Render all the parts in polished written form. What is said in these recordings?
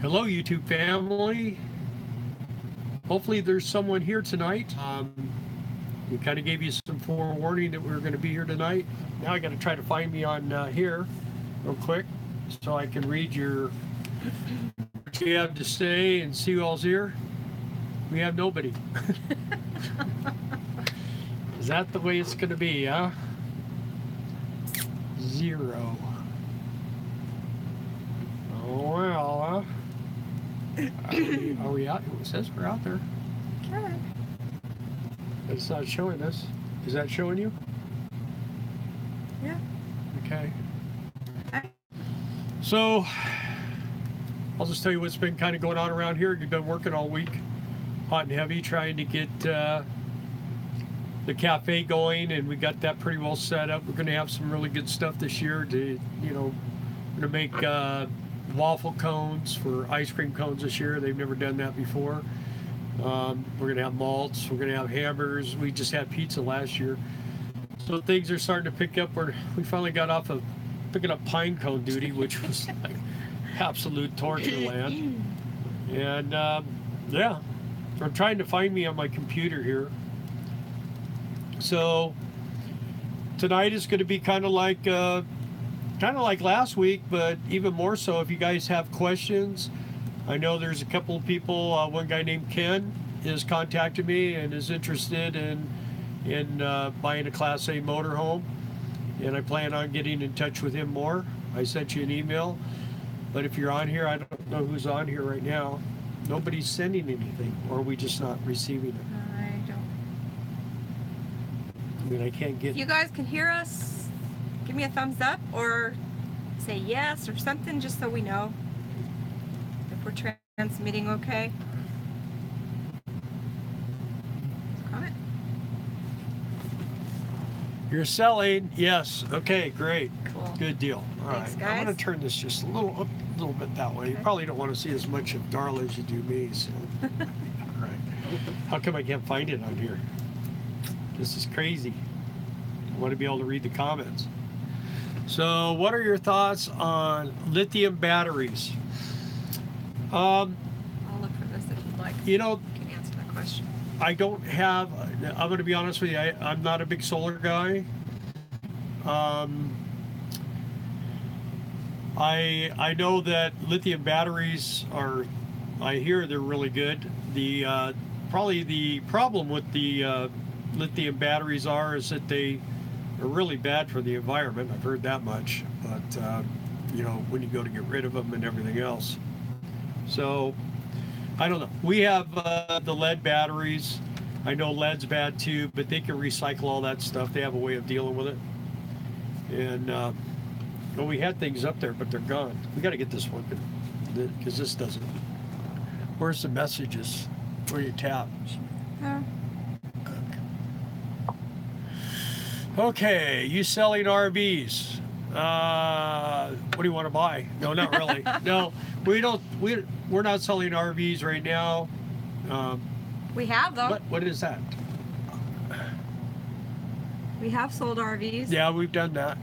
Hello, YouTube family. Hopefully there's someone here tonight. We kind of gave you some forewarning that we were going to be here tonight. Now I got to try to find me on here real quick so I can read what you have to say and see who all's here. We have nobody. Is that the way it's going to be, huh? 0. Oh, well, huh? Are we out? It says we're out there. Okay. It's not showing us. Is that showing you? Yeah. Okay. So, I'll just tell you what's been kind of going on around here. You've been working all week, hot and heavy, trying to get the cafe going, and we got that pretty well set up. We're going to have some really good stuff this year. We're going to make waffle cones for ice cream cones this year. They've never done that before. We're going to have malts. We're going to have hamburgers. We just had pizza last year. So things are starting to pick up. We finally got off of picking up pine cone duty, which was like absolute torture land. And yeah, I'm trying to find me on my computer here. So tonight is going to be kind of like last week, but even more so. If you guys have questions, I know there's a couple of people. One guy named Ken has contacted me and is interested in buying a Class A motorhome, and I plan on getting in touch with him more. I sent you an email, but if you're on here, I don't know who's on here right now. Nobody's sending anything, or are we just not receiving it? I don't. I mean, I can't get. If you guys can hear us, give me a thumbs up or say yes or something, just so we know if we're transmitting okay. Comment. You're selling, yes. Okay, great. Cool. Good deal. All Thanks, right. guys. I'm going to turn this just a little bit that way. Okay. You probably don't want to see as much of Darla as you do me. So. All right. How come I can't find it on here? This is crazy. I want to be able to read the comments. So, what are your thoughts on lithium batteries? I'll look for this if you'd like. You know, you can answer that question. I don't have. I'm going to be honest with you. I'm not a big solar guy. I know that lithium batteries are. I hear they're really good. Probably the problem with the lithium batteries is that they are really bad for the environment. I've heard that much. But when you go to get rid of them and everything else. So I don't know. We have the lead batteries. I know lead's bad too, but they can recycle all that stuff. They have a way of dealing with it. And we had things up there, but they're gone. We got to get this one because this doesn't. Where's the messages? Where you tap? Okay, you selling RVs? What do you want to buy? No, not really. No, we don't. We're not selling RVs right now. We have though. What is that? We have sold RVs. Yeah, we've done that.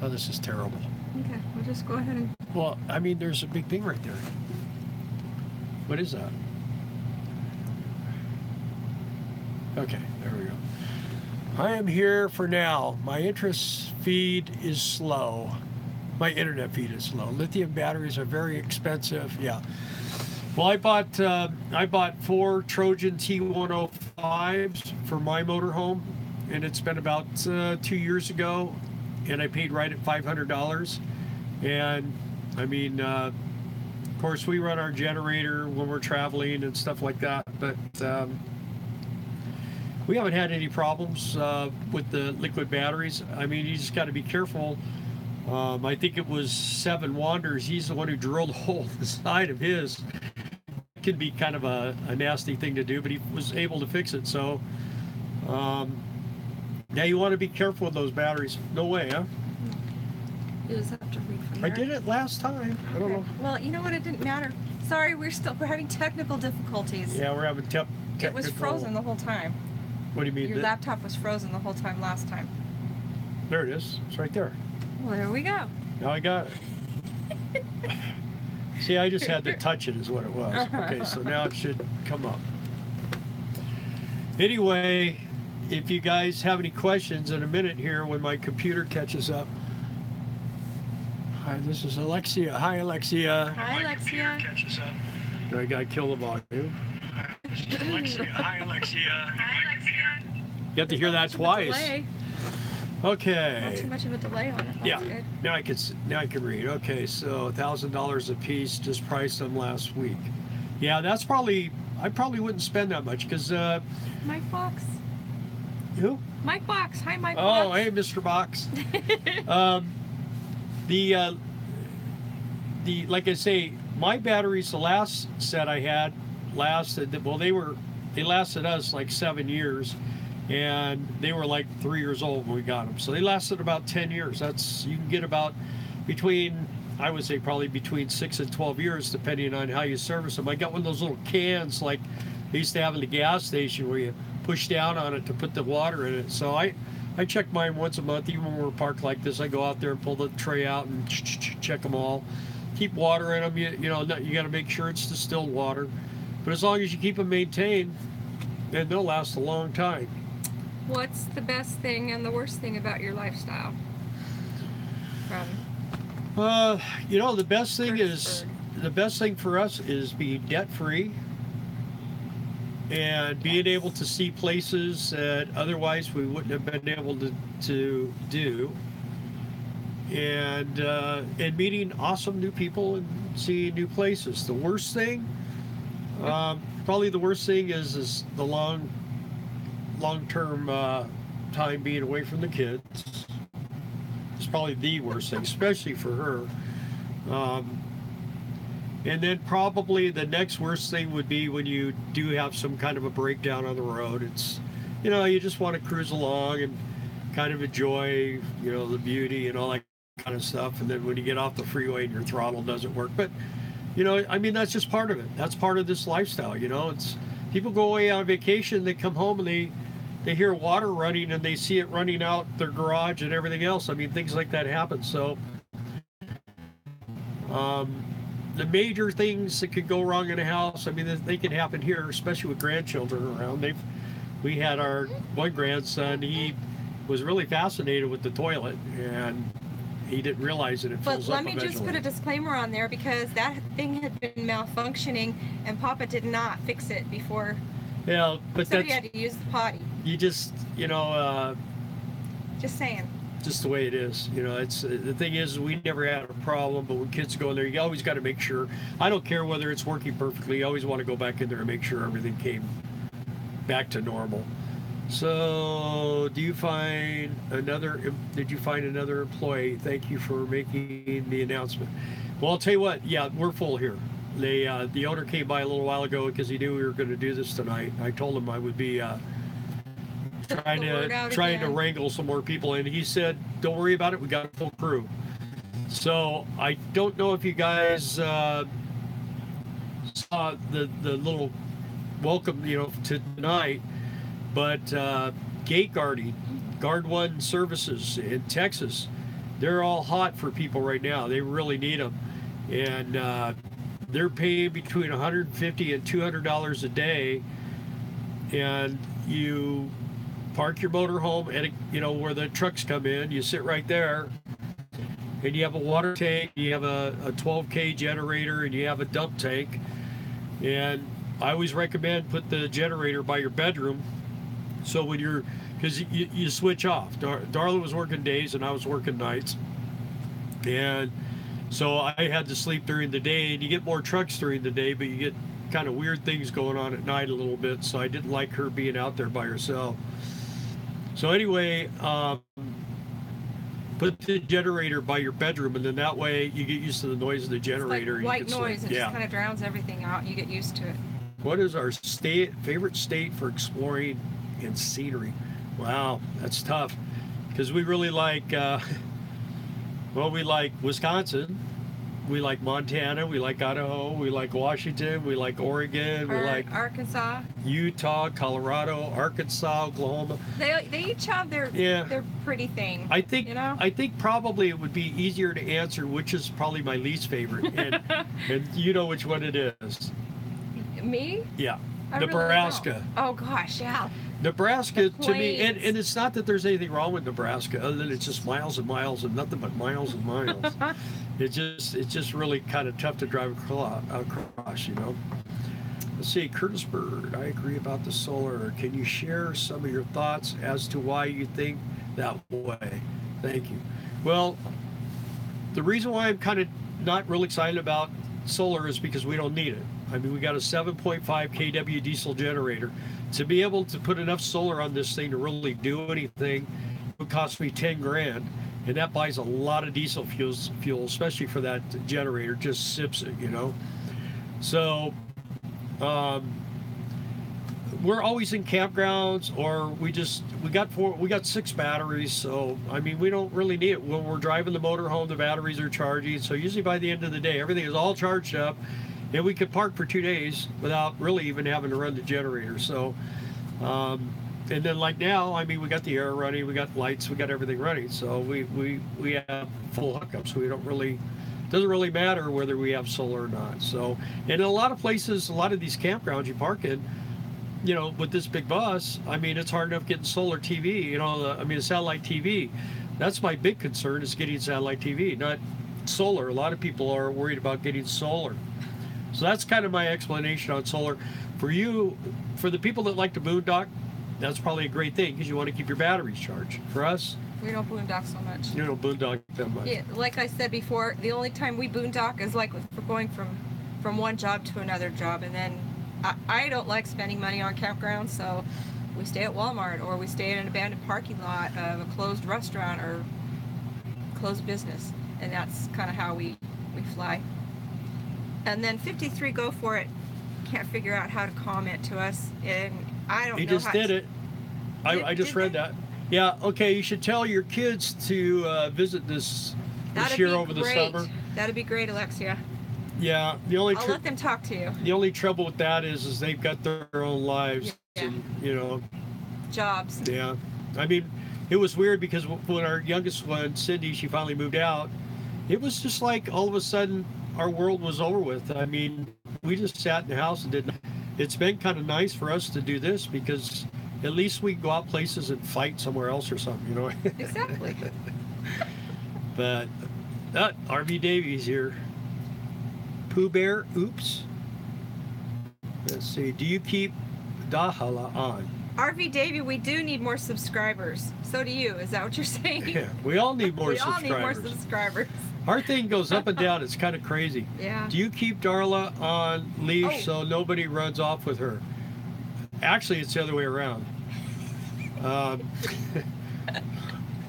Oh, this is terrible. Okay, we'll just go ahead and. Well, I mean, there's a big thing right there. What is that? Okay, there we go. I am here for now. My interest feed is slow. My internet feed is slow. Lithium batteries are very expensive. Yeah. Well, I bought 4 Trojan T105s for my motorhome, and it's been about 2 years ago, and I paid right at $500. And I mean, of course, we run our generator when we're traveling and stuff like that, but we haven't had any problems with the liquid batteries. I mean, you just got to be careful. I think it was Seven Wonders. He's the one who drilled a hole in the side of his. It could be kind of a nasty thing to do, but he was able to fix it. So, yeah, you want to be careful with those batteries. No way, huh? You just have to read from there. I did it last time. I don't know. Well, you know what? It didn't matter. Sorry, we're having technical difficulties. Yeah, we're having technical. It was frozen the whole time. What do you mean? Your laptop was frozen the whole time last time. There it is. It's right there. Well, there we go. Now I got it. See, I just had to touch it is what it was. Okay, so now it should come up. Anyway, if you guys have any questions in a minute here when my computer catches up. Hi, this is Alexia. Hi, Alexia. Hi, Alexia. Now I gotta kill the volume. Alexia. Hi, Alexia. Hi, Alexia. You have to hear that twice. Delay. Okay. Not too much of a delay on it. That's Yeah. good. Now I can read. Okay, so $1,000 a piece. Just priced them last week. Yeah, that's probably. I probably wouldn't spend that much because. Mike Box. Who? Mike Box. Hi, Mike Oh, Box. hey, Mr. Box. The like I say, my batteries, the last set I had lasted. Well, they lasted us like 7 years, and they were like 3 years old when we got them. So they lasted about 10 years. You can get about between, I would say probably between 6 and 12 years, depending on how you service them. I got one of those little cans like they used to have in the gas station where you push down on it to put the water in it. So I check mine once a month, even when we're parked like this. I go out there and pull the tray out and check them all. Keep water in them. You know, you got to make sure it's distilled water. But as long as you keep them maintained, then they'll last a long time. What's the best thing and the worst thing about your lifestyle? You know, the best thing First for us is being debt free and being able to see places that otherwise we wouldn't have been able to do, and meeting awesome new people and seeing new places. The worst thing, probably the worst thing is the long-term time being away from the kids. It's probably the worst thing, especially for her. And then probably the next worst thing would be when you do have some kind of a breakdown on the road. It's, you know, you just want to cruise along and kind of enjoy, you know, the beauty and all that kind of stuff. And then when you get off the freeway and your throttle doesn't work. But, you know, I mean, that's just part of it. That's part of this lifestyle, you know. It's people go away on vacation, they come home and they hear water running and they see it running out their garage and everything else. I mean, things like that happen. So, the major things that could go wrong in a house, I mean, they can happen here, especially with grandchildren around. We had our one grandson, he was really fascinated with the toilet, and he didn't realize that it fills up But let me just put a disclaimer on there, because that thing had been malfunctioning, and Papa did not fix it before. Yeah, but so he had to use the potty. You just, you know... just saying. Just the way it is, you know. It's the thing is, we never had a problem, but when kids go in there, you always got to make sure. I don't care whether it's working perfectly. You always want to go back in there and make sure everything came back to normal. So, did you find another employee? Thank you for making the announcement. Well, I'll tell you what. Yeah, we're full here. The owner came by a little while ago because he knew we were going to do this tonight. I told him I would be. Trying to wrangle some more people, and he said, "Don't worry about it. We got a full crew." So I don't know if you guys saw the little welcome, you know, to tonight, but gate guarding, Guard One services in Texas, they're all hot for people right now. They really need them, and they're paying between $150 and $200 a day, and you park your motor home at, you know, where the trucks come in. You sit right there, and you have a water tank, you have a 12K generator, and you have a dump tank. And I always recommend put the generator by your bedroom, so when you're, because you switch off. Darla was working days and I was working nights, and so I had to sleep during the day. And you get more trucks during the day, but you get kind of weird things going on at night a little bit. So I didn't like her being out there by herself. So anyway, put the generator by your bedroom, and then that way you get used to the noise of the generator. It's like white noise. It just kind of drowns everything out. You get used to it. What is our favorite state for exploring and scenery? Wow, that's tough, because we really like, well, we like Wisconsin, we like Montana, we like Idaho, we like Washington, we like Oregon, we like Arkansas, Utah, Colorado, Arkansas, Oklahoma. They each have their pretty thing. I think you know? I think probably it would be easier to answer which is probably my least favorite, and you know which one it is. Me? Yeah, I Nebraska. Really don't. Oh gosh, yeah. Nebraska to me, and it's not that there's anything wrong with Nebraska, other than it's just miles and miles and nothing but miles and miles. It's just really kind of tough to drive across, you know. Let's see, Curtis Bird, I agree about the solar. Can you share some of your thoughts as to why you think that way? Thank you. Well, the reason why I'm kind of not really excited about solar is because we don't need it. I mean, we got a 7.5 kW diesel generator. To be able to put enough solar on this thing to really do anything, it would cost me 10 grand, and that buys a lot of diesel fuel, especially for that generator. Just sips it, you know. So we're always in campgrounds, or we got 6 batteries. So I mean, we don't really need it. When we're driving the motor home, the batteries are charging. So usually by the end of the day, everything is all charged up. And we could park for 2 days without really even having to run the generator. So, and then like now, I mean, we got the air running, we got lights, we got everything running. So we have full hookups. We don't really, doesn't really matter whether we have solar or not. So, and in a lot of places, a lot of these campgrounds you park in, you know, with this big bus, I mean, it's hard enough getting solar TV. You know, I mean, satellite TV. That's my big concern, is getting satellite TV, not solar. A lot of people are worried about getting solar. So that's kind of my explanation on solar. For you, for the people that like to boondock, that's probably a great thing because you want to keep your batteries charged. For us, we don't boondock so much. You don't boondock that much. Yeah, like I said before, the only time we boondock is like if we're going from one job to another job, and then I don't like spending money on campgrounds, so we stay at Walmart, or we stay in an abandoned parking lot of a closed restaurant or closed business, and that's kind of how we fly. And then 53 Go For It can't figure out how to comment to us, and I don't know. He just did it. I just read that. Yeah, okay, you should tell your kids to visit this year over the summer. That'd be great, Alexia. Yeah, I'll let them talk to you. The only trouble with that is they've got their own lives, and, you know. Jobs. Yeah. I mean, it was weird because when our youngest one, Cindy, she finally moved out, it was just like all of a sudden our world was over with. I mean, we just sat in the house and didn't. It's been kind of nice for us to do this because at least we go out places and fight somewhere else or something, you know. Exactly. But RV Davies here. Pooh Bear, oops. Let's see. Do you keep Dahala on? RV Davey, we do need more subscribers. So do you. Is that what you're saying? Yeah, we all need more We subscribers. all need more subscribers. Our thing goes up and down. It's kind of crazy. Yeah. Do you keep Darla on leash so nobody runs off with her? Actually, it's the other way around.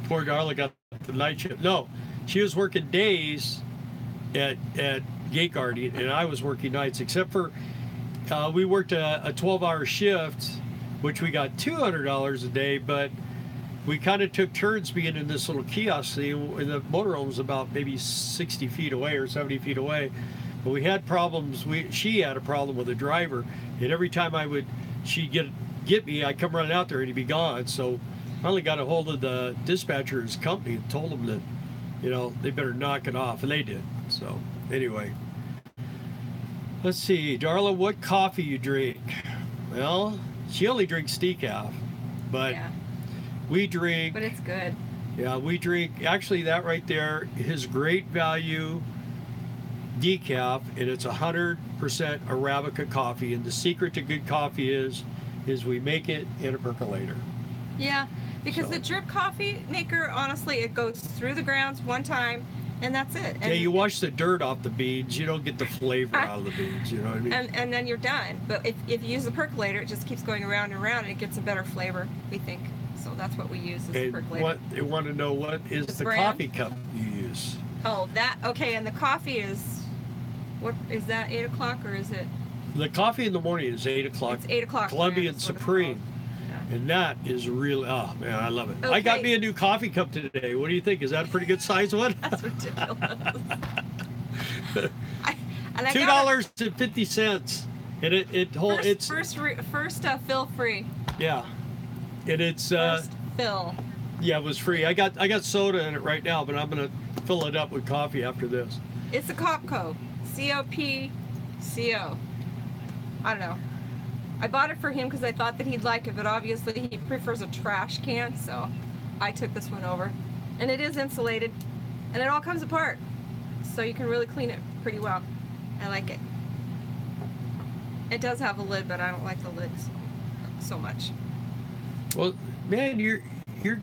Poor Darla got the night shift. No, she was working days at gate guarding, and I was working nights, except for we worked a 12-hour shift, which we got $200 a day, but we kind of took turns being in this little kiosk thing, and the motorhome was about maybe 60 feet away or 70 feet away. But we had problems. She had a problem with the driver, and every time she'd get me, I'd come running out there and he'd be gone. So I finally got a hold of the dispatcher's company and told them that, you know, they better knock it off, and they did. So anyway, let's see, Darla, what coffee you drink? Well, she only drinks decaf, but yeah. We drink. But it's good. Yeah, we drink. Actually, that right there is Great Value decaf, and it's 100% Arabica coffee. And the secret to good coffee is we make it in a percolator. Yeah, because the drip coffee maker, honestly, it goes through the grounds one time, and that's it. And yeah, you wash the dirt off the beans. You don't get the flavor out of the beans. You know what I mean? And then you're done. But if you use the percolator, it just keeps going around and around, and it gets a better flavor, we think. So that's what we use as the percolator. They want to know what is the coffee cup you use. Oh, that, okay, and the coffee is, what, is that 8 o'clock or is it? The coffee in the morning is 8 o'clock. It's 8 o'clock. Colombian Supreme. Yeah. And that is really, oh man, I love it. Okay. I got me a new coffee cup today. What do you think? Is that a pretty good size one? That's ridiculous. And I $2.50, and it's first fill free. Yeah, and it's First fill. yeah, it was free. I got soda in it right now, but I'm gonna fill it up with coffee after this. It's a Copco, COPCO. I don't know. I bought it for him because I thought that he'd like it, but obviously he prefers a trash can, so I took this one over. And it is insulated, and it all comes apart, so you can really clean it pretty well. I like it. It does have a lid, but I don't like the lids so much. Well, man, you're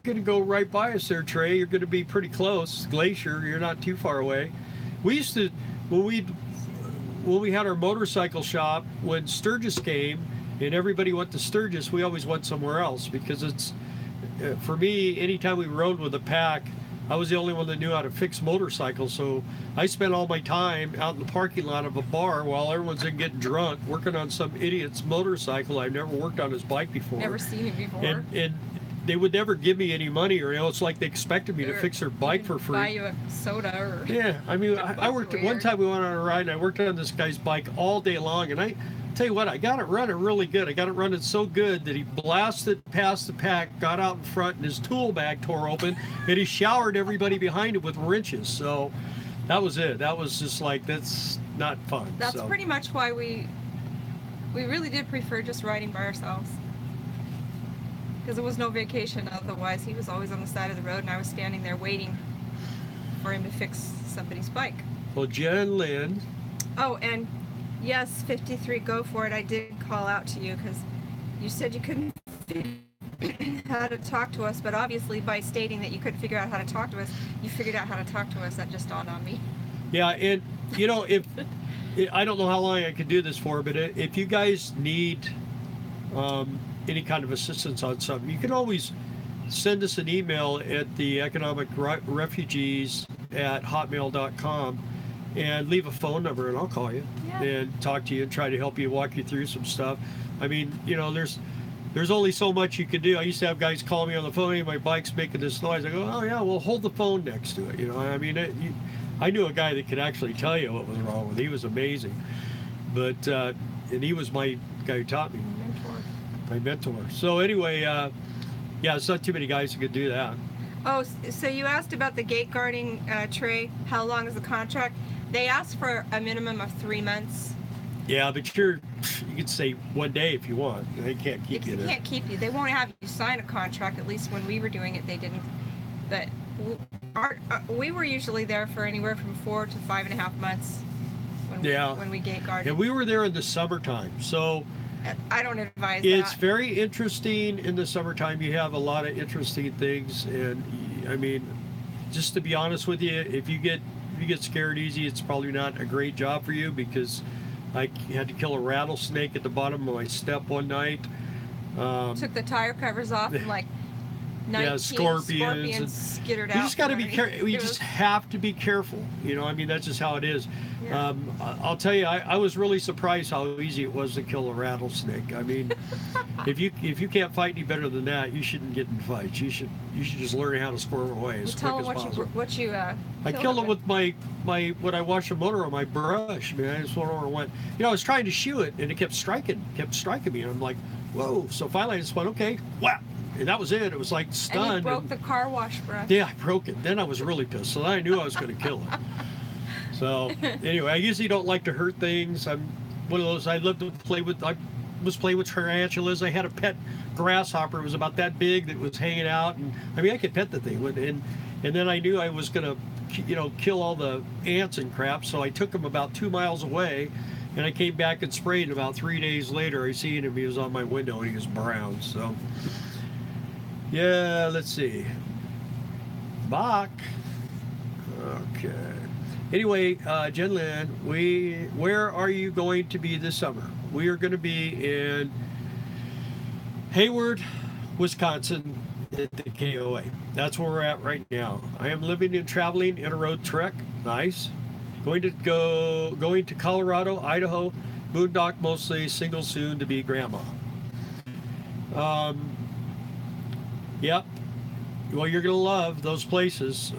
gonna go right by us there, Trey. You're gonna be pretty close. Glacier, you're not too far away. We used to, when we had our motorcycle shop, when Sturgis came and everybody went to Sturgis, we always went somewhere else, because it's, for me, anytime we rode with a pack, I was the only one that knew how to fix motorcycles, so I spent all my time out in the parking lot of a bar while everyone's in getting drunk, working on some idiot's motorcycle. I've never worked on his bike before. Never seen it before. And they would never give me any money, or it's like they expected me to fix their bike for free. Buy you a soda or. Yeah, I mean, I worked one time. We went on a ride, and I worked on this guy's bike all day long, and I tell you what, I got it running really good. I got it running so good that he blasted past the pack, got out in front, and his tool bag tore open, and he showered everybody behind him with wrenches. So that was it. That was just like, that's not fun. That's pretty much why we really did prefer just riding by ourselves, because there was no vacation otherwise. He was always on the side of the road, and I was standing there waiting for him to fix somebody's bike. Well, Jen Lynn. Oh, and yes, 53, go for it. I did call out to you because you said you couldn't figure how to talk to us, but obviously by stating that you couldn't figure out how to talk to us, you figured out how to talk to us. That just dawned on me. Yeah, and you know, if I don't know how long I could do this for, but if you guys need any kind of assistance on something, you can always send us an email at the economic refugees at hotmail.com and leave a phone number, and I'll call you and talk to you and try to help you, walk you through some stuff. I mean, you know, there's only so much you can do. I used to have guys call me on the phone, hey, my bike's making this noise. I go, oh yeah, well, hold the phone next to it. You know, I mean, I knew a guy that could actually tell you what was wrong with it. He was amazing. But and he was my guy who taught me. My mentor. So anyway, yeah, it's not too many guys who could do that. Oh, so you asked about the gate guarding tray. How long is the contract? They asked for a minimum of 3 months. Yeah, but you could say 1 day if you want. They can't keep you there. They can't keep you. They won't have you sign a contract. At least when we were doing it, they didn't. But we were usually there for anywhere from 4 to 5.5 months when we gate guarded. And we were there in the summertime, so I don't advise it's that. very interesting in the summertime. You have a lot of interesting things, and I mean, just to be honest with you, if you get scared easy, it's probably not a great job for you, because I had to kill a rattlesnake at the bottom of my step one night. Took the tire covers off and like 19 scorpions skittered out. You just got to be careful. You just have to be careful. You know, I mean, that's just how it is. Yeah. I'll tell you, I was really surprised how easy it was to kill a rattlesnake. I mean, if you can't fight any better than that, you shouldn't get in fights. You should just learn how to squirm away as quick as possible. What you I killed him with my when I washed a motor on my brush. Man, I just went over and went. You know, I was trying to shoot it, and it kept striking me, and I'm like, whoa. So finally, I just went, okay, whap. And that was it. It was like stunned. And you broke the car wash brush. Yeah, I broke it. Then I was really pissed. So then I knew I was going to kill it. So anyway, I usually don't like to hurt things. I'm one of those. I love to play with. I was playing with tarantulas. I had a pet grasshopper. It was about that big that was hanging out, and I mean I could pet the thing. And then I knew I was going to, you know, kill all the ants and crap. So I took him about 2 miles away, and I came back and sprayed. And about 3 days later, I seen him. He was on my window, and he was brown. So. Yeah, let's see. Bach. Okay. Anyway, Jen Lynn, where are you going to be this summer? We are going to be in Hayward, Wisconsin at the KOA. That's where we're at right now. I am living and traveling in a road trek. Nice. Going to Colorado, Idaho, boondock mostly, single soon to be grandma. Yep. Well, you're going to love those places.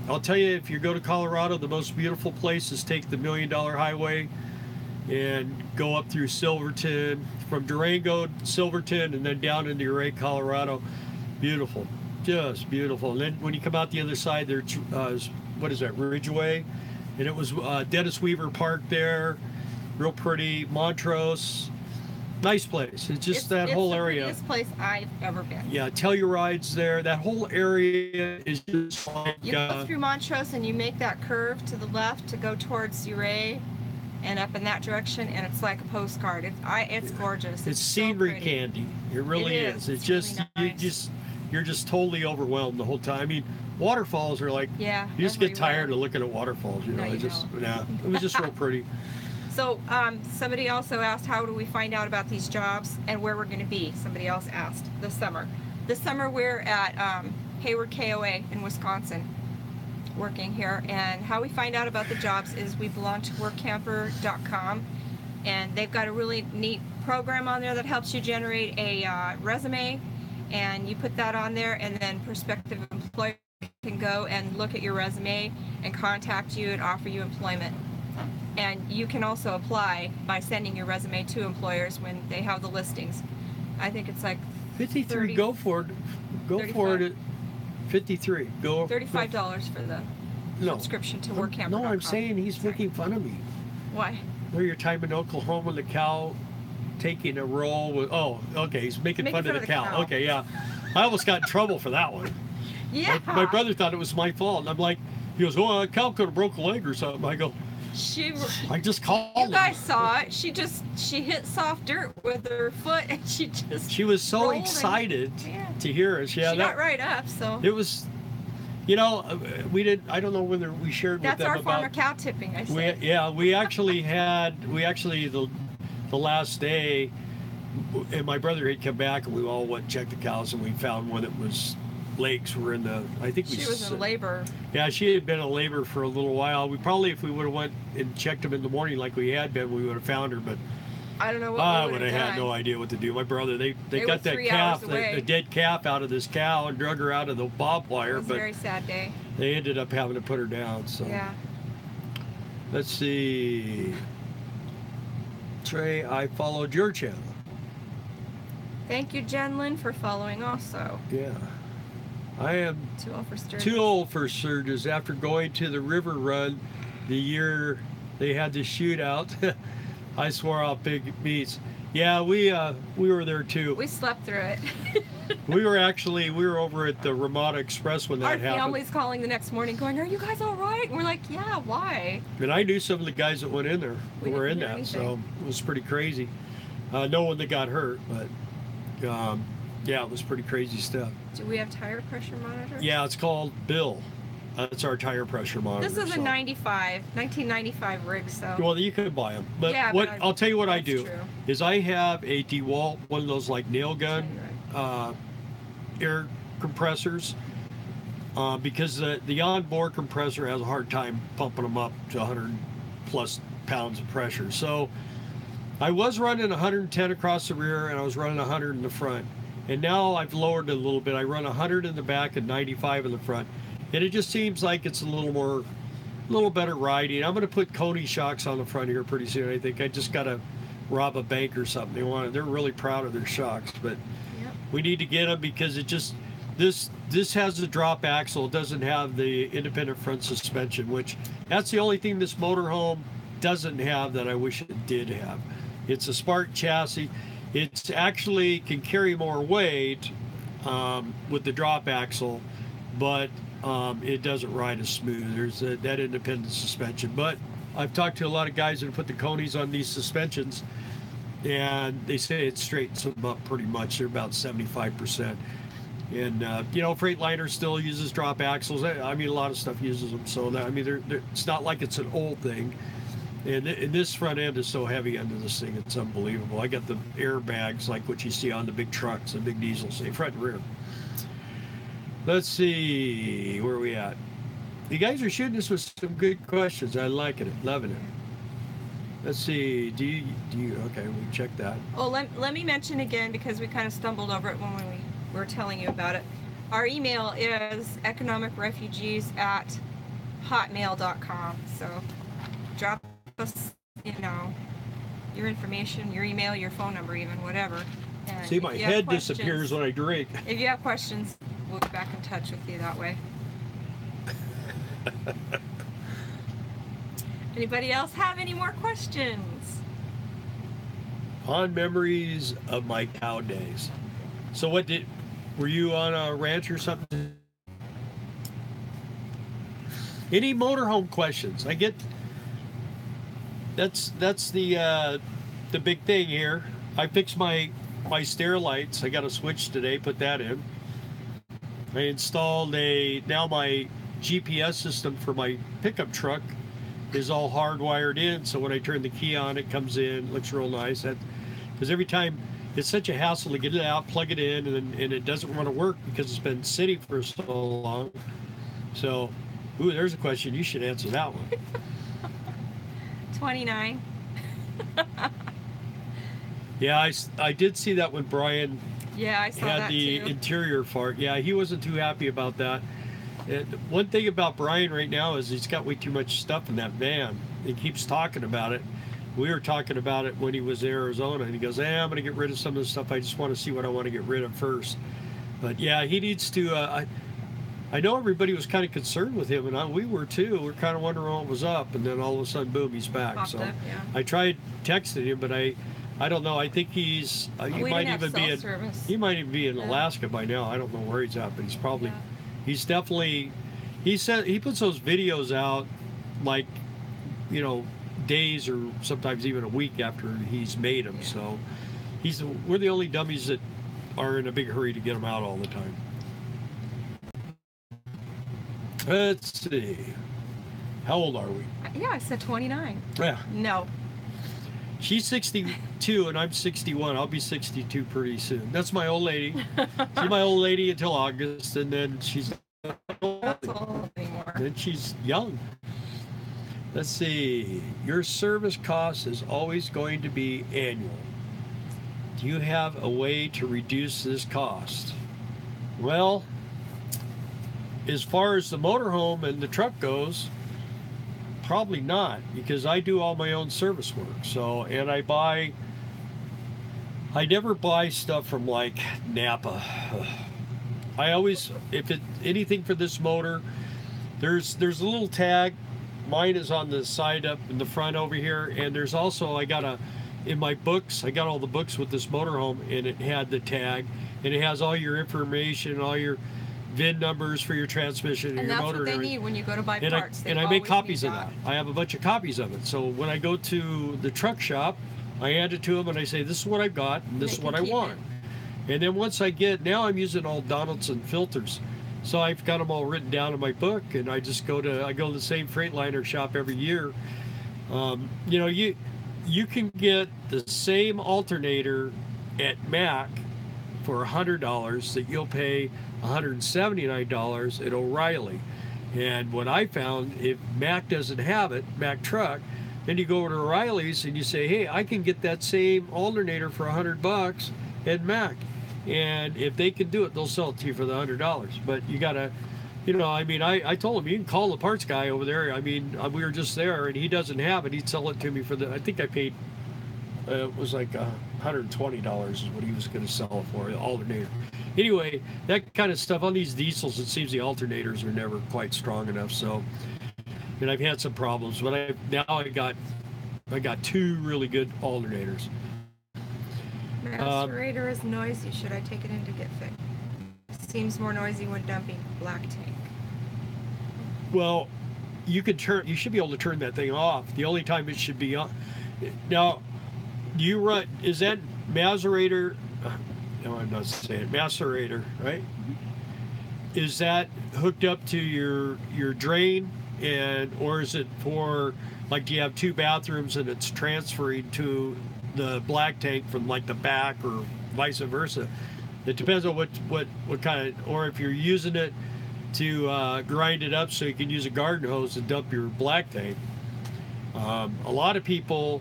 I'll tell you, if you go to Colorado, the most beautiful place is take the $1 Million Highway and go up through Silverton, from Durango, Silverton, and then down into Ouray, Colorado. Beautiful, just beautiful. And then when you come out the other side, there's what is that, Ridgeway? And it was Dennis Weaver Park there, real pretty. Montrose, nice place. It's just that whole area. It's the prettiest place I've ever been. Yeah, Telluride's there. That whole area is just like, you go through Montrose and you make that curve to the left to go towards Ouray and up in that direction, and it's like a postcard. It's gorgeous. It's so scenery pretty. candy. It really is. It's just really nice. you're just totally overwhelmed the whole time. I mean, waterfalls are like, yeah, you just get everywhere. tired of looking at waterfalls. You know, No, you it just don't. yeah, it was just real pretty. So somebody also asked, how do we find out about these jobs and where we're going to be? Somebody else asked this summer. This summer we're at Hayward KOA in Wisconsin, working here. And how we find out about the jobs is we belong to workampers.com, and they've got a really neat program on there that helps you generate a resume, and you put that on there, and then prospective employers can go and look at your resume and contact you and offer you employment. And you can also apply by sending your resume to employers when they have the listings. I think it's like 53. 30, Go for it. Go 35. for it. 53. Go. $35 for the subscription to workampers.com. No, I'm saying he's making fun of me. Why? Where your time in Oklahoma, the cow taking a roll with. Oh, okay. He's making fun of the cow. Okay, yeah. I almost got in trouble for that one. Yeah. My brother thought it was my fault, and I'm like, he goes, "Oh, a cow could have broke a leg or something." I go, I just called You him. guys saw it. She hit soft dirt with her foot, and she was so excited to hear us. Yeah, she got right up. So it was, you know, we didn't. I don't know whether we shared with them that's our about farmer cow tipping. I said. we actually the last day, and my brother had come back, and we all went and checked the cows, and we found one that was. Legs were in the. I think she was in labor. Yeah, she had been in labor for a little while. We probably, if we would have went and checked them in the morning like we had been, we would have found her. But I don't know what I we would have had no idea what to do. My brother, they got that calf, the dead calf, out of this cow and drug her out of the barbed wire. It was a very sad day. They ended up having to put her down. So yeah. Let's see. Trey, I followed your channel. Thank you, Jen Lynn, for following also. Yeah. I am too old for Sturgis. After going to the river run the year they had the shootout, I swore off big meats. Yeah, we were there too. We slept through it. we were over at the Ramada Express when that happened. Our family's calling the next morning going, "Are you guys all right?" And we're like, "Yeah, why?" And I knew some of the guys that went in there who were in that, anything. so it was pretty crazy. No one that got hurt, but yeah, it was pretty crazy stuff. Do we have tire pressure monitors? Yeah, it's called Bill. That's our tire pressure monitor. This is a 1995 rig, so. Well, you could buy them. But yeah, what I'll tell you what I do true. is I have a DeWalt, one of those like nail gun air compressors, because the onboard compressor has a hard time pumping them up to 100 plus pounds of pressure. So I was running 110 across the rear, and I was running 100 in the front. And now I've lowered it a little bit. I run 100 in the back and 95 in the front. And it just seems like it's a little better riding. I'm going to put Coney shocks on the front here pretty soon. I think I just got to rob a bank or something. They're really proud of their shocks, but we need to get them because it just, this has a drop axle. It doesn't have the independent front suspension, which that's the only thing this motorhome doesn't have that I wish it did have. It's a Spark chassis. It's actually can carry more weight with the drop axle, but it doesn't ride as smooth. There's that independent suspension. But I've talked to a lot of guys that have put the Coneys on these suspensions, and they say it straightens them up pretty much. They're about 75%. And you know, Freightliner still uses drop axles. I mean, a lot of stuff uses them. So that, I mean, it's not like it's an old thing. And this front end is so heavy under this thing, it's unbelievable. I got the airbags like what you see on the big trucks, the big diesels, front and rear. Let's see, where are we at? You guys are shooting us with some good questions. I like it, loving it. Let's see, do you okay, we check that. Oh, let me mention again, because we kind of stumbled over it when we were telling you about it. Our email is economicrefugees at hotmail.com. So drop us, your information, your email, your phone number, even whatever. And See, my head disappears when I drink. If you have questions, we'll get back in touch with you that way. Anybody else have any more questions? Fond memories of my cow days. So were you on a ranch or something? Any motorhome questions? I get, that's the big thing here. I fixed my stair lights. I got a switch today, put that in. I installed now my GPS system for my pickup truck is all hardwired in, so when I turn the key on, it comes in, looks real nice. Because every time, it's such a hassle to get it out, plug it in, and it doesn't want to work because it's been sitting for so long. So, ooh, there's a question. You should answer that one. 29. Yeah, I did see that when Brian I saw had that the too. interior fart. Yeah, he wasn't too happy about that. One thing about Brian right now is he's got way too much stuff in that van. He keeps talking about it. We were talking about it when he was in Arizona, and he goes, I'm going to get rid of some of the stuff. I just want to see what I want to get rid of first. But yeah, he needs to, I know everybody was kind of concerned with him, and we were too. We were kind of wondering what was up, and then all of a sudden, boom, he's back. Popped so up, yeah. I tried texting him, but I don't know. I think he might even be in Alaska by now. I don't know where he's at, but he's probably, he's definitely, he said he puts those videos out like, days or sometimes even a week after he's made them. So we're the only dummies that are in a big hurry to get them out all the time. Let's see. How old are we? Yeah, I said 29. Yeah. No. She's 62 and I'm 61. I'll be 62 pretty soon. That's my old lady. She's my old lady until August, and then she's not old anymore. Then she's young. Let's see. Your service cost is always going to be annual. Do you have a way to reduce this cost? Well, as far as the motorhome and the truck goes, probably not, because I do all my own service work. So, and I never buy stuff from like Napa. I always, anything for this motor, there's a little tag. Mine is on the side up in the front over here, and there's also, in my books, I got all the books with this motorhome, and it had the tag, and it has all your information, all your VIN numbers for your transmission and your motor. And that's what they need when you go to buy parts. And I make copies of that. I have a bunch of copies of it. So when I go to the truck shop, I hand it to them and I say, this is what I've got, and this is what I want. And then once now I'm using all Donaldson filters. So I've got them all written down in my book, and I go to the same Freightliner shop every year. You can get the same alternator at Mac for $100 that you'll pay $179 at O'Reilly. And what I found, if Mac doesn't have it, Mac truck, then you go over to O'Reilly's and you say, hey, I can get that same alternator for $100 at Mac. And if they can do it, they'll sell it to you for the $100. But you gotta, I told him, you can call the parts guy over there. We were just there, and he doesn't have it. He'd sell it to me for I think I paid, it was like $120 is what he was going to sell it for, the alternator. Anyway, that kind of stuff on these diesels, it seems the alternators are never quite strong enough. So, and I've had some problems, but I got two really good alternators. Macerator is noisy. Should I take it in to get fixed? Seems more noisy when dumping black tank. Well, you should be able to turn that thing off. The only time it should be on. Now, is that macerator? No, I'm not saying it. Macerator, right? Mm-hmm. Is that hooked up to your drain, or is it for, like, do you have two bathrooms and it's transferring to the black tank from like the back, or vice versa? It depends on what kind of, or if you're using it to grind it up so you can use a garden hose to dump your black tank. A lot of people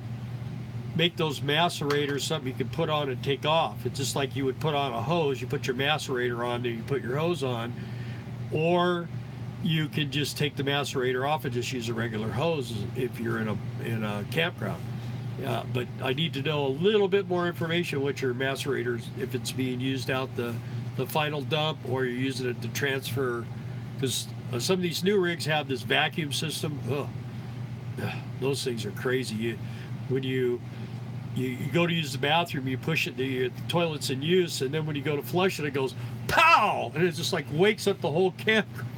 make those macerators something you can put on and take off. It's just like you would put on a hose. You put your macerator on, then you put your hose on. Or you can just take the macerator off and just use a regular hose if you're in a campground. Yeah, but I need to know a little bit more information what your macerators, if it's being used out the final dump or you're using it to transfer, because some of these new rigs have this vacuum system. Ugh, those things are crazy. When you go to use the bathroom, you push it, the toilet's in use, and then when you go to flush it, it goes pow, and it just like wakes up the whole campground.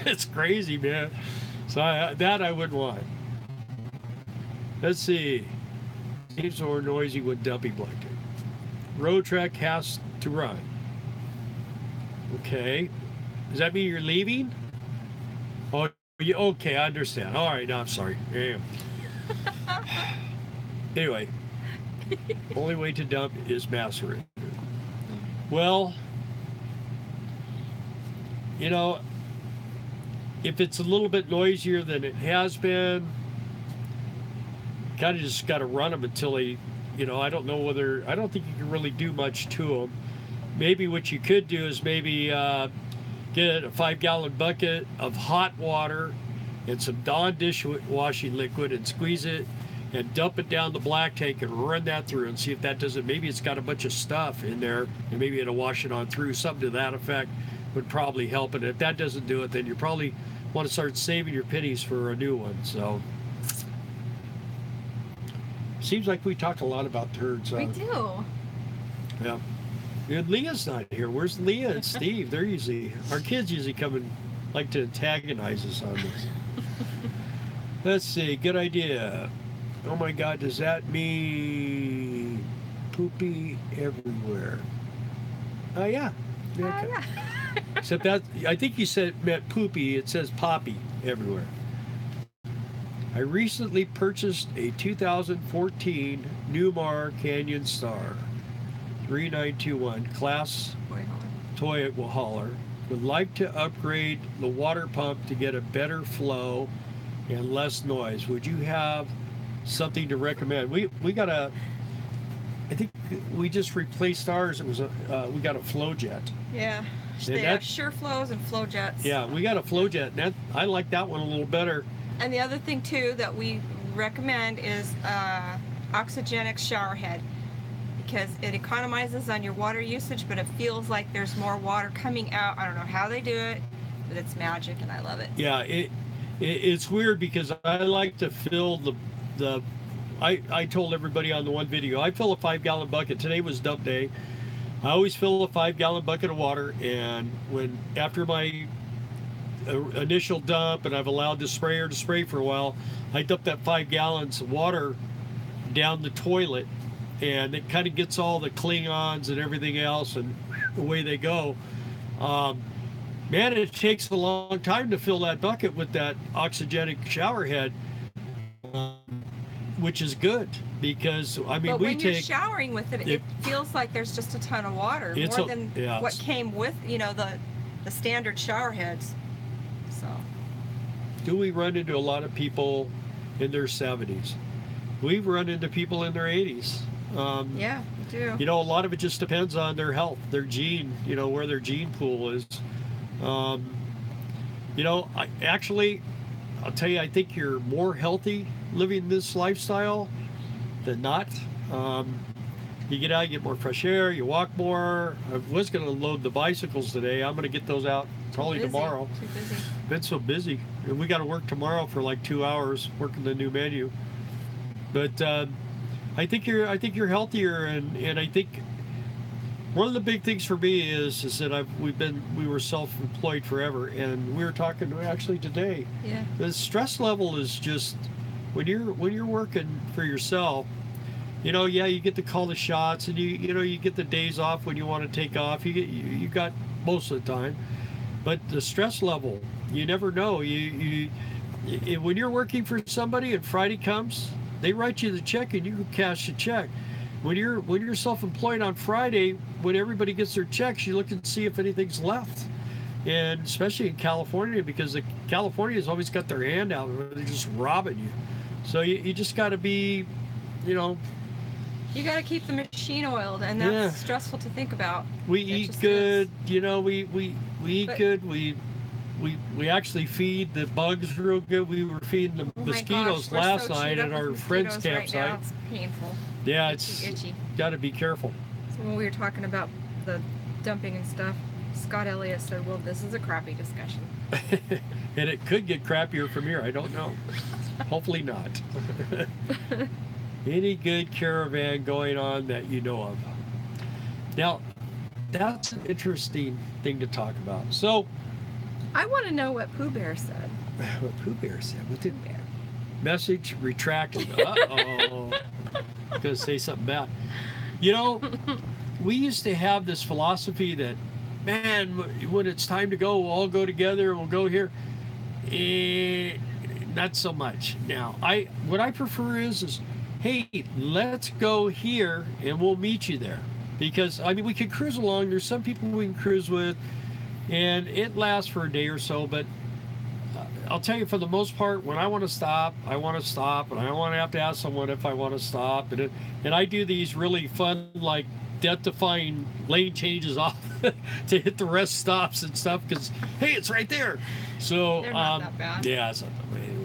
It's crazy, man. So that I wouldn't want. Let's see. Seems more noisy when dumping blanket. Road trek has to run. Okay. Does that mean you're leaving? Oh, okay, I understand. All right, no, I'm sorry. Yeah. Anyway, only way to dump is macerator. Well, you know, if it's a little bit noisier than it has been, kind of just got to run them until they, you know, I don't know whether, I don't think you can really do much to them. Maybe what you could do is maybe get a 5-gallon bucket of hot water and some Dawn dishwashing liquid and squeeze it and dump it down the black tank and run that through and see if that doesn't, maybe it's got a bunch of stuff in there and maybe it'll wash it on through. Something to that effect would probably help. And if that doesn't do it, then you probably want to start saving your pennies for a new one. So seems like we talk a lot about turds. We do. Yeah. And Leah's not here. Where's Leah and Steve? They're usually, our kids usually come and like to antagonize us on this. Let's see, good idea. Oh my God, does that mean poopy everywhere? Oh yeah. Okay. Yeah. Except that, I think you said it meant poopy. It says poppy everywhere. I recently purchased a 2014 Newmar Canyon Star 3921 class toy hauler. Would like to upgrade the water pump to get a better flow and less noise. Would you have something to recommend? We got a, I think we just replaced ours. It was a we got a flow jet. Yeah. They have Sure Flows and Flow Jets. Yeah, we got a flow jet. And that, I like that one a little better. And the other thing too that we recommend is oxygenic shower head, because it economizes on your water usage, but it feels like there's more water coming out. I don't know how they do it, but it's magic and I love it. Yeah, it's weird because I like to fill the I told everybody on the one video, I fill a 5-gallon bucket. Today was dump day. I always fill a 5-gallon bucket of water, and when after my initial dump and I've allowed the sprayer to spray for a while, I dump that 5 gallons of water down the toilet, and it kind of gets all the Klingons and everything else, and away they go. Man, it takes a long time to fill that bucket with that oxygenic shower head, which is good because I mean, but when you're showering with it, it feels like there's just a ton of water, more than what came with, you know, the standard shower heads. So, do we run into a lot of people in their 70s? We've run into people in their 80s. Yeah, we do. You know, a lot of it just depends on their health, their gene, you know, where their gene pool is. You know, I'll tell you, I think you're more healthy living this lifestyle than not. You get out, you get more fresh air, you walk more. I was going to load the bicycles today. I'm going to get those out probably tomorrow. Too busy. Been so busy. And we got to work tomorrow for like 2 hours working the new menu. But I think you're healthier, and I think one of the big things for me is that we were self-employed forever, and we were talking actually today. Yeah. The stress level is just when you're working for yourself. You know, yeah, you get to call the shots, and you know you get the days off when you want to take off. You got most of the time, but the stress level, you never know. When you're working for somebody and Friday comes, they write you the check and you can cash the check. When you're self-employed on Friday, when everybody gets their checks, you look and see if anything's left. And especially in California, because California's always got their hand out, they're just robbing you. So you just got to be, you know. You got to keep the machine oiled, and that's stressful to think about. We eat good, you know. We eat good. we actually feed the bugs real good. We were feeding the Oh my mosquitoes gosh, we're last so night chewed at up our with friend's mosquitoes right now. campsite. It's painful. Yeah, Itchy, it's itchy. got to be careful. So when we were talking about the dumping and stuff, Scott Elliott said, well, this is a crappy discussion. And it could get crappier from here. I don't know. Hopefully not. Any good caravan going on that you know of? Now, that's an interesting thing to talk about. So, I want to know what Pooh Bear said. what Pooh Bear said. What did Pooh Bear. message retracted? Uh-oh. Gonna say something bad. You know, we used to have this philosophy that, man, when it's time to go, we'll all go together and we'll go here. Not so much now. What I prefer is hey, let's go here and we'll meet you there, because I mean we can cruise along. There's some people we can cruise with, and it lasts for a day or so. But I'll tell you, for the most part, when I want to stop, I want to stop, and I don't want to have to ask someone if I want to stop. And I do these really fun, like, death-defying lane changes off to hit the rest stops and stuff, because hey, it's right there. So They're not that bad. yeah, it's not that way anyway.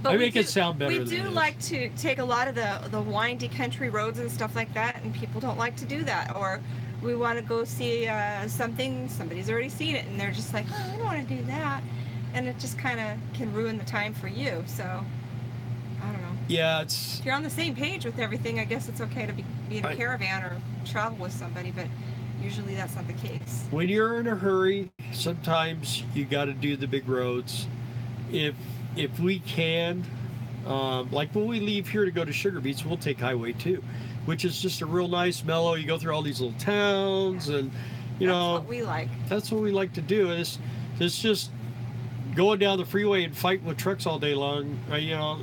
But I make it sound better. We than do it is. like to take a lot of the windy country roads and stuff like that, and people don't like to do that. Or we want to go see something, somebody's already seen it, and they're just like, oh, I don't want to do that. And it just kind of can ruin the time for you. So, I don't know. Yeah, it's... If you're on the same page with everything, I guess it's okay to be in a caravan or travel with somebody, but usually that's not the case. When you're in a hurry, sometimes you got to do the big roads. If we can, like when we leave here to go to Sugar Beach, we'll take Highway 2, which is just a real nice, mellow. You go through all these little towns, and you know That's what we like. That's what we like to do. It's just going down the freeway and fighting with trucks all day long. You know,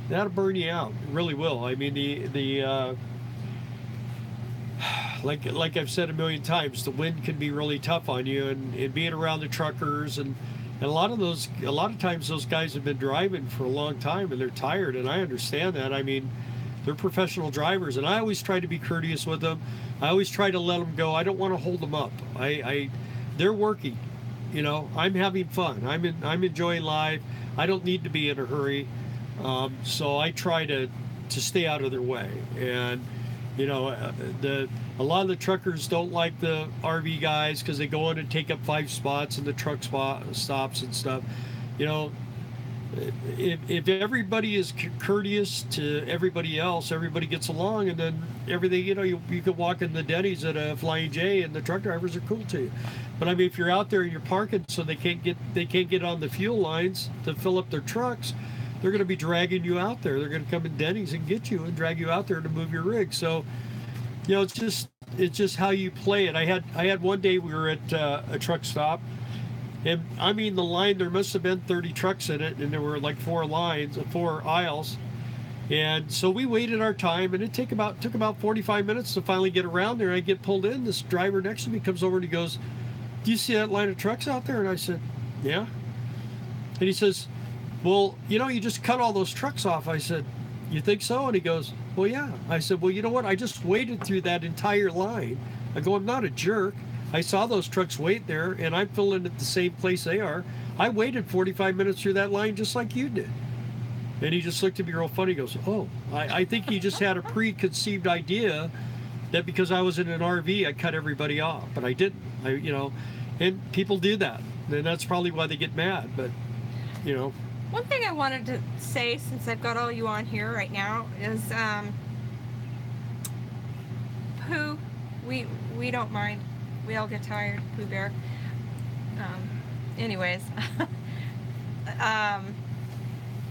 that'll burn you out. It really will. I mean, like I've said a million times, the wind can be really tough on you, and being around the truckers and a lot of times those guys have been driving for a long time and they're tired, and I understand that. I mean, they're professional drivers, and I always try to be courteous with them. I always try to let them go. I don't want to hold them up. They're working, you know. I'm having fun. I'm enjoying life. I don't need to be in a hurry, so I try to stay out of their way. And you know, a lot of the truckers don't like the RV guys because they go in and take up 5 spots in the truck stops and stuff. You know, if everybody is courteous to everybody else, everybody gets along, and then everything, you know, you could walk in the Denny's at a Flying J and the truck drivers are cool to you. But I mean, if you're out there and you're parking so they can't get on the fuel lines to fill up their trucks, they're going to be dragging you out there. They're going to come in Denny's and get you and drag you out there to move your rig. So, you know, it's just how you play it. I had one day we were at a truck stop, and I mean the line, there must have been 30 trucks in it, and there were like 4 aisles, and so we waited our time, and it took about 45 minutes to finally get around there. And I get pulled in. This driver next to me comes over and he goes, "Do you see that line of trucks out there?" And I said, "Yeah." And he says, "Well, you know, you just cut all those trucks off." I said, "You think so?" And he goes, "Well, yeah." I said, "Well, you know what? I just waited through that entire line." I go, "I'm not a jerk. I saw those trucks wait there, and I'm filling at the same place they are. I waited 45 minutes through that line just like you did." And he just looked at me real funny. He goes, "Oh, I think he just had a preconceived idea that because I was in an RV, I cut everybody off. But I didn't. You know, and people do that. And that's probably why they get mad. But, you know." One thing I wanted to say, since I've got all you on here right now, is Pooh, we don't mind. We all get tired, Pooh Bear. Anyways,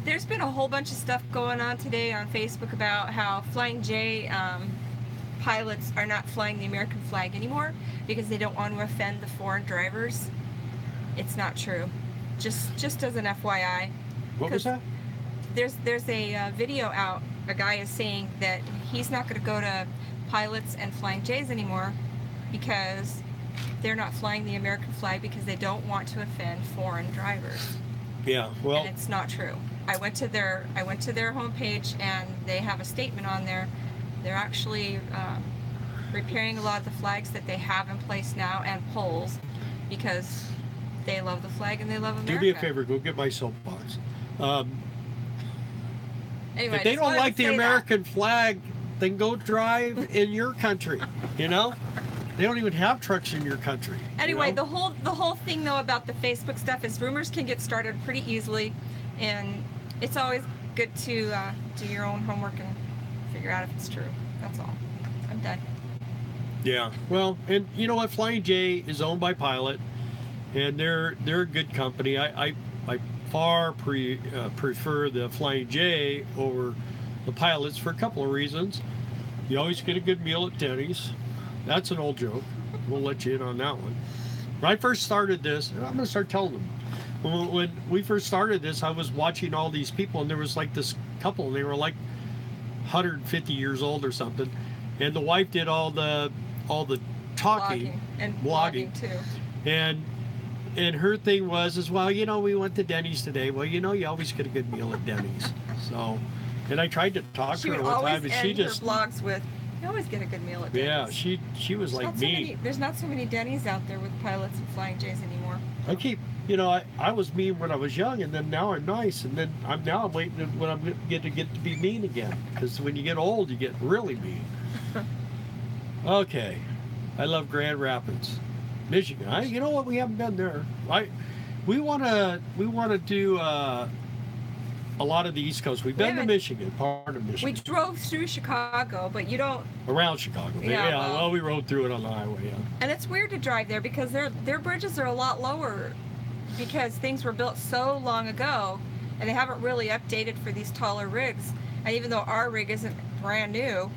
there's been a whole bunch of stuff going on today on Facebook about how Flying J pilots are not flying the American flag anymore because they don't want to offend the foreign drivers. It's not true. Just as an FYI. What was that? There's a video out. A guy is saying that he's not going to go to pilots and Flying J's anymore because they're not flying the American flag because they don't want to offend foreign drivers. Yeah, well, and it's not true. I went to their homepage, and they have a statement on there. They're actually repairing a lot of the flags that they have in place now and poles, because They love the flag and they love America. Do me a favor, go get my soapbox. Anyway, If they don't like the American flag, then go drive in your country. You know, they don't even have trucks in your country. Anyway, you know? the whole thing though about the Facebook stuff is rumors can get started pretty easily, and it's always good to do your own homework and figure out if it's true. That's all. I'm done. Yeah. Well, and you know what? Flying J is owned by Pilot, and they're a good company. I far prefer the Flying J over the Pilots for a couple of reasons. You always get a good meal at Denny's. That's an old joke. We'll let you in on that one. When I first started this, I'm going to start telling them. When we first started this, I was watching all these people, and there was like this couple, and they were like 150 years old or something, and the wife did all the talking and blogging too. And her thing was, well, you know, we went to Denny's today. Well, you know, you always get a good meal at Denny's. So, and I tried to talk to her one time, and she just her blogs with, you always get a good meal at Denny's. Yeah, she was like me. There's not so many Denny's out there with Pilots and Flying J's anymore. I keep, you know, I was mean when I was young, and then now I'm nice, and then I'm waiting when I'm get to be mean again. Because when you get old, you get really mean. Okay, I love Grand Rapids, Michigan. You know what? We haven't been there. We want to do a lot of the East Coast. We've been to Michigan, part of Michigan. We drove through Chicago, but you don't. Around Chicago. Yeah, well, we rode through it on the highway. Yeah. And it's weird to drive there because their bridges are a lot lower because things were built so long ago, and they haven't really updated for these taller rigs. And even though our rig isn't brand new,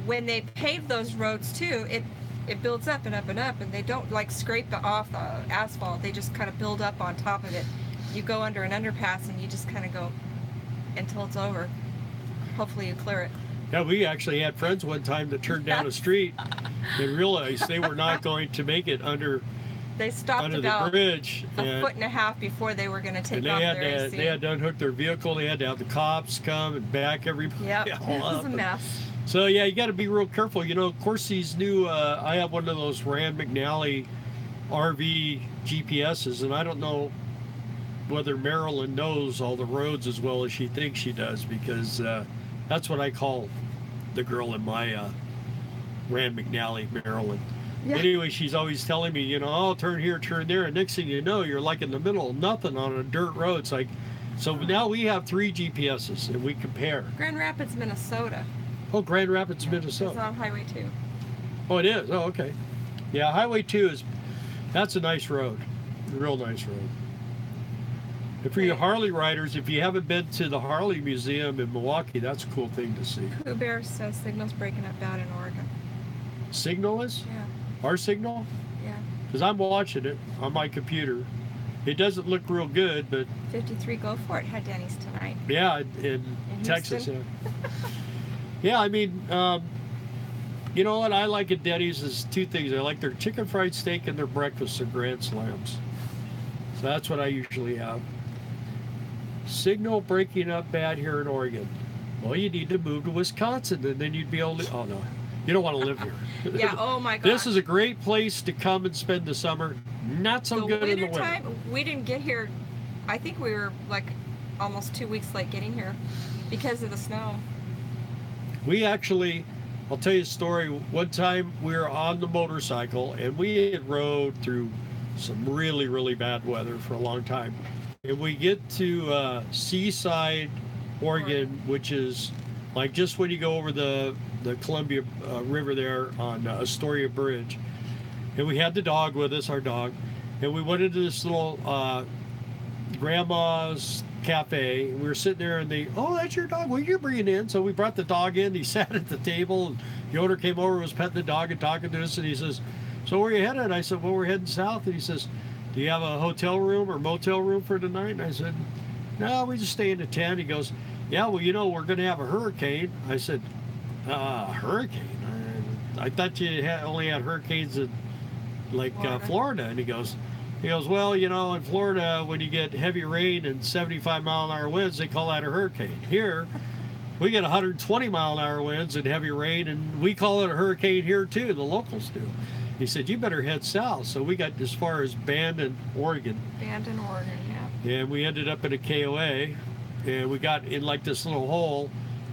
when they pave those roads too, it builds up and up and up, and they don't like scrape off the asphalt. They just kind of build up on top of it. You go under an underpass and you just kind of go until it's over. Hopefully you clear it. Yeah, we actually had friends one time that turned down a street and realized they were not going to make it under. They stopped under about the bridge, a foot and a half before they were going to take off their AC. They had to unhook their vehicle. They had to have the cops come and back everybody. Yep, it was a mess. So yeah, you got to be real careful. You know, of course, these new. I have one of those Rand McNally RV GPSs, and I don't know whether Marilyn knows all the roads as well as she thinks she does, because that's what I call the girl in my Rand McNally, Marilyn. Yeah. Anyway, she's always telling me, you know, oh, turn here, turn there, and next thing you know, you're like in the middle of nothing on a dirt road. It's like, so now we have 3 GPSs and we compare. Grand Rapids, Minnesota. Oh, Grand Rapids, Minnesota. It's on Highway 2. Oh, it is? Oh, okay. Yeah, Highway 2 that's a nice road. A real nice road. And for you Harley riders, if you haven't been to the Harley Museum in Milwaukee, that's a cool thing to see. Pooh Bear says signal's breaking up bad in Oregon. Signal is? Yeah. Our signal? Yeah. Because I'm watching it on my computer. It doesn't look real good, but... 53 Go For It had Denny's tonight. Yeah, in Texas, yeah. Yeah, I mean, you know what I like at Denny's is 2 things. I like their chicken fried steak and their breakfast, their Grand Slams. So that's what I usually have. Signal breaking up bad here in Oregon. Well, you need to move to Wisconsin, and then you'd be able to... Oh, no. You don't want to live here. Yeah, oh my God. This is a great place to come and spend the summer. Not so good in the winter. Time, we didn't get here. I think we were like almost 2 weeks late getting here because of the snow. We actually, I'll tell you a story. One time we were on the motorcycle and we had rode through some really, really bad weather for a long time. And we get to Seaside, Oregon, which is like just when you go over the Columbia River there on Astoria Bridge. And we had the dog with us, our dog, and we went into this little grandma's cafe, and we were sitting there, and oh, that's your dog, well, you're bringing in. So we brought the dog in, he sat at the table, and the owner came over, was petting the dog and talking to us, and he says, so where are you headed? And I said, well, we're heading south. And he says, do you have a hotel room or motel room for tonight? And I said, no, we just stay in the tent. He goes, yeah, well, you know, we're going to have a hurricane. I said, hurricane? I thought you only had hurricanes in like Florida. And he goes, well, you know, in Florida, when you get heavy rain and 75-mile-an-hour winds, they call that a hurricane. Here, we get 120-mile-an-hour winds and heavy rain, and we call it a hurricane here too. The locals do. He said, you better head south. So we got as far as Bandon, Oregon. Bandon, Oregon, yeah. And we ended up in a KOA, and we got in like this little hole,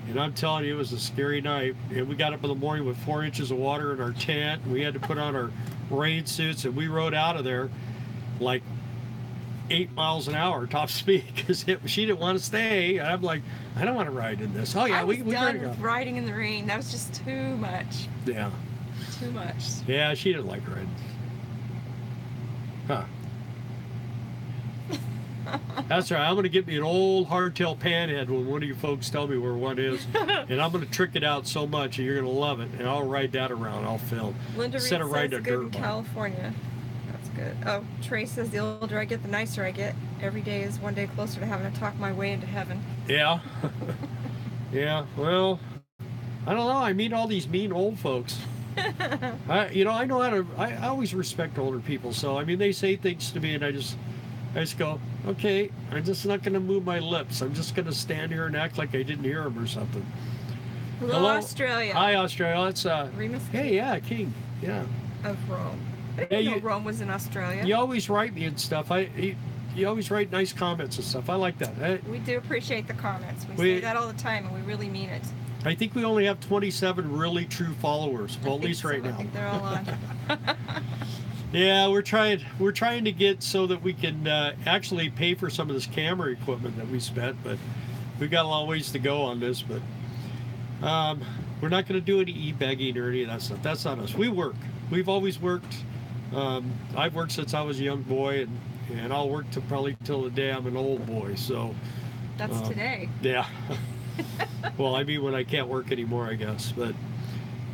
and I'm telling you, it was a scary night. And we got up in the morning with 4 inches of water in our tent. We had to put on our rain suits, and we rode out of there like 8 miles an hour top speed because she didn't want to stay. And I'm like, I don't want to ride in this. Oh yeah, I was we done gotta with go. riding in the rain. That was just too much. Yeah. Too much. Yeah, she didn't like riding. Huh. That's right. I'm going to get me an old hardtail panhead when one of you folks tell me where one is. And I'm going to trick it out so much and you're going to love it. And I'll ride that around. I'll film. Linda Reed Instead of says riding a good in dirt bike. California. That's good. Oh, Trey says the older I get, the nicer I get. Every day is one day closer to having to talk my way into heaven. Yeah. Yeah. Well, I don't know. I meet all these mean old folks. I know how to. I always respect older people. So I mean, they say things to me, and I just go, okay. I'm just not going to move my lips. I'm just going to stand here and act like I didn't hear them or something. Hello, Australia. Hi, Australia. It's Remus hey, yeah, King. Yeah. of Rome. I Yeah, didn't know Rome was in Australia. You always write me and stuff. You always write nice comments and stuff. I like that. We do appreciate the comments. We say that all the time, and we really mean it. I think we only have 27 really true followers. Well, at least right I now. think they're all on. Yeah, we're trying to get so that we can actually pay for some of this camera equipment that we spent, but we've got a long ways to go on this. But we're not going to do any e-begging or any of that stuff. That's not us. We work. We've always worked. I've worked since I was a young boy, and I'll work probably till the day I'm an old boy. So That's today. yeah. Well, I mean when I can't work anymore, I guess.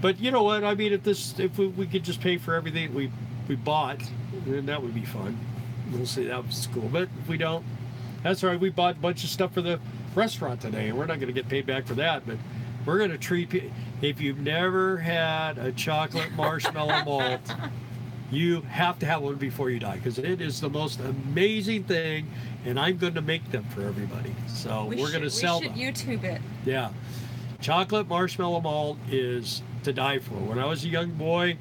But you know what? I mean, if we could just pay for everything we bought, then that would be fun. We'll see. That was cool. But if we don't, that's all right. We bought a bunch of stuff for the restaurant today, and we're not going to get paid back for that. But we're going to treat people. If you've never had a chocolate marshmallow malt, you have to have one before you die because it is the most amazing thing. And I'm going to make them for everybody. So we're going to sell them. We should YouTube it. Yeah. Chocolate marshmallow malt is to die for. When I was a young boy,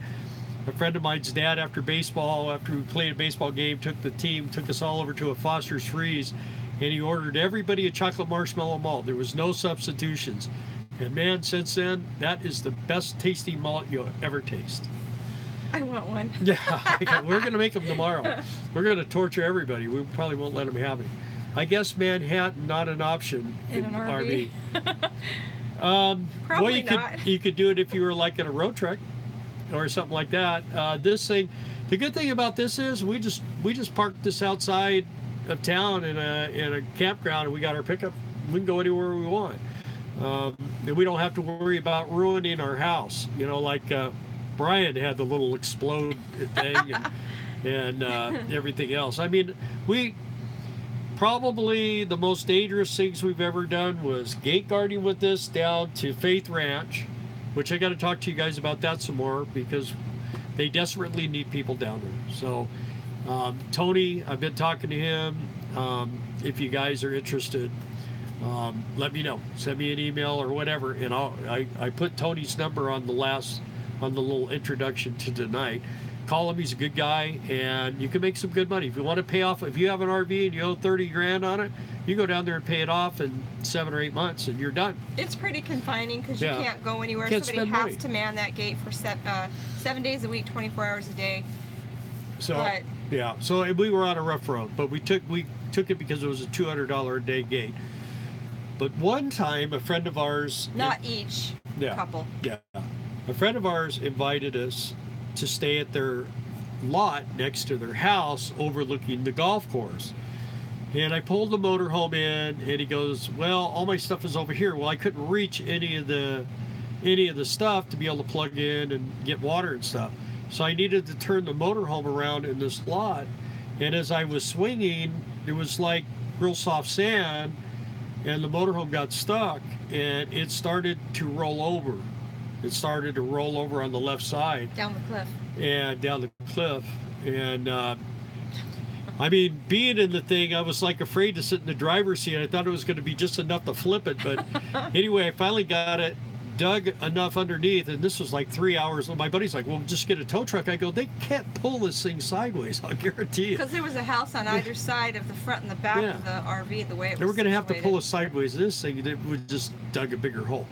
a friend of mine's dad, after we played a baseball game, took us all over to a Foster's Freeze, and he ordered everybody a chocolate marshmallow malt. There was no substitutions. And man, since then, that is the best tasting malt you'll ever taste. I want one. Yeah, we're going to make them tomorrow. We're going to torture everybody. We probably won't let them have any. I guess Manhattan, not an option In an RV. Probably not. You could do it if you were like in a road truck or something like that. This thing, the good thing about this is we just parked this outside of town in a campground, and we got our pickup. We can go anywhere we want, and we don't have to worry about ruining our house. Like Brian had the little explode thing and everything else. I mean, probably the most dangerous things we've ever done was gate guarding with this down to Faith Ranch, which I got to talk to you guys about that some more because they desperately need people down there. So Tony, I've been talking to him. If you guys are interested, let me know. Send me an email or whatever, and I put Tony's number on the little introduction to tonight. Call him. He's a good guy, and you can make some good money. If you want to pay off, if you have an RV and you owe 30 grand on it, you go down there and pay it off in 7 or 8 months, and you're done. It's pretty confining because you Yeah. can't go anywhere. Can't Somebody spend has money. to man that gate for 7 days a week, 24 hours a day. So But- yeah, so we were on a rough road, but we took it because it was a $200 a day gate. But one time, a friend of ours, Not each Yeah. couple. yeah, a friend of ours invited us to stay at their lot next to their house overlooking the golf course. And I pulled the motorhome in, and he goes, well, all my stuff is over here. Well, I couldn't reach any of the stuff to be able to plug in and get water and stuff. So I needed to turn the motorhome around in this lot. And as I was swinging, it was like real soft sand, and the motorhome got stuck, and it started to roll over. It started to roll over on the left side Down the cliff. and down the cliff. And I mean, being in the thing, I was like afraid to sit in the driver's seat. I thought it was going to be just enough to flip it. But anyway, I finally got it dug enough underneath, and this was like 3 hours. My buddy's like, well, just get a tow truck. I go, they can't pull this thing sideways, I'll guarantee you. Because there was a house on either side of the front and the back of the RV, the way it was They were going to have to situated. pull us sideways. This thing, it would just dug a bigger hole.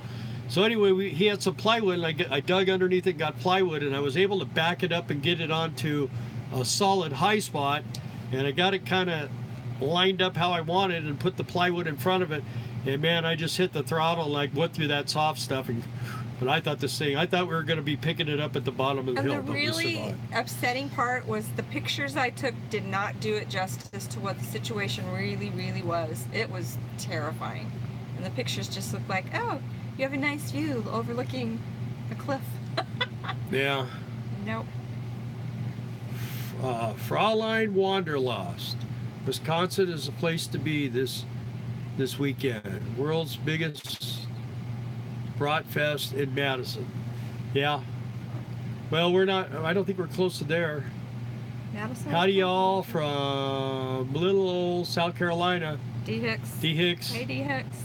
So anyway, he had some plywood, and I dug underneath it, got plywood, and I was able to back it up and get it onto a solid high spot, and I got it kind of lined up how I wanted and put the plywood in front of it. And man, I just hit the throttle and like went through that soft stuff. But I thought we were going to be picking it up at the bottom of the hill. And the but we really survived. upsetting part was the pictures I took did not do it justice to what the situation really, really was. It was terrifying. And the pictures just looked like, oh, you have a nice view overlooking a cliff. Yeah. Nope. Fraulein Wanderlust. Wisconsin is a place to be this weekend. World's biggest Bratfest in Madison. Yeah. Well, I don't think we're close to there. Madison. Howdy y'all from little old South Carolina. D. Hicks. D. Hicks. Hey, D. Hicks.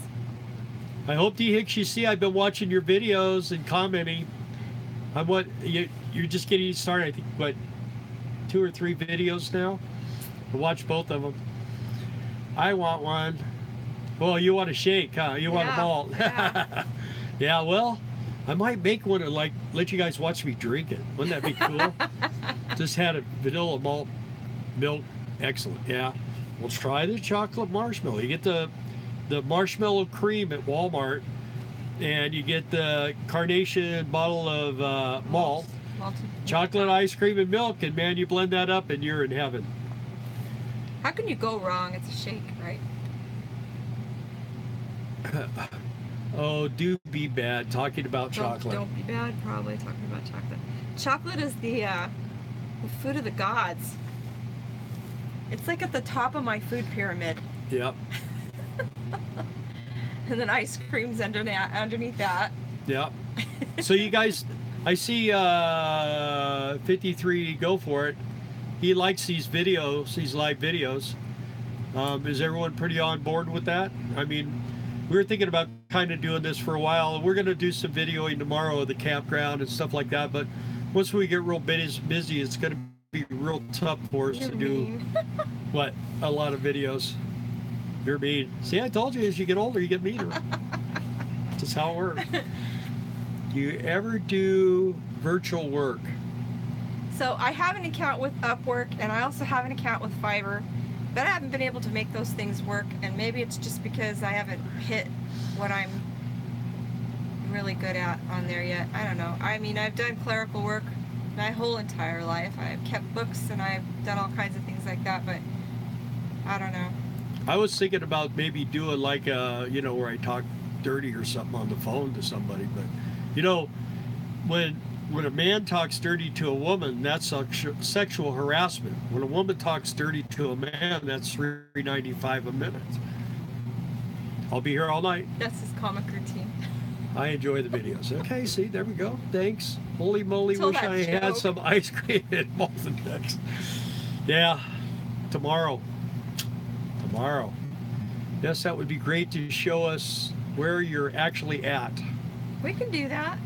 I hope D. Hicks, you see I've been watching your videos and commenting. You're just getting started. I think, what, 2 or 3 videos now? I watched both of them. I want one. Well, you want a shake, huh? You want a malt. Yeah. Yeah, well, I might make one and like let you guys watch me drink it. Wouldn't that be cool? Just had a vanilla malt milk. Excellent. Yeah. We'll try the chocolate marshmallow. You get the marshmallow cream at Walmart, and you get the carnation bottle of malt, chocolate ice cream and milk, and man, you blend that up and you're in heaven. How can you go wrong? It's a shake, right? Oh, do be bad talking about chocolate. Don't be bad, probably talking about chocolate. Chocolate is the food of the gods. It's like at the top of my food pyramid. Yep. And then ice cream's underneath that. Yep. So you guys, I see 53 go for it. He likes these videos, these live videos. Is everyone pretty on board with that? I mean, we were thinking about kind of doing this for a while. We're going to do some videoing tomorrow of the campground and stuff like that. But once we get real busy, it's going to be real tough for us to do what? A lot of videos. You're mean. See, I told you, as you get older, you get meaner. That's how it works. Do you ever do virtual work? So I have an account with Upwork, and I also have an account with Fiverr, but I haven't been able to make those things work, and maybe it's just because I haven't hit what I'm really good at on there yet. I don't know. I mean, I've done clerical work my whole entire life. I've kept books, and I've done all kinds of things like that, but I don't know. I was thinking about maybe doing like where I talk dirty or something on the phone to somebody, but when a man talks dirty to a woman, that's sexual harassment. When a woman talks dirty to a man, that's $3.95 a minute. I'll be here all night. That's his comic routine. I enjoy the videos. Okay, see, there we go. Thanks. Holy moly, Told wish that I had joke. some ice cream at Molten next. Yeah, tomorrow. Yes, that would be great to show us where you're actually at. We can do that.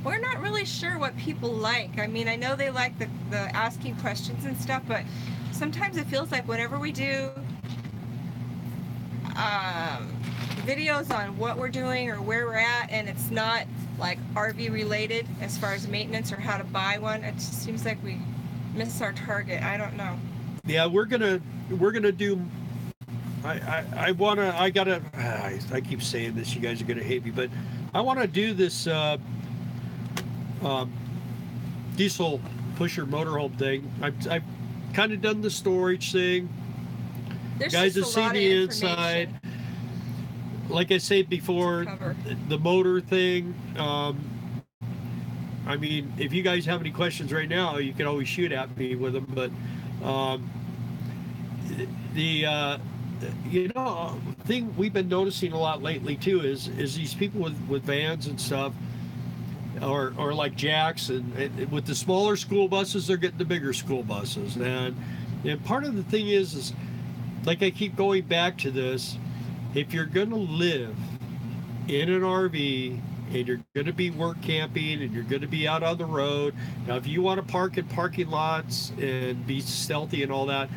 We're not really sure what people like. I mean, I know they like the asking questions and stuff, but sometimes it feels like whenever we do videos on what we're doing or where we're at, and it's not like RV related as far as maintenance or how to buy one, it just seems like we miss our target. I don't know. Yeah, we're gonna do. I keep saying this. You guys are gonna hate me, but I want to do this diesel pusher motorhome thing. I've kind of done the storage thing. There's Guys have just a lot seen of the information inside. Like I said before, to cover. the motor thing. I mean, if you guys have any questions right now, you can always shoot at me with them. But thing we've been noticing a lot lately too is these people with vans and stuff, or like jacks, and with the smaller school buses, they're getting the bigger school buses, and part of the thing is like I keep going back to this. If you're gonna live in an RV and you're going to be work camping and you're going to be out on the road. Now, if you want to park in parking lots and be stealthy and all that,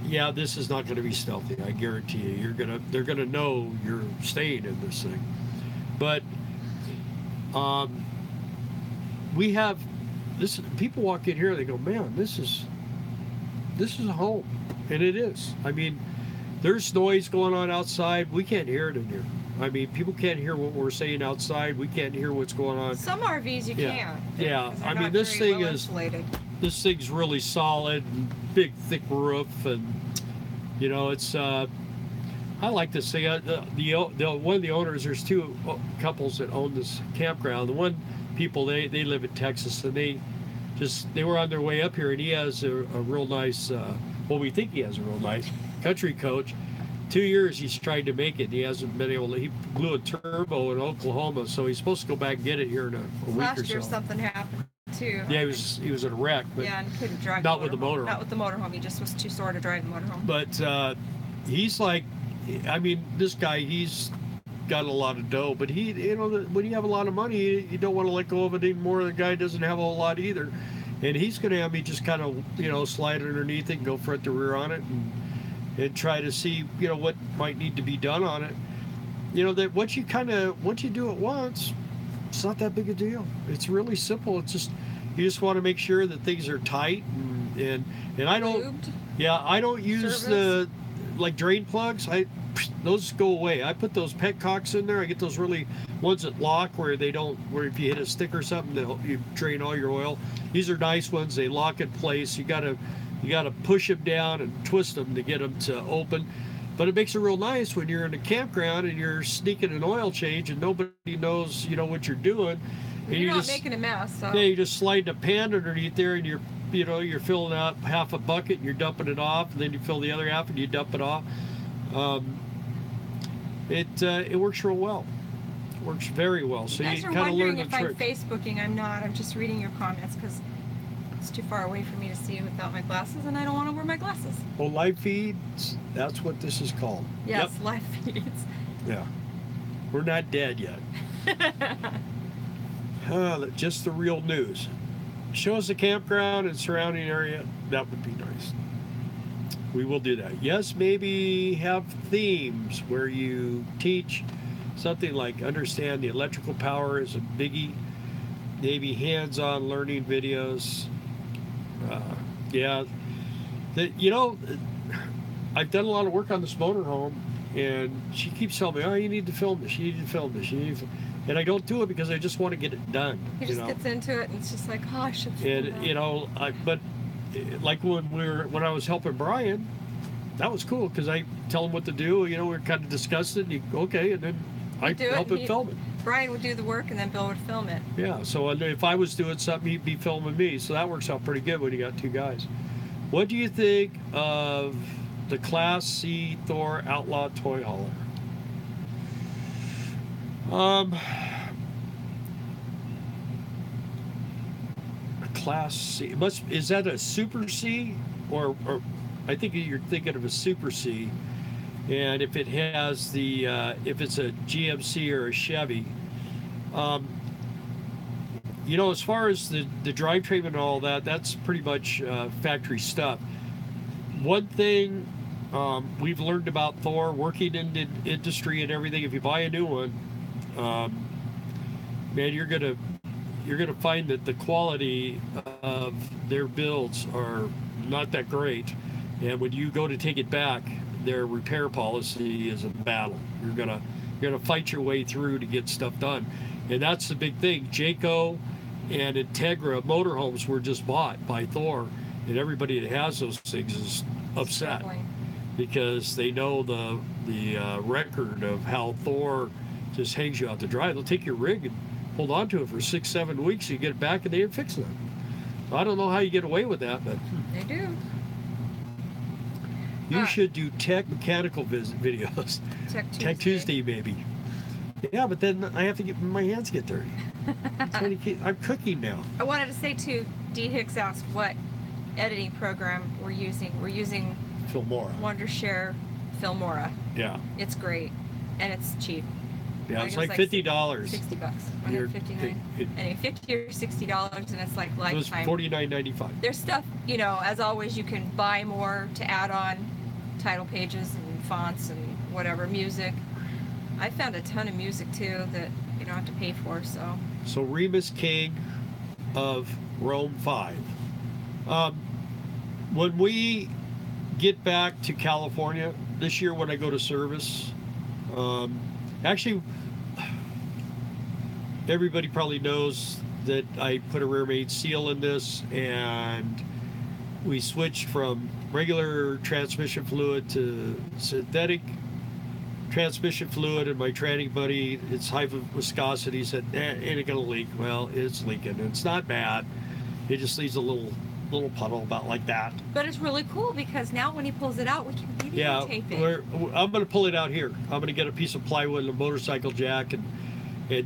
yeah, this is not going to be stealthy. I guarantee you. They're going to know you're staying in this thing. But we have this. People walk in here, they go, "Man, this is a home," and it is. I mean, there's noise going on outside. We can't hear it in here. I mean, people can't hear what we're saying outside. We can't hear what's going on. Some RVs you can. Yeah. I mean, this thing is insulated. This thing's really solid, and big, thick roof, and you know, it's. I like this thing. One of the owners. There's two couples that own this campground. The one people they live in Texas, and they were on their way up here, and he has a real nice. Well, we think he has a real nice country coach. 2 years he's tried to make it, and he hasn't been able to. He blew a turbo in Oklahoma, so he's supposed to go back and get it here in a week or so. Last year something happened too. Yeah, he was in a wreck, but yeah, and couldn't drive. Not with the motorhome. Not with the motorhome. He just was too sore to drive the motorhome. But he's like, I mean, this guy, he's got a lot of dough, but he, you know, when you have a lot of money, you don't want to let go of it anymore. The guy doesn't have a whole lot either, and he's going to have me just kind of, you know, slide underneath it and go front to rear on it, and try to see, you know, what might need to be done on it. You know, that once you do it once, it's not that big a deal. It's really simple. It's just, you just want to make sure that things are tight, and I don't, Lubed? Yeah, I don't use the, like, drain plugs. Those go away. I put those petcocks in there. I get those really ones that lock where they don't, where if you hit a stick or something, you drain all your oil. These are nice ones. They lock in place. You gotta push them down and twist them to get them to open. But it makes it real nice when you're in a campground and you're sneaking an oil change and nobody knows, you know, what you're doing. And you're not making a mess. So. Yeah, you just slide a pan underneath there, and you're filling out half a bucket and you're dumping it off, and then you fill the other half and you dump it off. It works real well. It works very well. So you kind of learn the trick. If I'm Facebooking, I'm not. I'm just reading your comments because it's too far away for me to see without my glasses, and I don't want to wear my glasses. Well, live feeds, that's what this is called. Yes, yep. Live feeds. Yeah. We're not dead yet. Just the real news. Show us the campground and surrounding area. That would be nice. We will do that. Yes, maybe have themes where you teach something like understand the electrical power is a biggie. Maybe hands-on learning videos. You know, I've done a lot of work on this motorhome, and she keeps telling me, "Oh, you need to film this. You need to film this. You need to." And I don't do it because I just want to get it done. He just gets into it, and it's just like, "Oh, I should." And you know, but like when I was helping Brian, that was cool because I tell him what to do. You know, we're kind of discussing it. And okay, and then I help him film it. Brian would do the work, and then Bill would film it. Yeah, so if I was doing something, he'd be filming me. So that works out pretty good when you got two guys. What do you think of the Class C Thor Outlaw toy hauler? Class C. Is that a Super C? Or I think you're thinking of a Super C. And if it has the, if it's a GMC or a Chevy, you know, as far as the drivetrain and all that, that's pretty much factory stuff. One thing we've learned about Thor, working in the industry and everything, if you buy a new one, man, you're gonna find that the quality of their builds are not that great, and when you go to take it back, their repair policy is a battle. You're gonna fight your way through to get stuff done, and that's the big thing. Jayco and Integra motorhomes were just bought by Thor, and everybody that has those things is upset because they know the record of how Thor just hangs you out to dry. They'll take your rig and hold on to it for 6-7 weeks. You get it back and they ain't fixing it. I don't know how you get away with that, but they do. You should do tech mechanical videos. Tech Tuesday, maybe. Yeah, but then I have to get my hands get dirty. I'm cooking now. I wanted to say too, D Hicks asked what editing program we're using. We're using Filmora. Wondershare Filmora. Yeah. It's great, and it's cheap. Yeah, I it's think like it was $50. 60 bucks. You're- 159. it- Anyway, $50 or $60, and it's like It was lifetime. $49.95. There's stuff, you know, as always, you can buy more to add on title pages and fonts and whatever, music. I found a ton of music too that you don't have to pay for, so. So Remus King of Rome 5. When we get back to California this year, when I go to service, actually, everybody probably knows that I put a rear-made seal in this, and we switched from regular transmission fluid to synthetic transmission fluid, and my tranny buddy, it's high viscosity, said, ain't it gonna leak? Well, it's leaking. It's not bad. It just leaves a little puddle about like that. But it's really cool because now when he pulls it out, we can videotape it. I'm going to pull it out here. I'm going to get a piece of plywood and a motorcycle jack and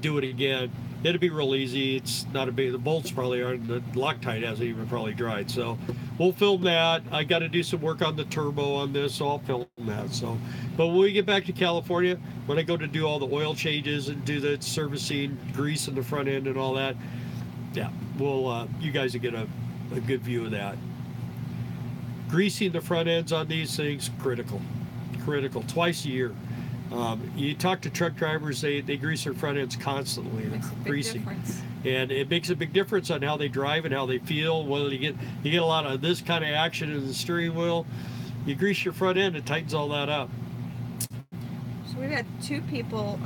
do it again. It'll be real easy. It's not a big, the bolts probably aren't, the Loctite hasn't even probably dried. So we'll film that. I got to do some work on the turbo on this, so I'll film that. So, but when we get back to California, when I go to do all the oil changes and do the servicing, grease in the front end and all that, yeah, we'll, you guys will get a good view of that. Greasing the front ends on these things, critical twice a year. You talk to truck drivers, they grease their front ends constantly. Makes a big Greasing, difference. and it makes a big difference on how they drive and how they feel. Whether you get a lot of this kind of action in the steering wheel, you grease your front end, it tightens all that up. So we've had two people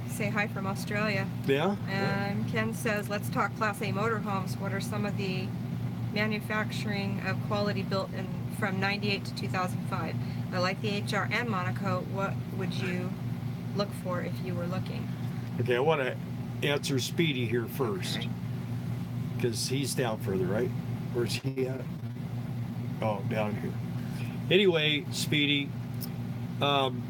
say hi from Australia. Yeah. And Ken says, let's talk Class A motorhomes. What are some of the manufacturing of quality built in from 98 to 2005? I like the HR and Monaco. What would you look for if you were looking? Okay, I want to answer Speedy here first, because he's down further, right? Where's he at? Oh, down here. Anyway, Speedy, don't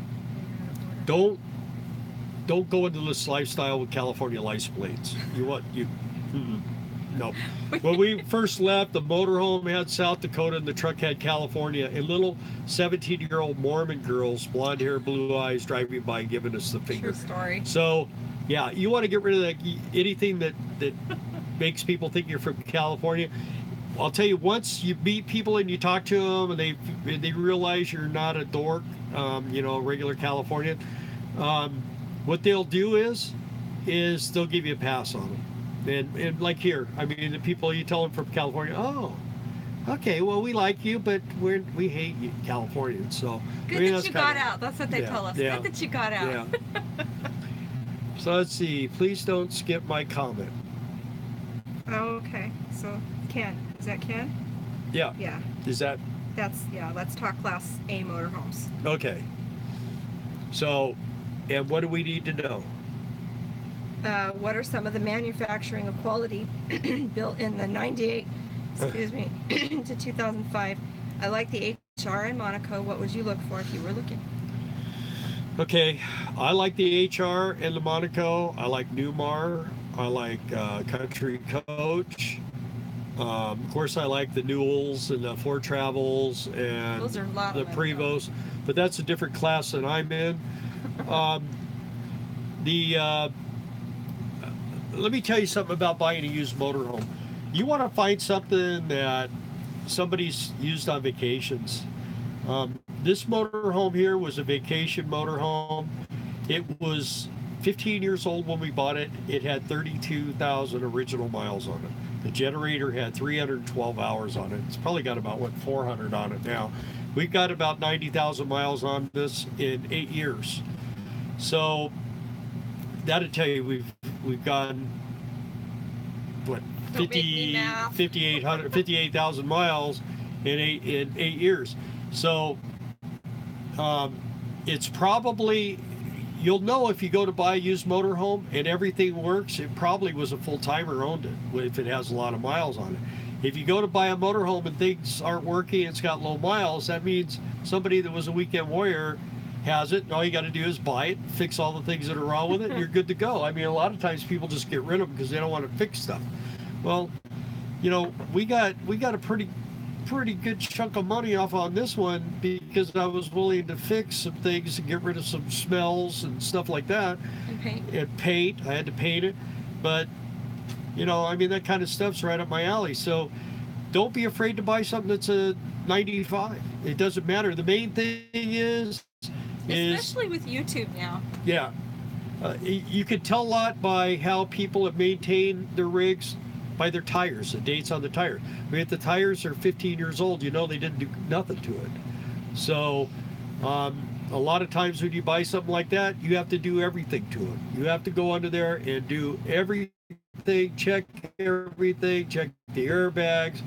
go into this lifestyle with California license plates. No. When we first left, the motorhome had South Dakota and the truck had California, and little 17-year-old Mormon girls, blonde hair, blue eyes, driving by giving us the finger. True story. So, yeah, you want to get rid of that, anything that makes people think you're from California. I'll tell you, once you meet people and you talk to them and they realize you're not a dork, regular Californian, what they'll do is they'll give you a pass on them. And like here, I mean, the people you tell them from California, oh, okay, well, we like you, but we hate you Californians. So good that you got out. That's what they tell us. Yeah, good that you got out. Yeah. So let's see. Please don't skip my comment. Oh, okay. So Ken, is that Ken? Yeah. Yeah. Is that? Let's talk Class A motorhomes. Okay. So, and what do we need to know? What are some of the manufacturing of quality built in the 98, to 2005? I like the HR in Monaco. What would you look for if you were looking? Okay, I like the HR and the Monaco. I like Newmar. I like Country Coach. Of course, I like the Newells and the Ford Travels and Those are a lot the of them, Prevos, but that's a different class than I'm in. Let me tell you something about buying a used motorhome. You want to find something that somebody's used on vacations. This motorhome here was a vacation motorhome. It was 15 years old when we bought it. It had 32,000 original miles on it. The generator had 312 hours on it. It's probably got about, 400 on it now. We've got about 90,000 miles on this in 8 years. So that'll tell you we've gone, 58,000 miles in eight years. So it's probably, you'll know if you go to buy a used motorhome and everything works, it probably was a full-timer owned it if it has a lot of miles on it. If you go to buy a motorhome and things aren't working, it's got low miles, that means somebody that was a weekend warrior has it, and all you got to do is buy it, fix all the things that are wrong with it, and you're good to go. I mean, a lot of times people just get rid of them because they don't want to fix stuff. Well, we got a pretty pretty good chunk of money off on this one because I was willing to fix some things and get rid of some smells and stuff like that. And paint. And paint. I had to paint it. But, you know, I mean, that kind of stuff's right up my alley. So don't be afraid to buy something that's a 95. It doesn't matter. The main thing is especially with YouTube now. Yeah. You can tell a lot by how people have maintained their rigs by their tires, the dates on the tires. I mean, if the tires are 15 years old, you know they didn't do nothing to it. So a lot of times when you buy something like that, you have to do everything to it. You have to go under there and do everything, check everything, check the airbags.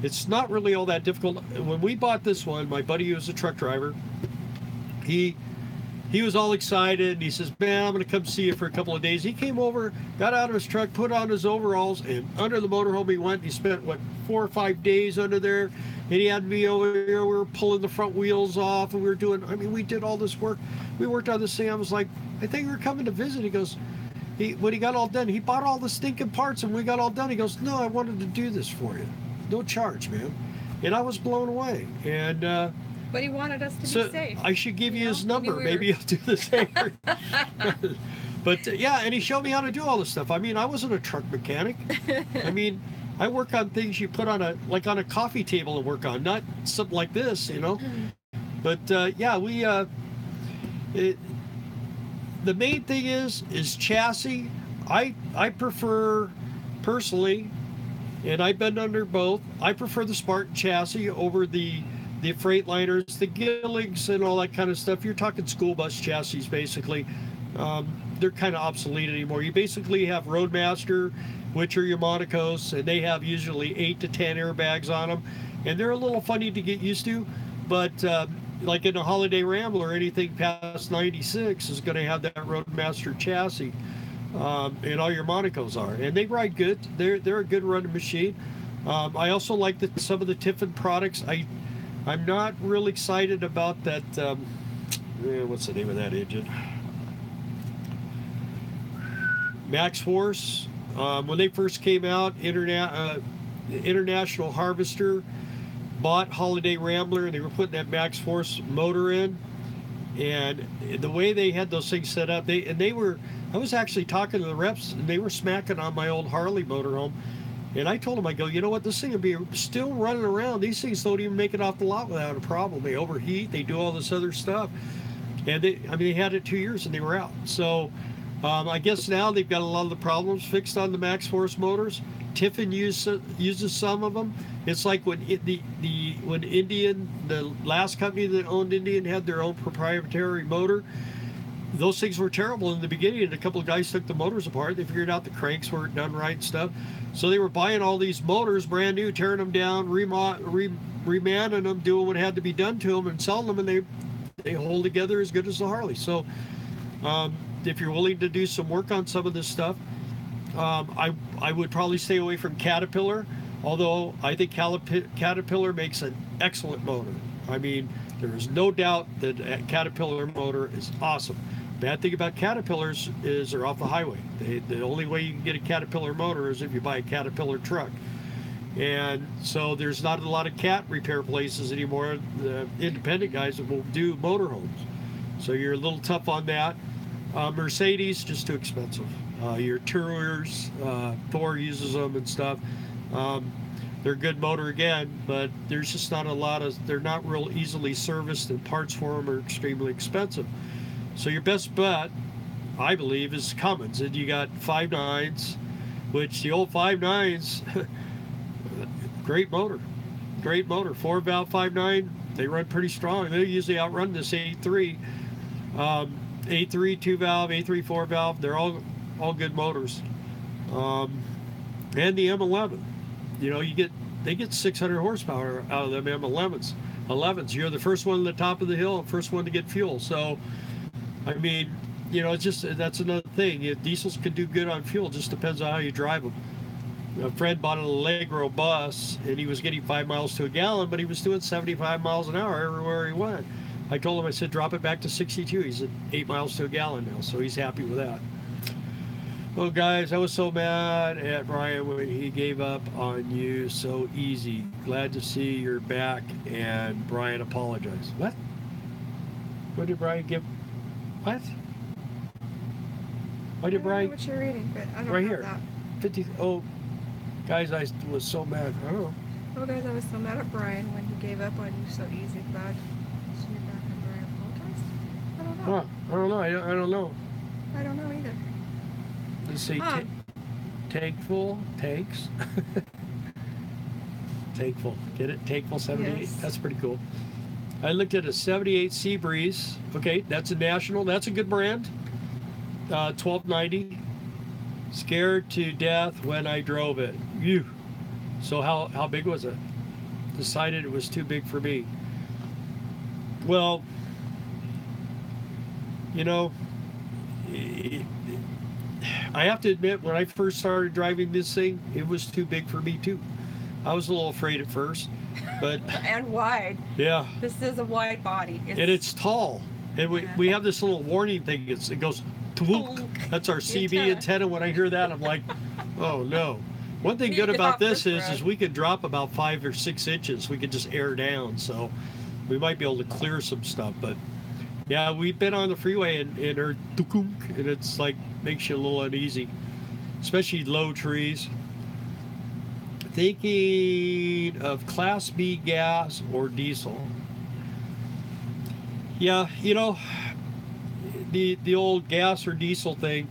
It's not really all that difficult. When we bought this one, my buddy who was a truck driver, he was all excited, and he says, man, I'm going to come see you for a couple of days. He came over, got out of his truck, put on his overalls, and under the motorhome he went. He spent, 4 or 5 days under there, and he had me over here. We were pulling the front wheels off, and we were doing, I mean, we did all this work. We worked on this thing. I was like, I think we were coming to visit. He goes, when he got all done, he bought all the stinking parts, and we got all done. He goes, no, I wanted to do this for you. No charge, man. And I was blown away. And, but he wanted us to be safe. I should give you his number. Maybe he'll do the same. But yeah, and he showed me how to do all this stuff. I mean, I wasn't a truck mechanic. I mean, I work on things you put on on a coffee table to work on, not something like this, you know. But yeah, the main thing is chassis. I prefer personally, and I've been under both. I prefer the Spartan chassis over the Freightliners, the Gilligs, and all that kind of stuff. You're talking school bus chassis, basically. They're kind of obsolete anymore. You basically have Roadmaster, which are your Monacos, and they have usually 8 to 10 airbags on them, and they're a little funny to get used to. But like in a Holiday Rambler, anything past 96 is going to have that Roadmaster chassis, and all your Monacos are, and they ride good. They're a good running machine. I also like some of the Tiffin products. I'm not real excited about that, what's the name of that engine? Max Force. When they first came out, International Harvester bought Holiday Rambler, and they were putting that Max Force motor in. And the way they had those things set up, I was actually talking to the reps, and they were smacking on my old Harley motorhome. And I told them, I go, you know what, this thing will be still running around. These things don't even make it off the lot without a problem. They overheat, they do all this other stuff. And they had it 2 years and they were out. So I guess now they've got a lot of the problems fixed on the Max Force motors. Tiffin uses some of them. It's like when Indian, the last company that owned Indian, had their own proprietary motor. Those things were terrible in the beginning, and a couple of guys took the motors apart. They figured out the cranks weren't done right and stuff. So they were buying all these motors brand new, tearing them down, remanning them, doing what had to be done to them, and selling them, and they hold together as good as the Harley. So if you're willing to do some work on some of this stuff, I would probably stay away from Caterpillar, although I think Caterpillar makes an excellent motor. I mean, there is no doubt that a Caterpillar motor is awesome. Bad thing about Caterpillars is they're off the highway. The only way you can get a Caterpillar motor is if you buy a Caterpillar truck. And so there's not a lot of cat repair places anymore. The independent guys will do motorhomes. So you're a little tough on that. Mercedes, just too expensive. Your Tours, Thor uses them and stuff. They're a good motor again, but there's just not a lot of, they're not real easily serviced, and parts for them are extremely expensive. So your best bet, I believe, is Cummins. And you got 5.9s, which the old 5.9s, great motor. 4-valve 5.9, they run pretty strong. They usually outrun this 8.3. 8.3 2-valve, 8.3 4-valve, they're all good motors. And the M11. You know, they get 600 horsepower out of them M11s. 11s. You're the first one on the top of the hill, first one to get fuel. So, I mean, you know, it's just, that's another thing. Diesels can do good on fuel. Just depends on how you drive them. A friend bought an Allegro bus, and he was getting 5 miles to a gallon, but he was doing 75 miles an hour everywhere he went. I told him, I said, drop it back to 62. He's at 8 miles to a gallon now, so he's happy with that. Well, guys, I was so mad at Brian when he gave up on you so easy. Glad to see you're back, and Brian apologized. What? What did Brian give? What? Why did Brian? I don't know what you're reading, but I don't right have here. that. 50. Oh, guys, I was so mad. I don't know. Oh, guys, I was so mad at Brian when he gave up on you so easy. Glad to see you back, and Brian apologized. I don't know. Huh, I don't know. I don't know. I don't know either. Let's see. Tankful takes. Tankful. Get it? Tankful 78. Yes. That's pretty cool. I looked at a 78 Seabreeze. Okay, that's a national. That's a good brand. 1290. Scared to death when I drove it. Phew. So how big was it? Decided it was too big for me. Well, you know, I have to admit, when I first started driving this thing, it was too big for me too. I was a little afraid at first, but And wide. yeah. This is a wide body. And it's tall. And we have this little warning thing. It goes, "Twook." That's our CB antenna. When I hear that, I'm like, oh no. One thing good about this is we can drop about 5 or 6 inches. We can just air down. So we might be able to clear some stuff. But yeah, we've been on the freeway and it's like makes you a little uneasy, especially low trees. Thinking of Class B gas or diesel. Yeah, you know, the old gas or diesel thing.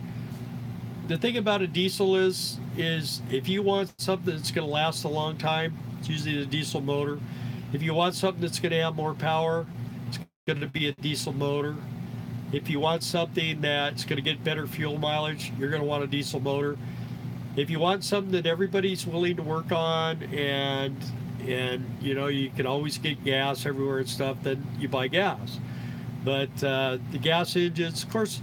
The thing about a diesel is if you want something that's going to last a long time, it's usually the diesel motor. If you want something that's going to have more power, it's going to be a diesel motor. If you want something that's going to get better fuel mileage, you're going to want a diesel motor. If you want something that everybody's willing to work on and you know, you can always get gas everywhere and stuff, then you buy gas. But the gas engines, of course,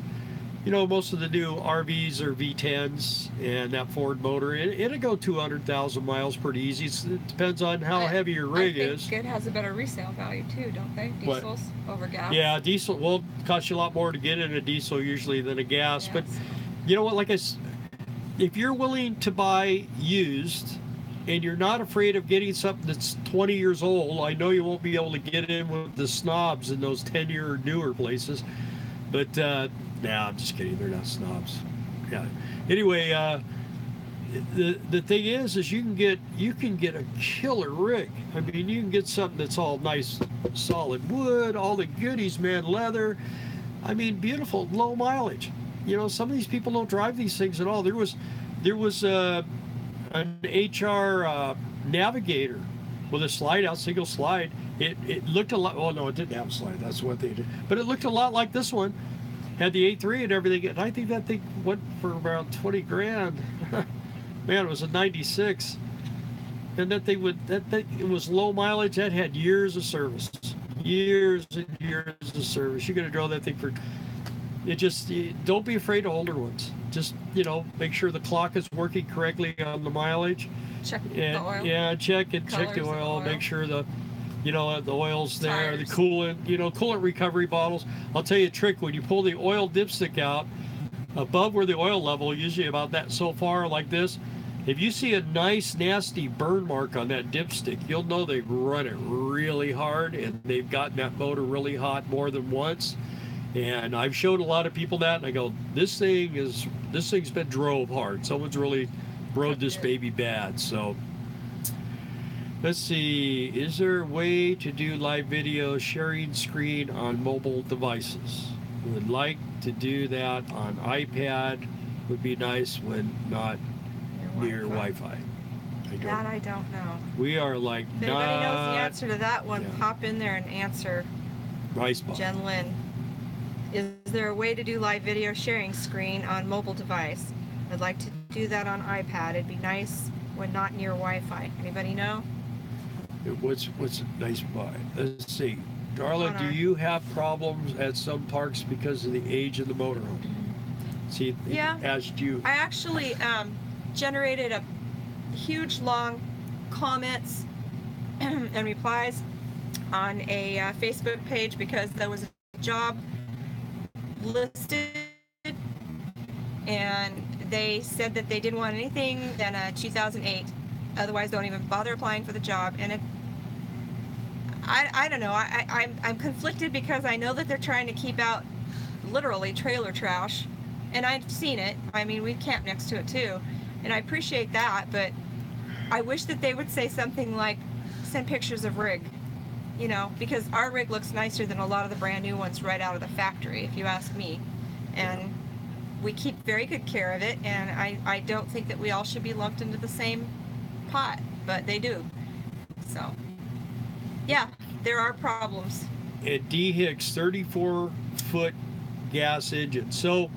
you know, most of the new RVs are V10s, and that Ford motor, it'll go 200,000 miles pretty easy. It depends on how heavy your rig is. I think it has a better resale value too, don't they? Diesels over gas. Yeah, diesel will cost you a lot more to get in a diesel usually than a gas. Yes. But you know what? Like if you're willing to buy used, and you're not afraid of getting something that's 20 years old, I know you won't be able to get in with the snobs in those 10-year or newer places. But nah, I'm just kidding. They're not snobs. Yeah. Anyway, the thing is you can get a killer rig. I mean, you can get something that's all nice, solid wood, all the goodies, man, leather. I mean, beautiful, low mileage. You know, some of these people don't drive these things at all. There was an HR Navigator with a slide out, single slide. It looked a lot. Oh no, it didn't have a slide. That's what they did. But it looked a lot like this one. Had the A3 and everything. And I think that thing went for around 20 grand. Man, it was a 96. And that thing it was low mileage. That had years of service. Years and years of service. You could have drove that thing for. Don't be afraid of older ones. Just, you know, make sure the clock is working correctly on the mileage. Check the oil. Yeah, check the Colors oil. of Make sure the oil's there. Tires. The coolant recovery bottles. I'll tell you a trick. When you pull the oil dipstick out, above where the oil level, usually about that so far like this, if you see a nice nasty burn mark on that dipstick, you'll know they've run it really hard and they've gotten that motor really hot more than once. And I've showed a lot of people that, and I go, this thing's been drove hard. Someone's really rode this baby bad. So let's see, is there a way to do live video sharing screen on mobile devices? Would like to do that on iPad. Would be nice when not near Wi-Fi. That I don't know. We are like If anybody knows the answer to that one, yeah. pop in there and answer. Rice ball. Jen Lynn. Is there a way to do live video sharing screen on mobile device? I'd like to do that on iPad. It'd be nice when not near Wi-Fi. Anybody know? What's a nice buy? Let's see. Darla, do you have problems at some parks because of the age of the motorhome? See, Yeah. asked you. I actually generated a huge long comments and replies on a Facebook page because there was a job listed and they said that they didn't want anything than a 2008. Otherwise, don't even bother applying for the job. And I don't know. I'm conflicted because I know that they're trying to keep out literally trailer trash, and I've seen it. I mean, we camp next to it too, and I appreciate that. But I wish that they would say something like, send pictures of rig, you know, because our rig looks nicer than a lot of the brand new ones right out of the factory, if you ask me. And we keep very good care of it, and I don't think that we all should be lumped into the same pot, but they do. So, yeah, there are problems. At D Hicks, 34-foot gas engine. So,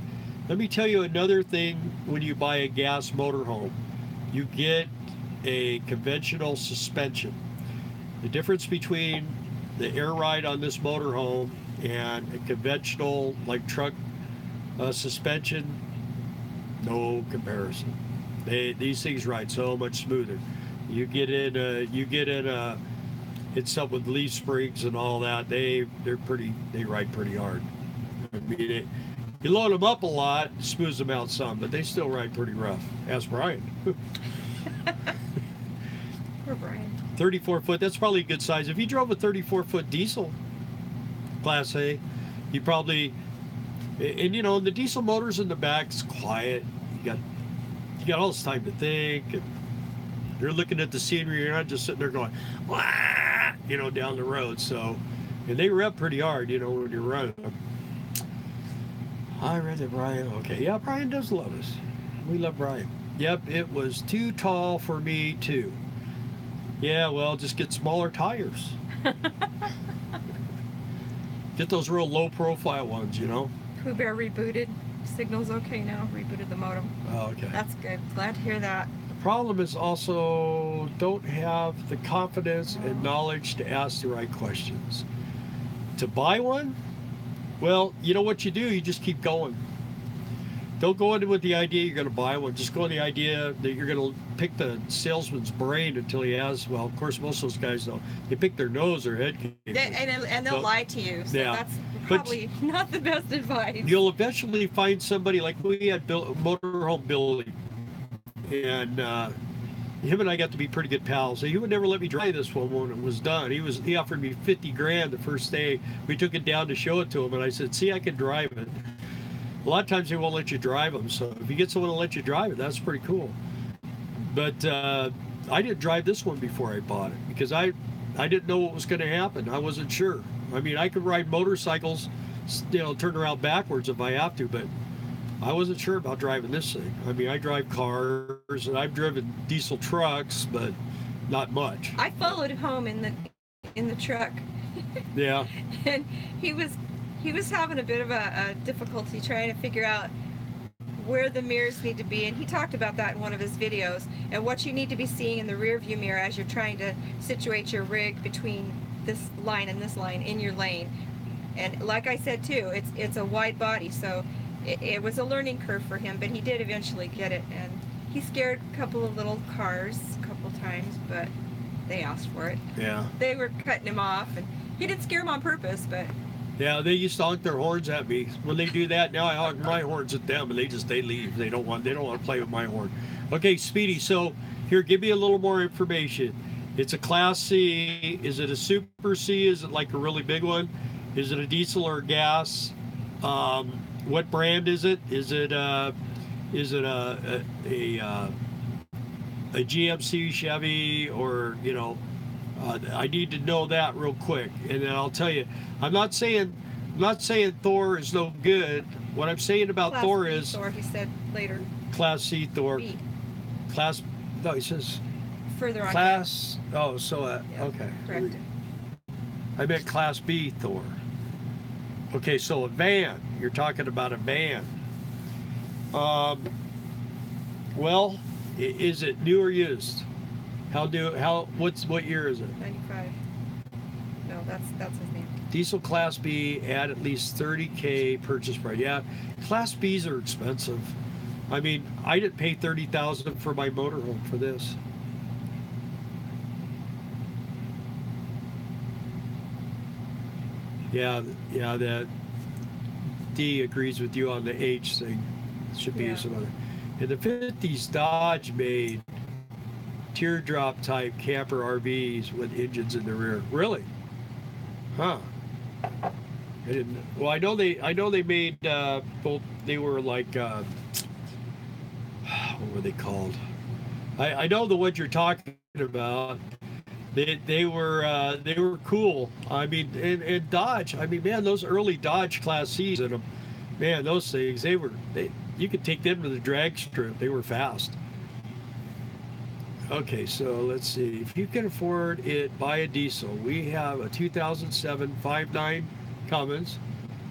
let me tell you another thing when you buy a gas motorhome. You get a conventional suspension. The difference between the air ride on this motorhome and a conventional, like truck suspension, no comparison. These things ride so much smoother. You get in it's up with leaf springs and all that. They ride pretty hard. I mean, you load them up a lot, smooths them out some, but they still ride pretty rough. Ask Brian. Poor Brian. 34-foot. That's probably a good size. If you drove a 34-foot diesel, Class A, you probably. And you know, the diesel motors in the back is quiet. You got all this time to think, and you're looking at the scenery. You're not just sitting there going, wah, you know, down the road. So, and they rev pretty hard, you know, when you're running them. I read that Brian. Okay, yeah, Brian does love us. We love Brian. Yep, it was too tall for me too. Yeah, well, just get smaller tires. Get those real low profile ones, you know. Pooh Bear rebooted. Signal's okay now. Rebooted the modem. Oh, okay. That's good. Glad to hear that. The problem is also don't have the confidence and knowledge to ask the right questions. To buy one, well, you know what you do? You just keep going. Don't go in with the idea you're going to buy one. Just go in the idea that you're going to pick the salesman's brain until he has, well, of course, most of those guys don't. They pick their nose or head. And they'll lie to you. So yeah. That's probably not the best advice. You'll eventually find somebody, like we had Motorhome Billy. And him and I got to be pretty good pals. So he would never let me drive this one when it was done. He offered me 50 grand the first day. We took it down to show it to him, and I said, see, I can drive it. A lot of times they won't let you drive them, so if you get someone to let you drive it, that's pretty cool. But I didn't drive this one before I bought it because I didn't know what was going to happen. I wasn't sure. I mean, I could ride motorcycles, you know, turn around backwards if I have to, but I wasn't sure about driving this thing. I mean, I drive cars and I've driven diesel trucks, but not much. I followed home in the truck. Yeah. And he was having a bit of a difficulty trying to figure out where the mirrors need to be, and he talked about that in one of his videos, and what you need to be seeing in the rear view mirror as you're trying to situate your rig between this line and this line in your lane. And like I said too, it's a wide body, so it was a learning curve for him, but he did eventually get it, and he scared a couple of little cars a couple times, but they asked for it. Yeah. They were cutting him off, and he didn't scare them on purpose, but yeah, they used to honk their horns at me. When they do that, now I honk my horns at them, and they leave. They don't want to play with my horn. Okay, Speedy. So here, give me a little more information. It's a Class C. Is it a Super C? Is it like a really big one? Is it a diesel or gas? What brand is it? Is it a GMC, Chevy, or you know? I need to know that real quick, and then I'll tell you. I'm not saying Thor is no good. What I'm saying about Class Thor B is Thor, he said later. Class C Thor. B. Class. No, he says Further on. Class. Oh, so Yeah, okay. correct. I meant Class B Thor. Okay, so a van. You're talking about a van. Well, is it new or used? What year is it? 95. No, that's his name. Diesel Class B at least $30K purchase price. Yeah, Class Bs are expensive. I mean, I didn't pay $30,000 for my motorhome for this. Yeah, that D agrees with you on the H thing. Should be some other. In the 50s, Dodge made teardrop type camper RVs with engines in the rear. Really? Huh. I didn't. Well, I know they made both. They were like what were they called? I know the ones you're talking about. They were cool. I mean, and Dodge. I mean, man, those early Dodge Class C's in them, man, those things you could take them to the drag strip. They were fast. Okay, so let's see. If you can afford it, buy a diesel. We have a 2007 5.9 Cummins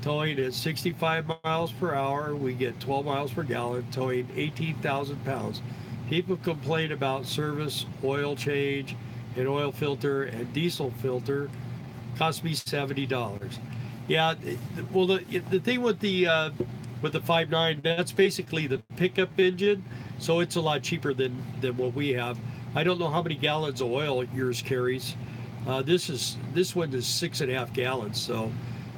towing at 65 miles per hour. We get 12 miles per gallon, towing 18,000 pounds. People complain about service, oil change, and oil filter and diesel filter. Cost me $70. Yeah, well, the thing with the 5.9, that's basically the pickup engine, so it's a lot cheaper than what we have. I don't know how many gallons of oil yours carries. This one is 6.5 gallons, so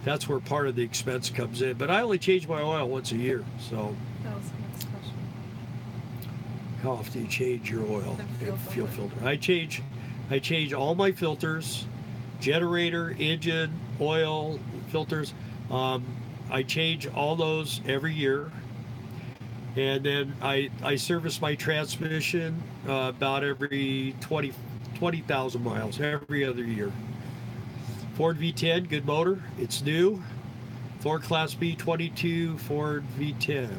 that's where part of the expense comes in. But I only change my oil once a year, so. That was the next question. How often do you change your oil The and fuel filter? I change all my filters, generator, engine, oil, filters. I change all those every year. And then I service my transmission about every 20,000 miles, every other year. Ford V10, good motor. It's new. Ford Class B 22 Ford V10.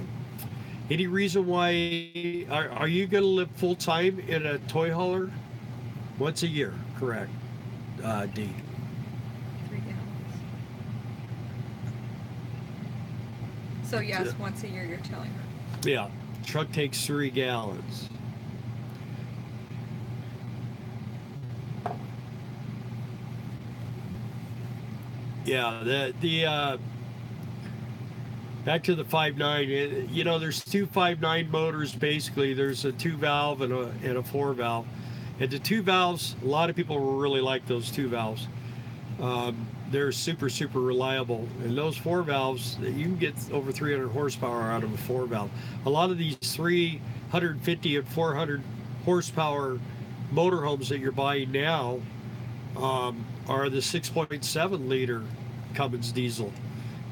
Any reason why, are you going to live full time in a toy hauler? Once a year, correct, D. 3 gallons. So yes, once a year you're telling her. Yeah, truck takes 3 gallons. Yeah, the back to the 5.9. You know, there's two 5.9 motors basically. There's a 2 valve and a 4 valve. And the 2 valves, a lot of people really like those 2 valves. They're super reliable. And those 4 valves, you can get over 300 horsepower out of a 4 valve. A lot of these 350 and 400 horsepower motorhomes that you're buying now are the 6.7 liter Cummins diesel.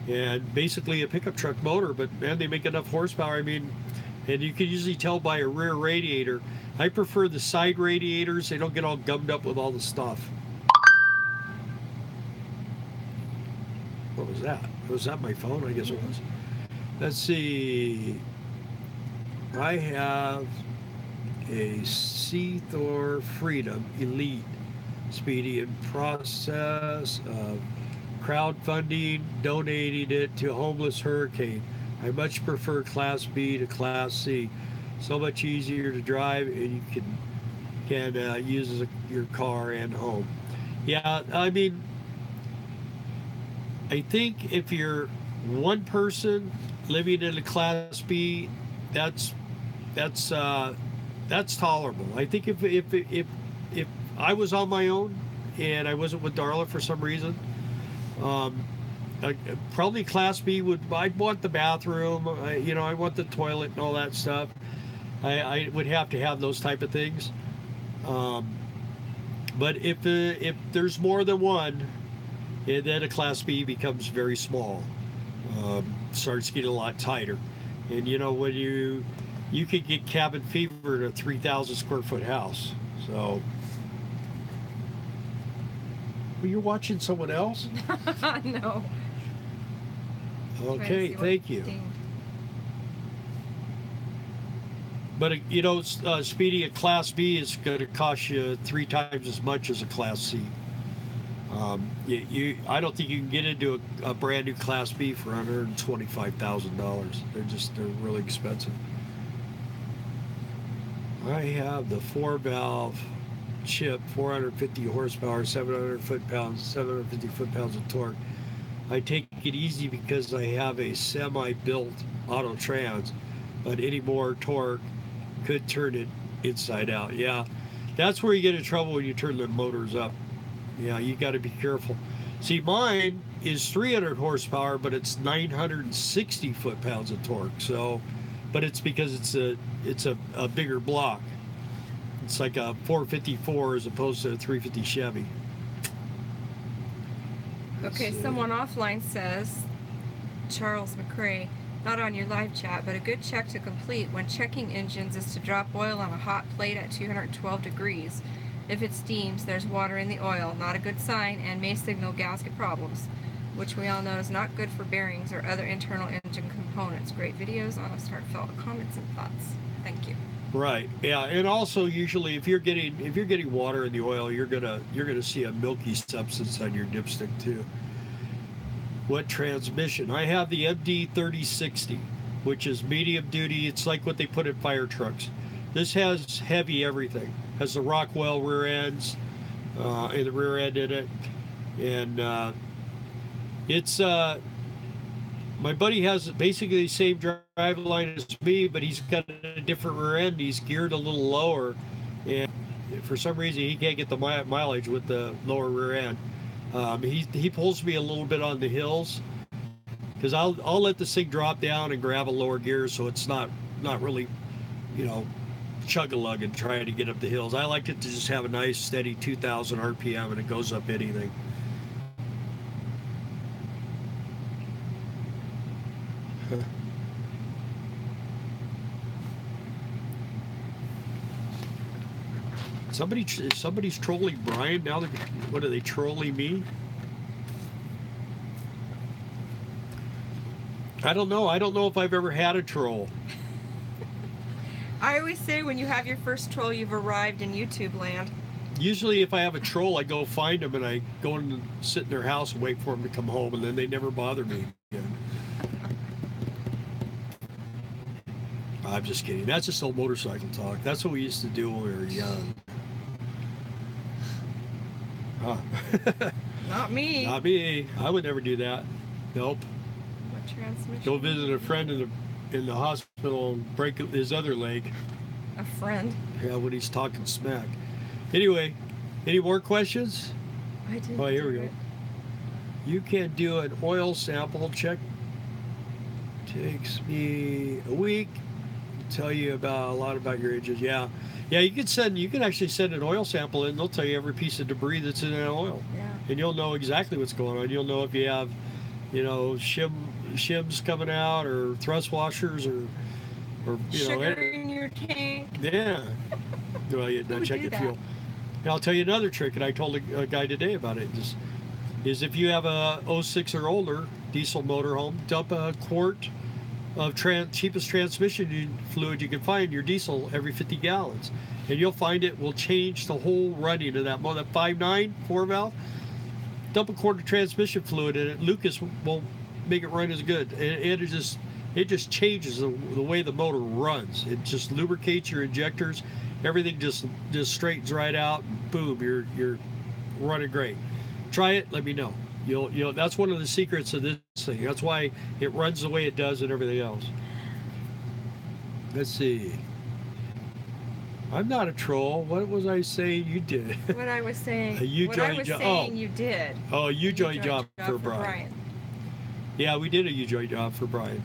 And basically a pickup truck motor, but man, they make enough horsepower. I mean, and you can usually tell by a rear radiator. I prefer the side radiators. They don't get all gummed up with all the stuff. What was that? Was that my phone? I guess it was. Let's see. I have a Seathor Freedom Elite Speedy in process of crowdfunding, donating it to Homeless Hurricane. I much prefer Class B to Class C. So much easier to drive, and you can use your car and home. Yeah, I mean, I think if you're one person living in a Class B, that's tolerable. I think if I was on my own and I wasn't with Darla for some reason, probably Class B I'd want the bathroom, I want the toilet and all that stuff. I would have to have those type of things. But if there's more than one, then a Class B becomes very small. Starts getting a lot tighter. And when you could get cabin fever in a 3,000 square foot house. So. Were you watching someone else? No. Okay, thank you. Dinged. But Speedy, a Class B is going to cost you 3 times as much as a Class C. I don't think you can get into a brand new Class B for $125,000. They're really expensive. I have the 4 valve chip, 450 horsepower, 750 foot-pounds of torque. I take it easy because I have a semi-built auto trans, but any more torque could turn it inside out. Yeah, that's where you get in trouble when you turn the motors up. Yeah, you got to be careful. See, mine is 300 horsepower, but it's 960 foot-pounds of torque. So but it's because it's a bigger block. It's like a 454 as opposed to a 350 Chevy. Okay, someone offline says, Charles McCrae, not on your live chat, but a good check to complete when checking engines is to drop oil on a hot plate at 212 degrees. If it steams, there's water in the oil, not a good sign, and may signal gasket problems, which we all know is not good for bearings or other internal engine components. Great videos, honest, heartfelt comments and thoughts. Thank you. Right. Yeah, and also usually if you're getting water in the oil, you're gonna see a milky substance on your dipstick too. What transmission? I have the MD3060, which is medium duty. It's like what they put in fire trucks. This has heavy everything. Has the Rockwell rear ends, and the rear end in it, and it's my buddy has basically the same drive line as me, but he's got a different rear end. He's geared a little lower, and for some reason he can't get the mileage with the lower rear end. He pulls me a little bit on the hills because I'll let this thing drop down and grab a lower gear, so it's not really, you know, chug-a-lug and trying to get up the hills. I like it to just have a nice steady 2,000 RPM and it goes up anything. Somebody's trolling Brian now. What are they trolling me? I don't know. I don't know if I've ever had a troll. I always say when you have your first troll, you've arrived in YouTube land. Usually if I have a troll, I go find them and I go and sit in their house and wait for them to come home, and then they never bother me again. I'm just kidding. That's just old motorcycle talk. That's what we used to do when we were young. Not me. Not me. I would never do that. Nope. What transmission? Go visit a friend in the hospital and break his other leg. A friend? Yeah, when he's talking smack. Anyway, any more questions? I didn't. Oh, here we go. You can do an oil sample check. Takes me a week. Tell you about a lot about your engines. Yeah, you can actually send an oil sample in. They'll tell you every piece of debris that's in that oil. Yeah. And you'll know exactly what's going on. You'll know if you have, you know, shims coming out, or thrust washers, or you sugar know, in your tank. Yeah. Well, you check your fuel. And I'll tell you another trick, and I told a guy today about it. Is if you have a 06 or older diesel motorhome, dump a quart of cheapest transmission fluid you can find in your diesel every 50 gallons, and you'll find it will change the whole running of that motor. That 5.9 4-valve, dump a quart of transmission fluid in it. Lucas won't make it run as good. It just changes the way the motor runs. It just lubricates your injectors. Everything just straightens right out. And boom, you're running great. Try it. Let me know. You'll that's one of the secrets of this thing. That's why it runs the way it does and everything else. Let's see. I'm not a troll. What was I saying you did? What I was saying. You did. Oh, you joined job for Brian. Yeah, we did a U-joint job for Brian.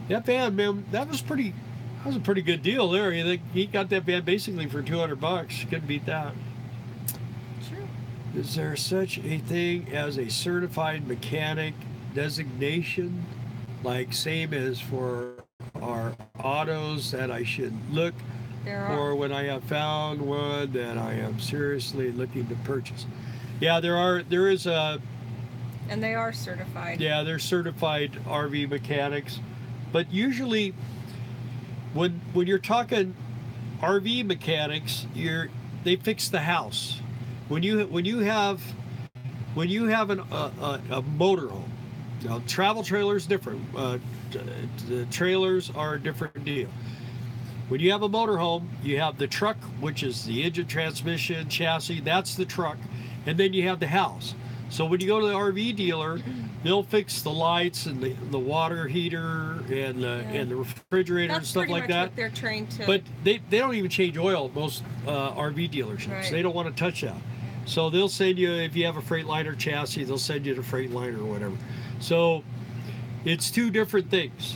That van, man, that was a pretty good deal there. You think he got that van basically for $200. Couldn't beat that. Is there such a thing as a certified mechanic designation, like same as for our autos, that I should look for when I have found one that I am seriously looking to purchase? Yeah, there is a... And they are certified. Yeah, they're certified RV mechanics. But usually, when you're talking RV mechanics, they fix the house. When you have a motorhome, now travel trailer is different. The trailers are a different deal. When you have a motorhome, you have the truck, which is the engine, transmission, chassis. That's the truck, and then you have the house. So when you go to the RV dealer, they'll fix the lights and the water heater and the refrigerator and stuff like that. What they're trained to. But they don't even change oil at most RV dealerships. Right. They don't want to touch that. So they'll send you, if you have a Freightliner chassis, they'll send you to Freightliner or whatever. So it's two different things.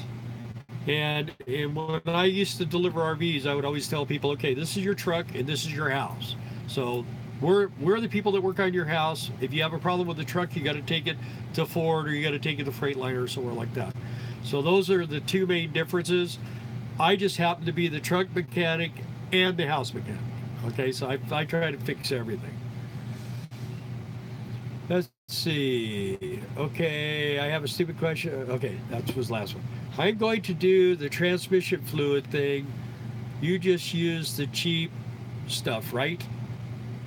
And when I used to deliver RVs, I would always tell people, okay, this is your truck and this is your house. So we're the people that work on your house. If you have a problem with the truck, you got to take it to Ford or you got to take it to Freightliner or somewhere like that. So those are the two main differences. I just happen to be the truck mechanic and the house mechanic. Okay, so I try to fix everything. Let's see. Okay, I have a stupid question. Okay, that was the last one. I'm going to do the transmission fluid thing. You just use the cheap stuff, right?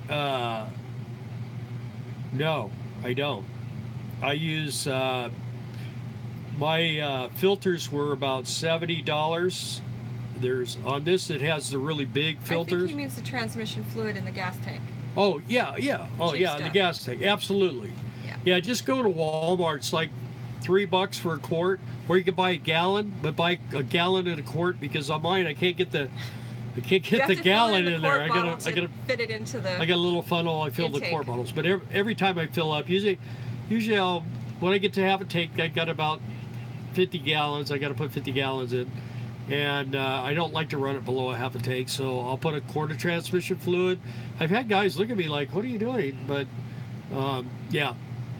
No, I don't. I use my filters were about $70. There's on this it has the really big filters. I think he means the transmission fluid in the gas tank. Oh yeah. Oh Cheap yeah, stuff. the gas tank, absolutely. Yeah, just go to Walmart. It's like $3 for a quart, or you can buy a gallon, but buy a gallon and a quart because on mine I can't get the gallon in there. I gotta fit it into the. I got a little funnel. I fill the quart bottles, but every time I fill up, usually when I get to half a tank, I got about 50 gallons. I got to put 50 gallons in, and I don't like to run it below a half a tank, so I'll put a quart of transmission fluid. I've had guys look at me like, "What are you doing?" But yeah,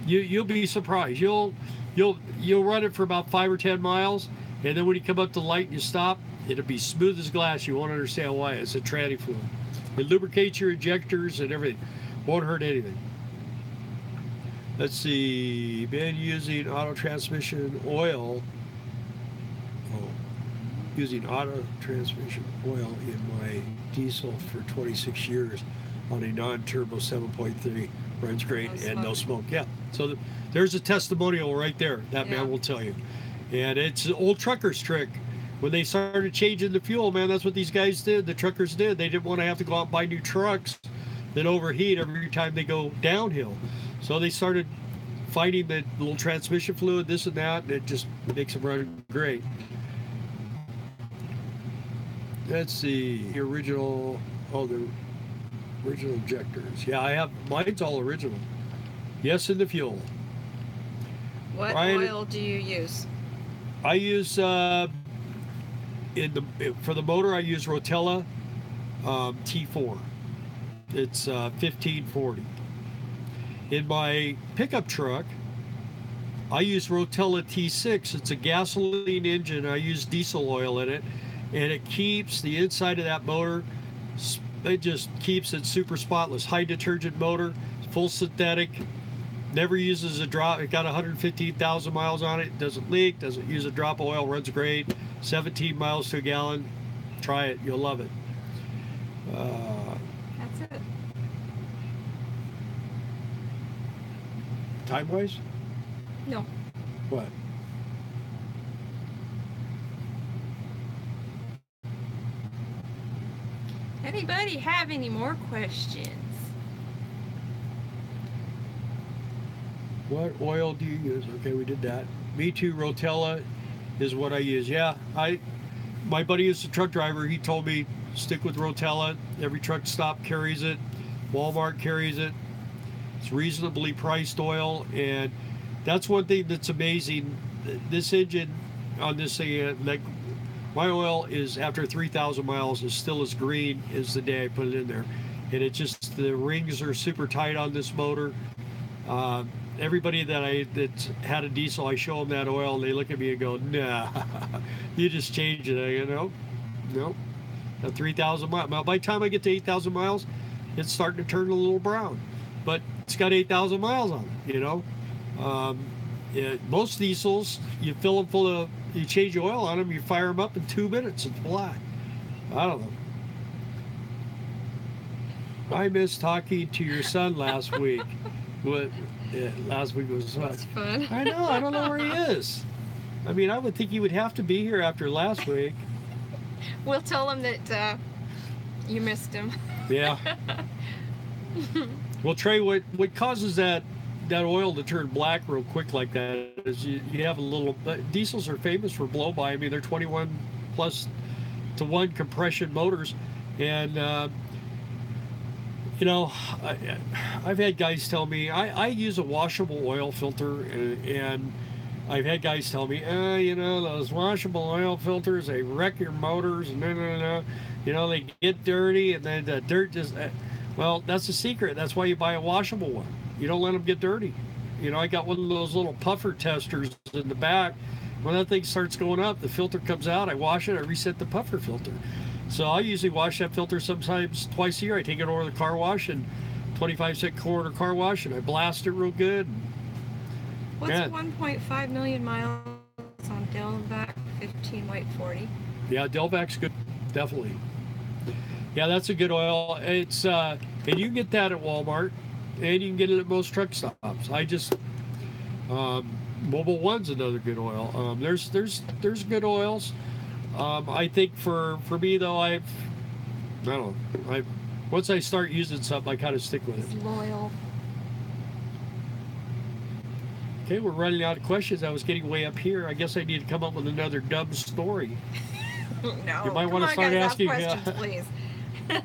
you'll be surprised. You'll run it for about 5 or 10 miles, and then when you come up to the light and you stop, it'll be smooth as glass. You won't understand why. It's a tranny fluid. It lubricates your injectors and everything. Won't hurt anything. Let's see. Been using auto transmission oil. Oh, using auto transmission oil in my diesel for 26 years on a non-turbo 7.3. Runs great and no smoke. Yeah. So there's a testimonial right there. That man will tell you. And it's an old trucker's trick. When they started changing the fuel, man, that's what these guys did. The truckers did. They didn't want to have to go out and buy new trucks that overheat every time they go downhill. So they started finding the little transmission fluid, this and that, and it just makes them run great. Let's see, the original injectors. Yeah, I have, mine's all original. Yes, in the fuel. What oil do you use? I use, for the motor, I use Rotella T4. It's 1540. In my pickup truck, I use Rotella T6. It's a gasoline engine. I use diesel oil in it, and it keeps the inside of that motor, it just keeps it super spotless. High detergent motor, full synthetic, never uses a drop. It got 115,000 miles on it. Doesn't leak, doesn't use a drop of oil, runs great. 17 miles to a gallon. Try it, you'll love it. That's it. Time-wise? No. What? Anybody have any more questions? What oil do you use? Okay, we did that. Me too, Rotella is what I use. Yeah, my buddy is a truck driver. He told me stick with Rotella. Every truck stop carries it. Walmart carries it. It's reasonably priced oil, and that's one thing that's amazing. This engine on this thing, like my oil is after 3,000 miles is still as green as the day I put it in there, and it just, the rings are super tight on this motor. Everybody that's had a diesel, I show them that oil, and they look at me and go, "Nah, you just changed it." I go, "Nope. At 3,000 miles. Now, by the time I get to 8,000 miles, it's starting to turn a little brown, but it's got 8,000 miles on it. You know, most diesels, you fill them full of, you change the oil on them, you fire them up in 2 minutes, it's black. I don't know. I missed talking to your son last week. What? Yeah, last week was fun. I know. I don't know where he is. I mean, I would think he would have to be here after last week. We'll tell him that you missed him. Yeah. Well, Trey, what causes that oil to turn black real quick like that is you have a little. Diesels are famous for blow by. I mean, they're 21 plus to 1 compression motors, and you know, I've had guys tell me I use a washable oil filter, and I've had guys tell me, you know, those washable oil filters, they wreck your motors, and no. You know, they get dirty, and then the dirt just, well, that's the secret. That's why you buy a washable one. You don't let them get dirty. You know, I got one of those little puffer testers in the back. When that thing starts going up, the filter comes out, I wash it, I reset the puffer filter. So I usually wash that filter sometimes twice a year. I take it over to the car wash, and 25-cent quarter car wash, and I blast it real good. What's 1.5 million miles on Delvac 15 weight 40? Yeah, Delvac's good, definitely. Yeah, that's a good oil. It's and you can get that at Walmart, and you can get it at most truck stops. I just Mobile One's another good oil. There's good oils. I think for me though, I don't know. Once I start using something, I kind of stick with it. Loyal. Okay, we're running out of questions. I was getting way up here. I guess I need to come up with another dumb story. No, You might want to start asking. Questions, please. What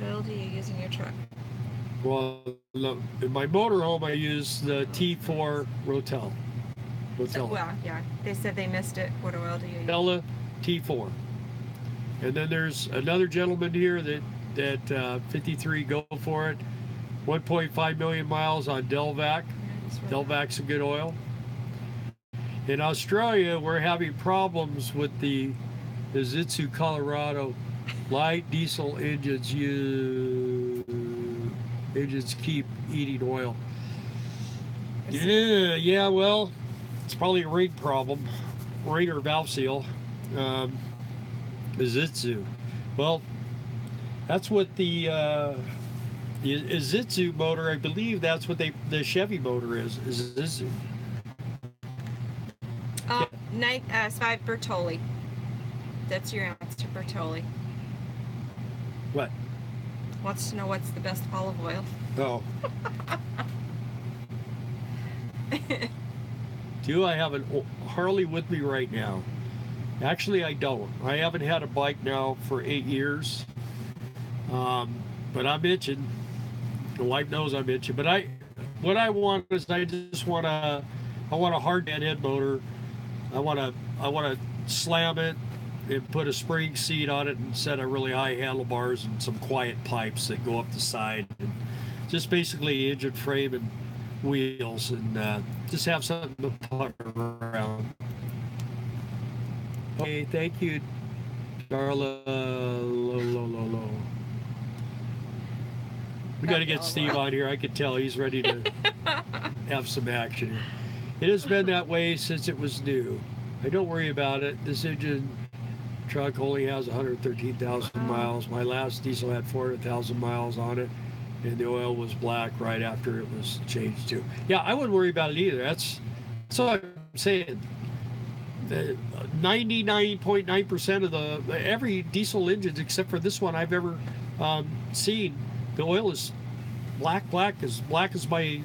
oil do you use in your truck? Well, look, in my motorhome, I use the T4 Rotel. Well, yeah, they said they missed it. What oil do you use? Stella T4. And then there's another gentleman here that 53, go for it. 1.5 million miles on Delvac. Delvac's a good oil. In Australia, we're having problems with the Zitsu Colorado light diesel engines. Engines keep eating oil. Yeah, well, it's probably a ring problem, ring or valve seal. The Zitsu. Well, that's what the Zitsu motor, I believe that's what the Chevy motor is Zitsu. 5 Bertolli. That's your answer, Bertolli. What? Wants to know what's the best olive oil. Oh. Do I have a Harley with me right now? Actually, I don't. I haven't had a bike now for 8 years. But I'm itching. The wife knows I'm itching. But what I want is I want a hard head motor. I want to slam it and put a spring seat on it and set a really high handlebars and some quiet pipes that go up the side. And just basically engine frame and wheels, and just have something to putter around. Okay, thank you, Darla. Low. We got to get Steve on here. I could tell he's ready to have some action. It has been that way since it was new. I don't worry about it. This engine truck only has 113,000 miles. My last diesel had 400,000 miles on it, and the oil was black right after it was changed to. Yeah, I wouldn't worry about it either. That's what I'm saying. 99.9% of every diesel engines except for this one I've ever seen, the oil is black as my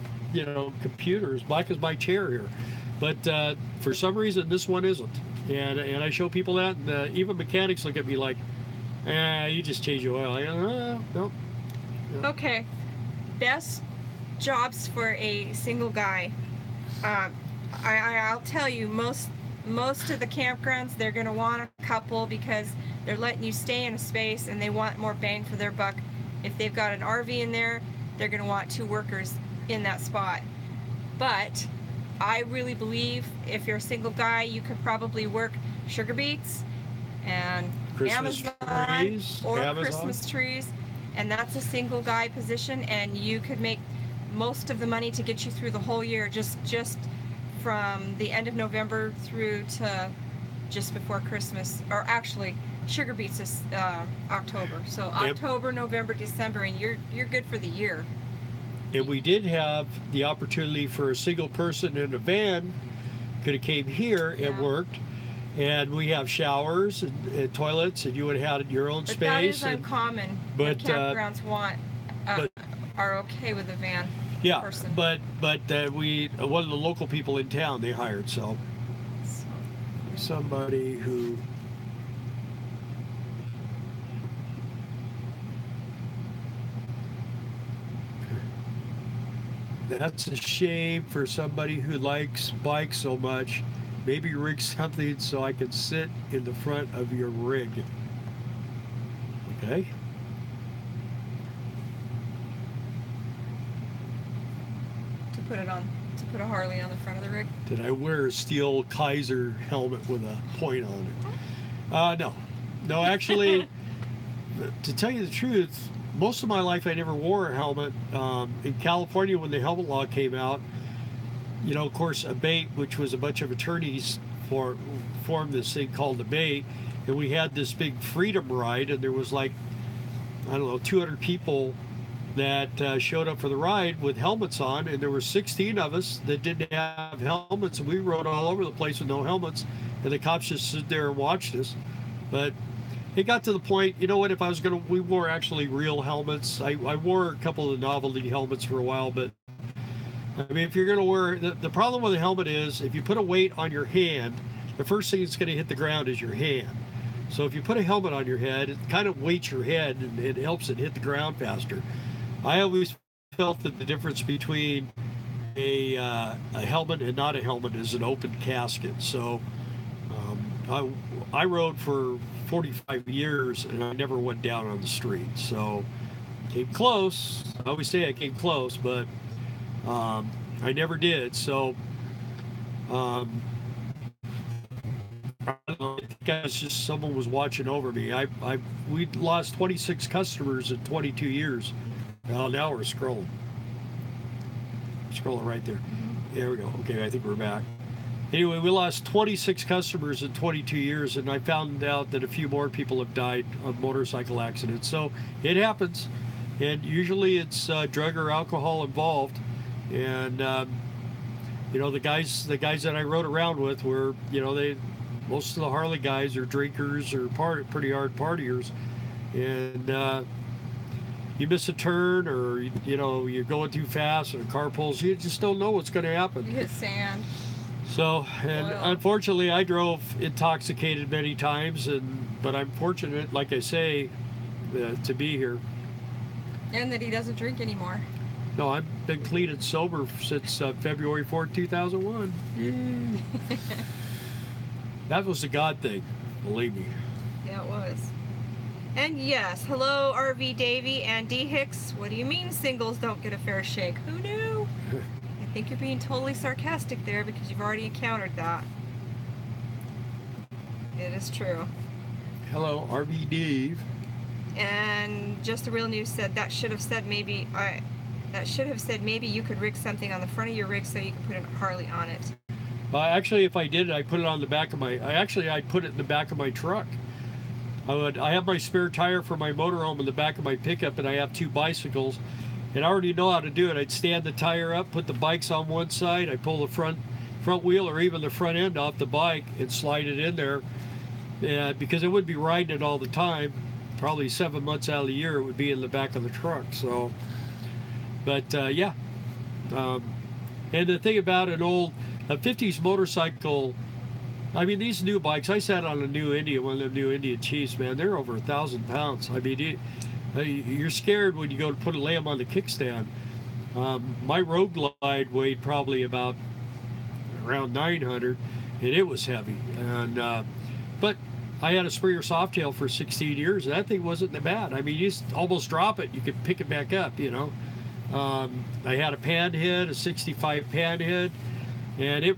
computer, as black as my chair here. But for some reason this one isn't, and I show people that, and even mechanics look at me like, you just change the oil. I go, no. Okay, best jobs for a single guy. I'll tell you, most of the campgrounds, they're going to want a couple because they're letting you stay in a space and they want more bang for their buck. If they've got an RV in there, they're going to want 2 workers in that spot. But I really believe if you're a single guy, you could probably work sugar beets and Christmas trees, Amazon. Christmas trees, and that's a single guy position, and you could make most of the money to get you through the whole year, just from the end of November through to just before Christmas, or actually sugar beets is October. So October, November, December, and you're good for the year. And we did have the opportunity for a single person in a van could have came here and worked, and we have showers and toilets, and you would have had your own space. That is uncommon. But campgrounds are okay with a van. Yeah, person. but we one of the local people in town they hired, so somebody who. That's a shame for somebody who likes bikes so much. Maybe rig something so I can sit in the front of your rig. Okay. To put it on, to put a Harley on the front of the rig. Did I wear a steel Kaiser helmet with a point on it? No. No, actually, to tell you the truth, most of my life I never wore a helmet. In California, when the helmet law came out, you know, of course, ABATE, which was a bunch of attorneys formed this thing called ABATE, and we had this big freedom ride, and there was like, I don't know, 200 people that showed up for the ride with helmets on, and there were 16 of us that didn't have helmets, and we rode all over the place with no helmets, and the cops just stood there and watched us. But it got to the point, you know what, if I was gonna, we wore actually real helmets. I wore a couple of the novelty helmets for a while, but I mean, if you're gonna wear, the problem with a helmet is if you put a weight on your hand, the first thing that's gonna hit the ground is your hand. So if you put a helmet on your head, it kind of weights your head and it helps it hit the ground faster. I always felt that the difference between a helmet and not a helmet is an open casket. So I rode for 45 years and I never went down on the street. So came close. I always say I came close, but I never did. So I think it's just someone was watching over me. We lost 26 customers in 22 years. Well, now we're scrolling. Scrolling right there. There we go. Okay, I think we're back. Anyway, we lost 26 customers in 22 years, and I found out that a few more people have died of motorcycle accidents. So it happens, and usually it's drug or alcohol involved. And you know, the guys that I rode around with were, you know, most of the Harley guys are drinkers or pretty hard partiers, and you miss a turn, or you know, you're going too fast and a car pulls you just don't know what's going to happen. You hit sand. So, and Oil. unfortunately, I drove intoxicated many times, but I'm fortunate, like I say, to be here. And that he doesn't drink anymore. No, I've been clean and sober since February 4th, 2001. Yay. That was a God thing, believe me. Yeah, it was. And yes, hello RV Davey and D Hicks. What do you mean singles don't get a fair shake? Who knew? I think you're being totally sarcastic there because you've already encountered that. It is true. Hello, RV Dave. And Just the Real News said that should have said maybe you could rig something on the front of your rig so you can put a Harley on it. Actually, if I did it, I put it on the back of my. I'd put it in the back of my truck. I have my spare tire for my motorhome in the back of my pickup, and I have 2 bicycles. And I already know how to do it. I'd stand the tire up, put the bikes on one side, I pull the front wheel or even the front end off the bike and slide it in there. Because I wouldn't be riding it all the time. Probably 7 months out of the year it would be in the back of the truck. So, but yeah. And the thing about a 50s motorcycle, I mean, these new bikes, I sat on a new India, one of them new India Chiefs, man, they're over 1,000 pounds. I mean, you're scared when you go to lay them on the kickstand. My Road Glide weighed probably about around 900, and it was heavy. And but I had a Springer Softail for 16 years, and that thing wasn't that bad. I mean, you just almost drop it, you could pick it back up, you know. I had a panhead, a 65 panhead, and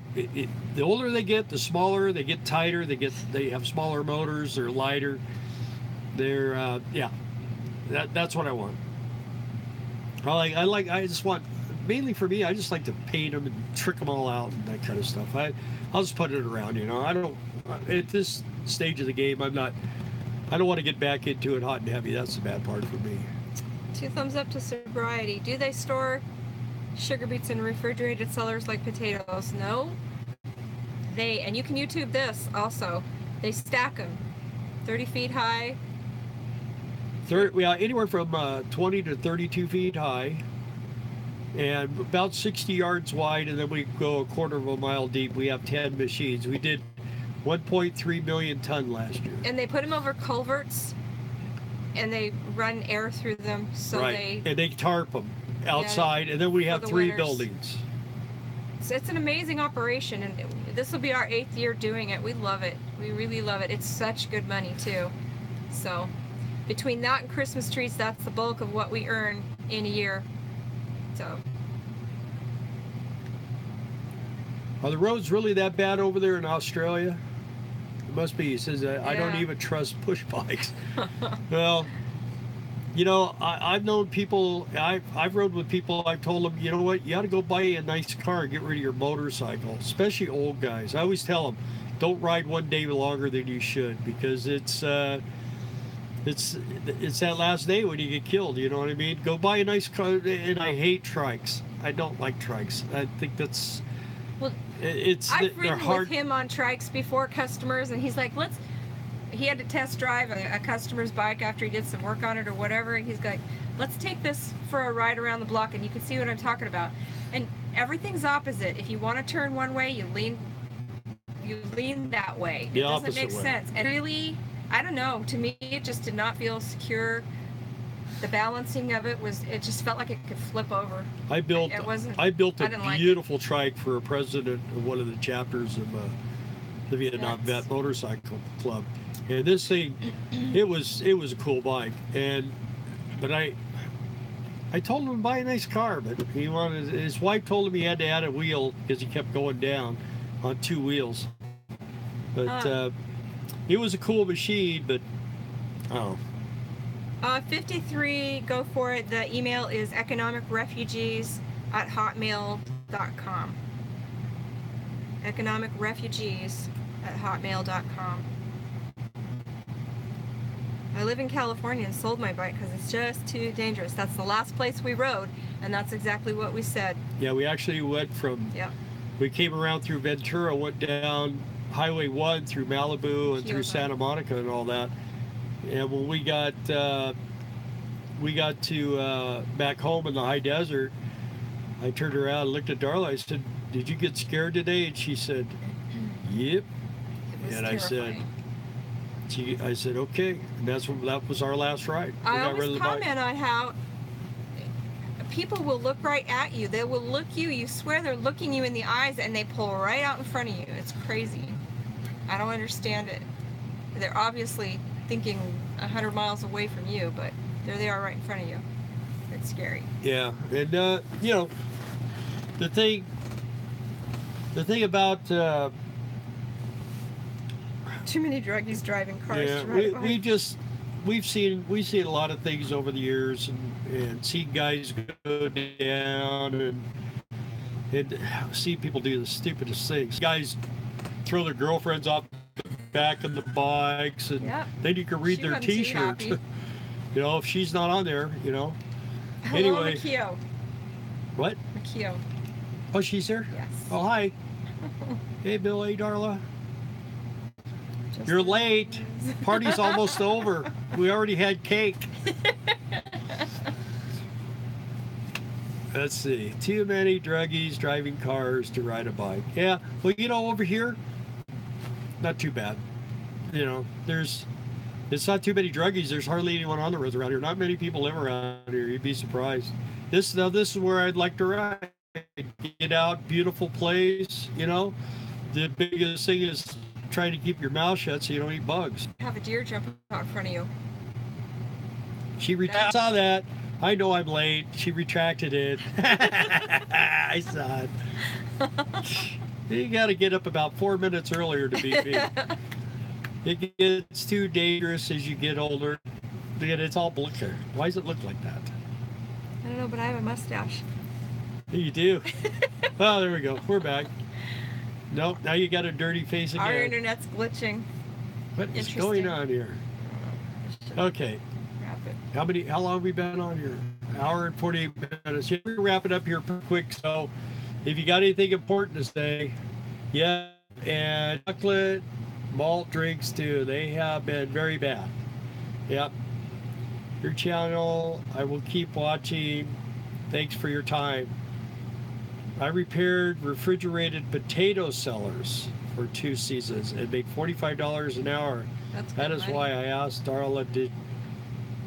the older they get, the smaller they get, tighter they have smaller motors, they're lighter, they're yeah. That's what I want. I just want, mainly for me, I just like to paint them and trick them all out and that kind of stuff. I'll just put it around, you know. I don't, at this stage of the game, I don't want to get back into it hot and heavy. That's the bad part for me. 2 thumbs up to sobriety. Do they store sugar beets in refrigerated cellars like potatoes? No. And you can YouTube this also. They stack them 30 feet high. Anywhere from 20 to 32 feet high, and about 60 yards wide, and then we go a quarter of a mile deep. We have 10 machines. We did 1.3 million ton last year. And they put them over culverts, and they run air through them, so right. And they tarp them. outside, and then we have the 3 winters. buildings. So it's an amazing operation, and this will be our 8th year doing it. We love it. We really love it. It's such good money too. So between that and Christmas trees, that's the bulk of what we earn in a year. So Are the roads really that bad over there in Australia? It must be. He says, I don't Yeah. even trust push bikes. Well, you know, I've known people, I've rode with people, I've told them, you know what, you got to go buy a nice car and get rid of your motorcycle, especially old guys. I always tell them, don't ride one day longer than you should, because it's that last day when you get killed, you know what I mean? Go buy a nice car, and I hate trikes. I don't like trikes. I think that's, well, it's, I've they're ridden hard. with him on trikes before customers, and he's like, he had to test drive a customer's bike after he did some work on it or whatever, and he's like, let's take this for a ride around the block, and you can see what I'm talking about. And everything's opposite. If you want to turn one way, you lean that way. The It doesn't opposite make way. sense. And really, I don't know, to me it just did not feel secure. The balancing of it just felt like it could flip over. I built It wasn't- I built I a didn't like it. beautiful trike for a president of one of the chapters of the Vietnam Yes. Vet Motorcycle Club, and this thing, it was a cool bike, but I told him to buy a nice car, but his wife told him he had to add a wheel because he kept going down on 2 wheels. But it was a cool machine, but oh. 53, go for it. The email is economicrefugees@hotmail.com. economicrefugees@hotmail.com. I live in California and sold my bike because it's just too dangerous. That's the last place we rode, and that's exactly what we said. Yeah, we actually went from, Yep. we came around through Ventura, went down Highway 1 through Malibu and through Kyoto. Santa Monica and all that. And when we got to back home in the high desert, I turned around and looked at Darla. I said, "Did you get scared today?" And she said, "Yep." It was And terrifying. I said, "Okay." And that was our last ride. We I got rid of always the bike. comment on how people will look right at you. They will look you swear they're looking you in the eyes, and they pull right out in front of you. It's crazy. I don't understand it. They're obviously thinking 100 miles away from you, but there they are right in front of you. It's scary. Yeah, and you know, the thing about Too many druggies driving cars. yeah, to ride a bike. we've seen a lot of things over the years, and seen guys go down and see people do the stupidest things. Guys throw their girlfriends off the back of the bikes, and Yep. then you can read She their wasn't too T-shirts. happy. You know, if she's not on there, you know. Hello, Anyway, Makio. what? Makio. Oh, she's there. Yes. Oh, hi. Hey, Billy, Darla. Just You're like late. this. Party's almost over. We already had cake. Let's see. Too many druggies driving cars to ride a bike. Yeah. Well, you know, over here, not too bad. You know, it's not too many druggies. There's hardly anyone on the roads around here. Not many people live around here. You'd be surprised. This is where I'd like to ride. Get out, beautiful place. You know, the biggest thing is trying to keep your mouth shut so you don't eat bugs. Have a deer jump out in front of you. I saw that. I know I'm late. She retracted it. I saw it. You got to get up about 4 minutes earlier to beat me. It gets too dangerous as you get older. And it's all blue. Why does it look like that? I don't know, but I have a mustache. You do. Oh, there we go. We're back. Nope. Now you got a dirty face again. Our internet's glitching. What is Interesting. going on here? Okay. Wrap it. How long have we been on here? Hour and 48 minutes. Yeah, we're wrapping up here pretty quick. So if you got anything important to say, yeah, and chocolate, malt drinks too. They have been very bad. Yep. Your channel, I will keep watching. Thanks for your time. I repaired refrigerated potato cellars for 2 seasons and make $45 an hour. That's That good is money. why I asked Darla,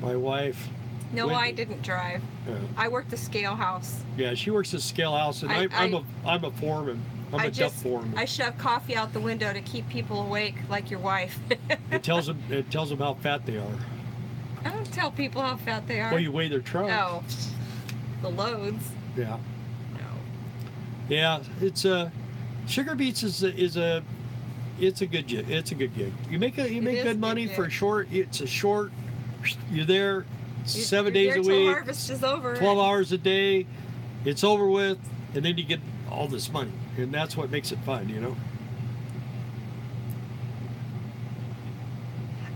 my wife, No, When- I didn't drive. I worked the scale house. Yeah, she works at scale house, and I'm a foreman. I'm a duck foreman. I shove coffee out the window to keep people awake, like your wife. It tells them how fat they are. I don't tell people how fat they are. Well, you weigh their trunk. No, the loads. Yeah. No. Yeah, it's Sugar Beets is a good gig. You make good money for a short. It's a short. You're there 7 days a week. Harvest is over. 12 hours a day. It's over with, and then you get all this money, and that's what makes it fun, you know.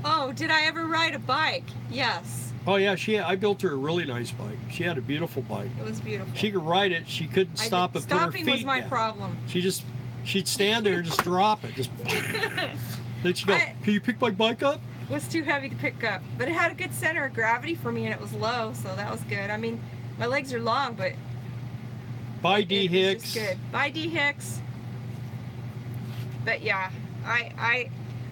Oh, did I ever ride a bike? Yes. Oh yeah, I built her a really nice bike. She had a beautiful bike. It was beautiful. She could ride it. She couldn't stop and put her feet Stopping was my down. problem. She'd stand there and just drop it. Just then she'd go, can you pick my bike up? It was too heavy to pick up, but it had a good center of gravity for me, and it was low, so that was good. I mean, my legs are long, but Bye, D. Hicks. It's good. Bye, D. Hicks. But yeah,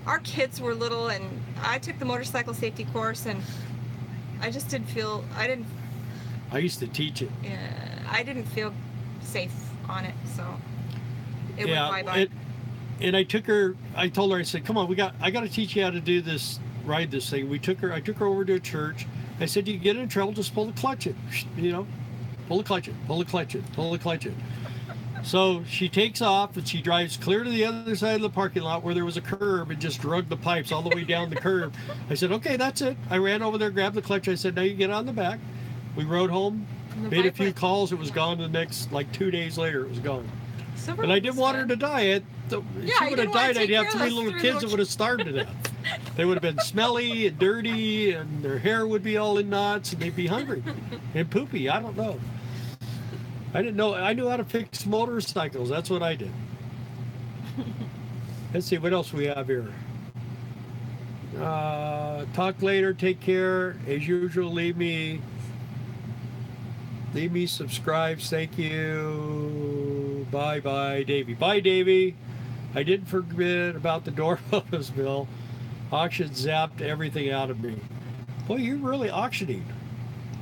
our kids were little, and I took the motorcycle safety course, and I just didn't feel. I used to teach it. I didn't feel safe on it, so it Yeah, went bye-bye. And I told her, I said, come on, I got to teach you how to do this, ride this thing. I took her over to a church. I said, you get in trouble, just pull the clutch it, you know, pull the clutch it, pull the clutch it, pull the clutch it. So she takes off and she drives clear to the other side of the parking lot where there was a curb and just drug the pipes all the way down the curb. I said, okay, that's it. I ran over there, grabbed the clutch. I said, now you get on the back. We rode home, made a few calls. It was gone the next, like 2 days later, it was gone. And I didn't want her to die. She would have died. I'd have three little kids that would have starved to death. They would have been smelly and dirty, and their hair would be all in knots, and they'd be hungry and poopy. I don't know. I didn't know. I knew how to fix motorcycles. That's what I did. Let's see what else we have here. Talk later. Take care. As usual, leave me subscribe. Thank you. Bye, Davey. Bye, Davey. I didn't forget about the door bonus bill. Auction zapped everything out of me. Boy, you're really auctioning.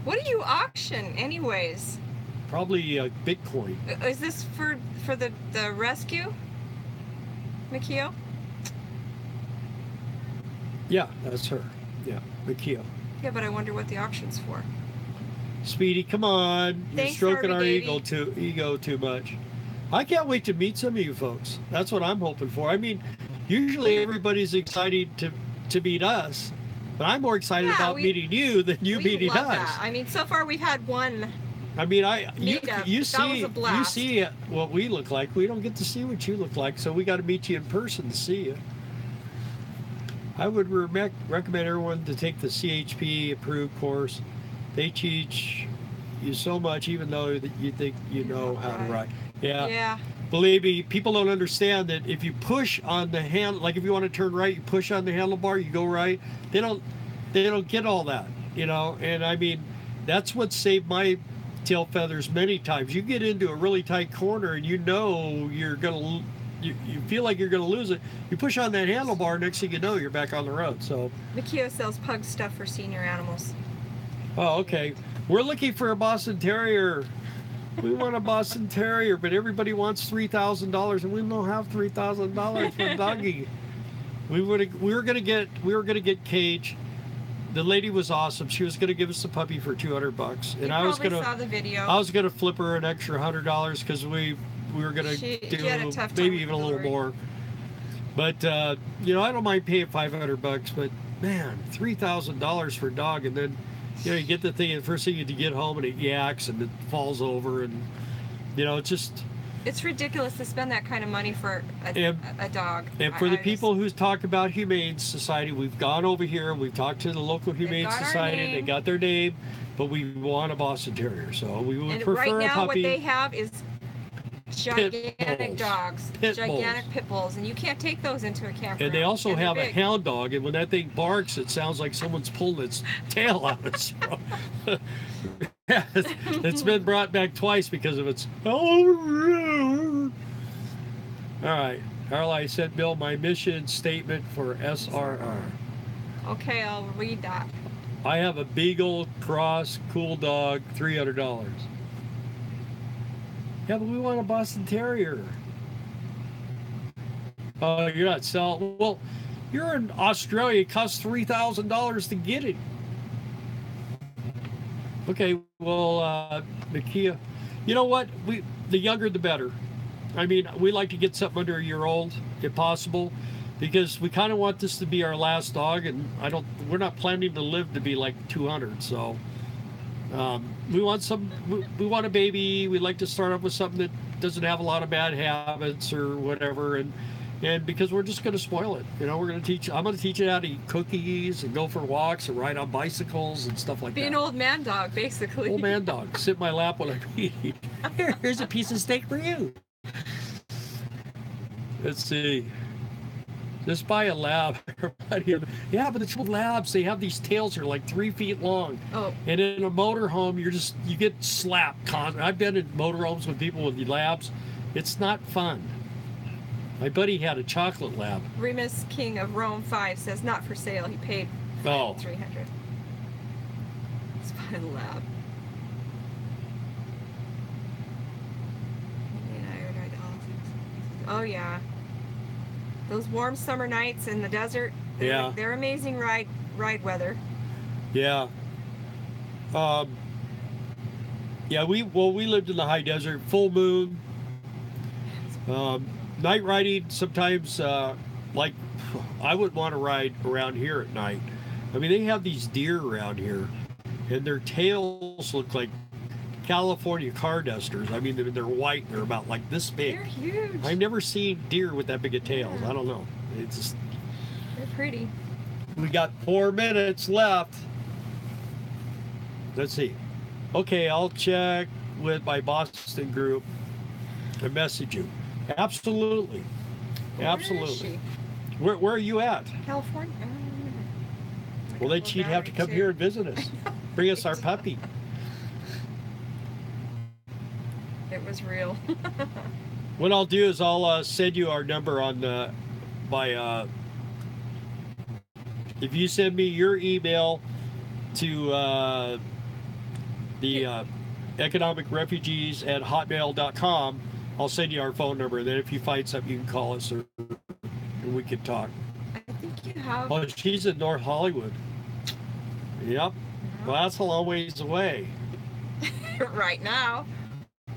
What do you auction, anyways? Probably Bitcoin. Is this for the rescue, Mikio? Yeah, that's her. Yeah, Mikio. Yeah, but I wonder what the auction's for. Speedy, come on. Thanks, You're stroking Harvey our ego too much. I can't wait to meet some of you folks. That's what I'm hoping for. I mean, usually everybody's excited to meet us, but I'm more excited about meeting you than you meeting us. That. I mean, so far we've had one. I mean, you see what we look like. We don't get to see what you look like, so we got to meet you in person to see you. I would recommend everyone to take the CHP approved course. They teach you so much, even though that you think you know how to ride. Yeah. Believe me, people don't understand that if you push on the hand, like if you want to turn right, you push on the handlebar, you go right. They don't get all that, you know. And I mean, that's what saved my tail feathers many times. You get into a really tight corner and you know you feel like you're gonna lose it. You push on that handlebar, next thing you know, you're back on the road. So Mikio sells pug stuff for senior animals. Oh, okay. We're looking for a Boston Terrier. We want a Boston Terrier, but everybody wants $3,000, and we don't have $3,000 for a doggy. We were gonna get Cage. The lady was awesome. She was gonna give us the puppy for $200, and I was gonna saw the video. I was gonna flip her an extra $100 because we were gonna do maybe even a little more. But you know, I don't mind paying $500, but man, $3,000 for a dog, and then. You know, you get the thing, and the first thing you get home, and it yaks, and it falls over, and, you know, it's just... It's ridiculous to spend that kind of money for a dog. And for the people who talk about Humane Society, we've gone over here, we've talked to the local Humane Society, they got their name, but we want a Boston Terrier, so we would prefer a puppy. Right now, what they have is gigantic dogs, gigantic pit bulls, and you can't take those into a campground. And they also have a hound dog, and when that thing barks, it sounds like someone's pulling its tail out of its throat. It's been brought back twice because of its. All right, Carla, I sent Bill my mission statement for SRR. Okay, I'll read that. I have a Beagle Cross Cool Dog, $300. Yeah, but we want a Boston Terrier. Oh, you're not selling. Well, you're in Australia. It costs $3,000 to get it. Okay, well, Nakia, you know what? The younger the better. I mean, we like to get something under a year old, if possible, because we kind of want this to be our last dog, and we're not planning to live to be like 200. So we want we want a baby. We like to start off with something that doesn't have a lot of bad habits or whatever, and because we're just going to spoil it, I'm going to teach it how to eat cookies and go for walks and ride on bicycles and stuff like that. Be an old man dog, basically. Old man dog. Sit in my lap when I eat. Here's a piece of steak for you. Let's see. Just buy a lab. Yeah, but the trouble with labs, they have these tails that are like 3 feet long. Oh. And in a motorhome, you get slapped constantly. I've been in motorhomes with people with labs. It's not fun. My buddy had a chocolate lab. Remus King of Rome 5 says not for sale. He paid $300. Let's buy the lab. Oh yeah. Those warm summer nights in the desert. They're amazing ride weather. Yeah. Yeah, we lived in the high desert, full moon. Night riding sometimes, like I wouldn't want to ride around here at night. I mean, they have these deer around here, and their tails look like California car dusters. I mean, they're white. They're about like this big. They're huge. I've never seen deer with that big of tails. I don't know. It's just. They're pretty. We got 4 minutes left. Let's see. Okay, I'll check with my Boston group and message you. Absolutely. Absolutely. Where is she? Where are you at? California. Well, then she'd have to come here and visit us. Bring us our puppy. It was real. What I'll do is I'll send you our number on if you send me your email to the economic refugees at hotmail.com, I'll send you our phone number. And then if you find something, you can call us and we can talk. I think you have. Oh, she's in North Hollywood. Yep. Well, that's a long ways away. Right now.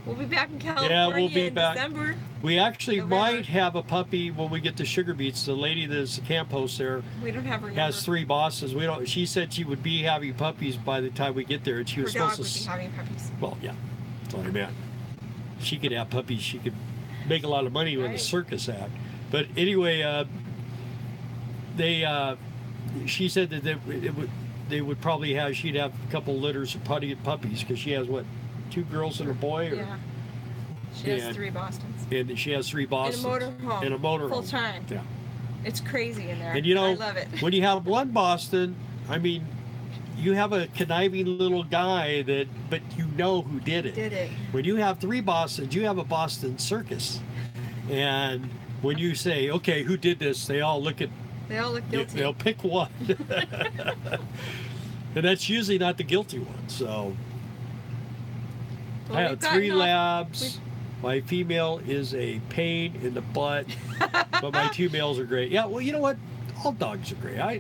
We'll be back in California in December. We actually might have a puppy when we get to Sugar Beats. The lady that's the camp host there we don't have her has 3 bosses. We don't. She said she would be having puppies by the time we get there, and she was supposed to. Would be having puppies. Well, yeah, that's what I meant. She could have puppies. She could make a lot of money with the circus act. But anyway, she said that they would probably have. She'd have a couple litters of puppies because she has 2 girls and a boy? Yeah. She has 3 Bostons. And she has 3 Bostons. In a motorhome. Full time. Yeah. It's crazy in there. And I love it. When you have 1 Boston, I mean, you have a conniving little guy but you know who did it. When you have 3 Bostons, you have a Boston circus. And when you say, okay, who did this? They all look guilty. They'll pick one. And that's usually not the guilty one, so... I have 3 labs. My female is a pain in the butt, but my 2 males are great. Yeah, well, you know what? All dogs are great. I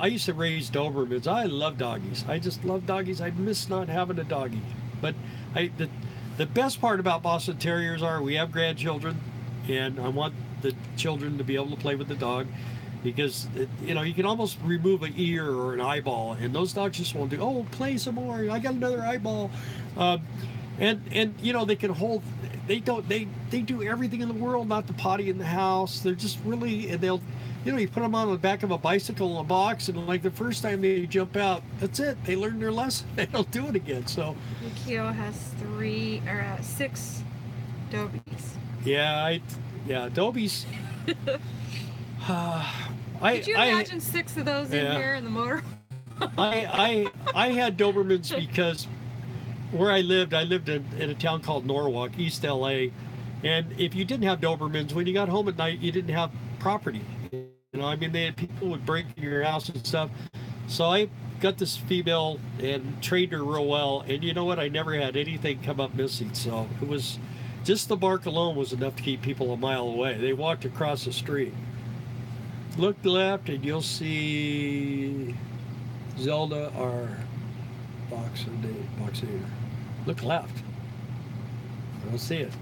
used to raise Dobermans. I love doggies. I just love doggies. I miss not having a doggie. But the best part about Boston Terriers are we have grandchildren, and I want the children to be able to play with the dog. Because you can almost remove an ear or an eyeball, and those dogs just won't do. Oh, play some more! I got another eyeball, and they can hold. They do everything in the world not to potty in the house. They're just really, and they'll, you put them on the back of a bicycle in a box, and like the first time they jump out, that's it. They learn their lesson. They don't do it again. So. Mikio has 6 Dobies. Yeah, Dobies. Could you imagine 6 of those in here in the motor? I had Dobermans because where I lived in a town called Norwalk, East LA, and if you didn't have Dobermans, when you got home at night, you didn't have property. I mean, people would break into your house and stuff. So got this female and trained her real well, and you know what? I never had anything come up missing. So it was just the mark alone was enough to keep people a mile away. They walked across the street. Look left, and you'll see Zelda or Boxer. Look left. I don't see it.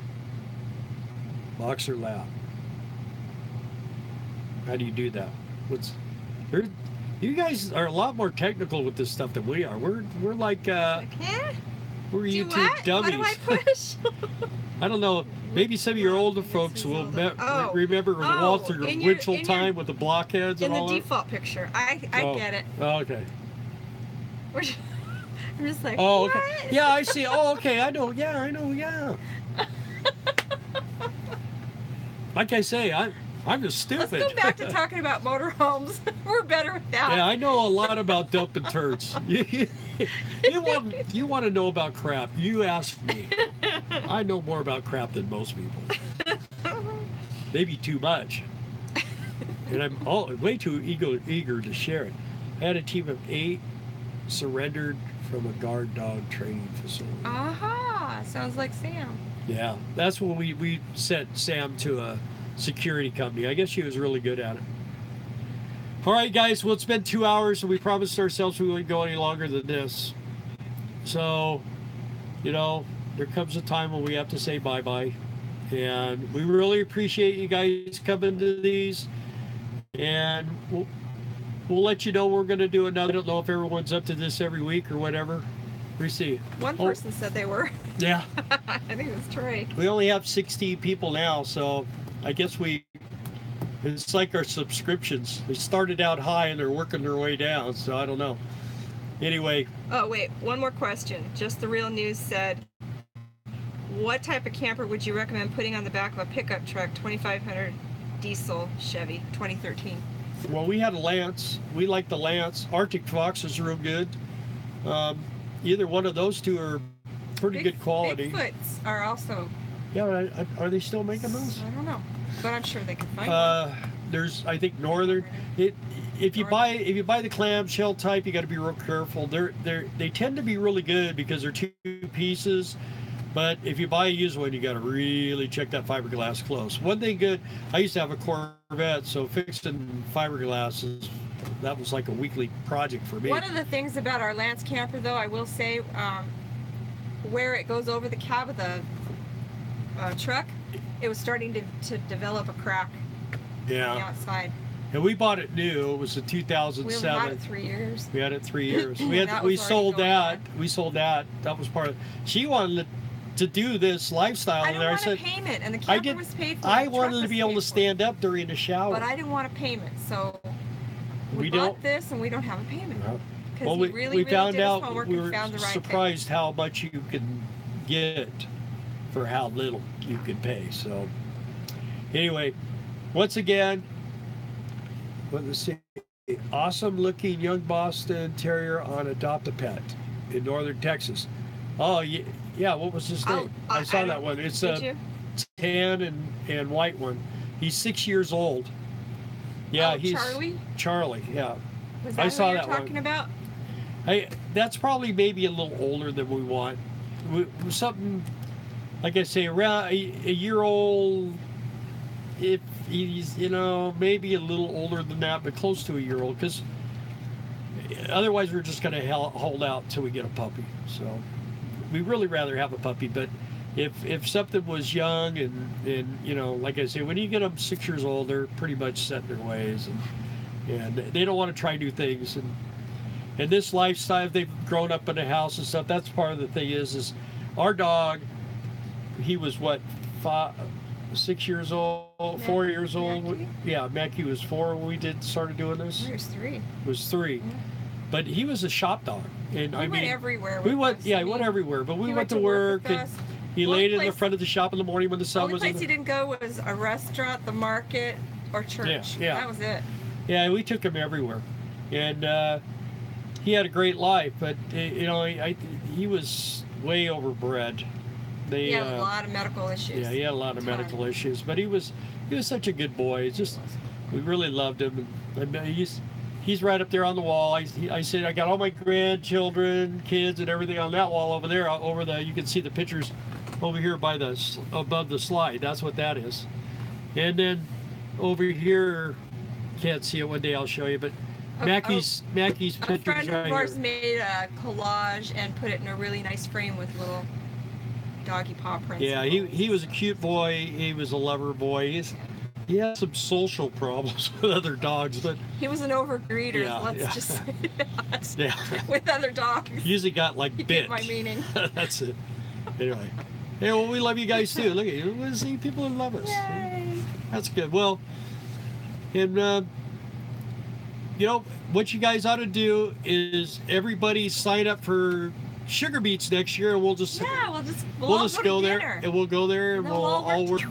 Boxer left. How do you do that? You guys are a lot more technical with this stuff than we are. We're like we're YouTube dummies. What do I push? I don't know. Maybe some of your older folks will remember Walter Winchell time with the blockheads and all that. In the default picture. I get it. Oh, okay. I'm just like, oh, what? okay. Yeah, I see. Oh, okay. I know. Yeah. Like I say, I'm just stupid. Let's go back to talking about motorhomes. We're better with that. Yeah, I know a lot about dumping turds. You want to know about crap? You ask me. I know more about crap than most people. Maybe too much. And I'm way too eager to share it. I had a team of 8 surrendered from a guard dog training facility. Aha! Sounds like Sam. Yeah, that's when we sent Sam to a security company. I guess she was really good at it. All right, guys. Well, it's been 2 hours, and we promised ourselves we wouldn't go any longer than this. So, you know, there comes a time when we have to say bye-bye. And we really appreciate you guys coming to these. And we'll let you know we're going to do another. I don't know if everyone's up to this every week or whatever. We see. One person said they were. Yeah. I think it was Trey. We only have 60 people now, so I guess it's like our subscriptions. They started out high and they're working their way down, so I don't know. Anyway. Oh, wait. One more question. Just the Real News said, what type of camper would you recommend putting on the back of a pickup truck, 2500 diesel Chevy, 2013? Well, we had a Lance. We like the Lance. Arctic Fox is real good. Either one of those two are pretty good quality. Bigfoots are also. Yeah, are they still making those? I don't know, but I'm sure they can find one. There's, I think, Northern. If you buy the clamshell type, you got to be real careful. They tend to be really good because they're 2 pieces. But if you buy a used one, you got to really check that fiberglass close. One thing good, I used to have a Corvette, so fixing fiberglass that was like a weekly project for me. One of the things about our Lance camper, though, I will say, where it goes over the cab of the truck, it was starting to develop a crack on the outside. And we bought it new. It was a 2007. We had it 3 years. We had it 3 years. We sold that. We sold that. That was part of. She wanted to do this lifestyle. I didn't want a payment, and the camper was paid for. I wanted to be able to stand up during the shower. But I didn't want a payment, so we bought this, and we don't have a payment. Well, we found out. We were surprised how much you can get for how little you can pay. So, anyway, once again, let's see. Awesome looking young Boston Terrier on Adopt-A-Pet in northern Texas. Oh, yeah, what was his name? I saw that one. It's a tan and white one. He's 6 years old. Yeah, he's Charlie, yeah. Was that I saw what you're that talking one. about? That's probably maybe a little older than we want. Something, like I say, around a year old. If he's, maybe a little older than that, but close to a year old, because otherwise we're just going to hold out till we get a puppy. So we really rather have a puppy, but if something was young and like I say, when you get them 6 years old, they're pretty much set in their ways, and they don't want to try new things, and this lifestyle, they've grown up in a house and stuff. That's part of the thing is our dog, he was 6 years old, 4 years old. Mackie? Yeah, Mackie was 4 when we started doing this. He was 3. It was 3. Yeah. But he was a shop dog. And we went everywhere. He went everywhere. But we went to work and he laid in the front of the shop in the morning when the sun was. The only place he didn't go was a restaurant, the market, or church. Yeah. That was it. Yeah, we took him everywhere, and he had a great life. But he was way overbred. He had a lot of medical issues. Yeah, he had a lot of medical issues, but he was such a good boy. We really loved him. And he's right up there on the wall. I said I got all my grandchildren, kids, and everything on that wall over there. Over the, you can see the pictures over here by the above the slide. That's what that is. And then over here, can't see it. One day I'll show you. But Mackie's pictures A friend right of ours here. made a collage and put it in a really nice frame with little doggy paw prints. Yeah, he was a cute boy. He was a lover boy. He had some social problems with other dogs, but He was an overbreeder. Yeah, Let's yeah. just say that. yeah, With other dogs. usually got like You bit. get my meaning. That's it. Anyway, yeah, well, we love you guys too. Look at you. We see people who love us. Yay. That's good. Well, and you know what you guys ought to do is everybody sign up for Sugar Beats next year, and we'll just Yeah, we'll just we'll just all go to there dinner. and we'll go there and And then we'll we'll all all work work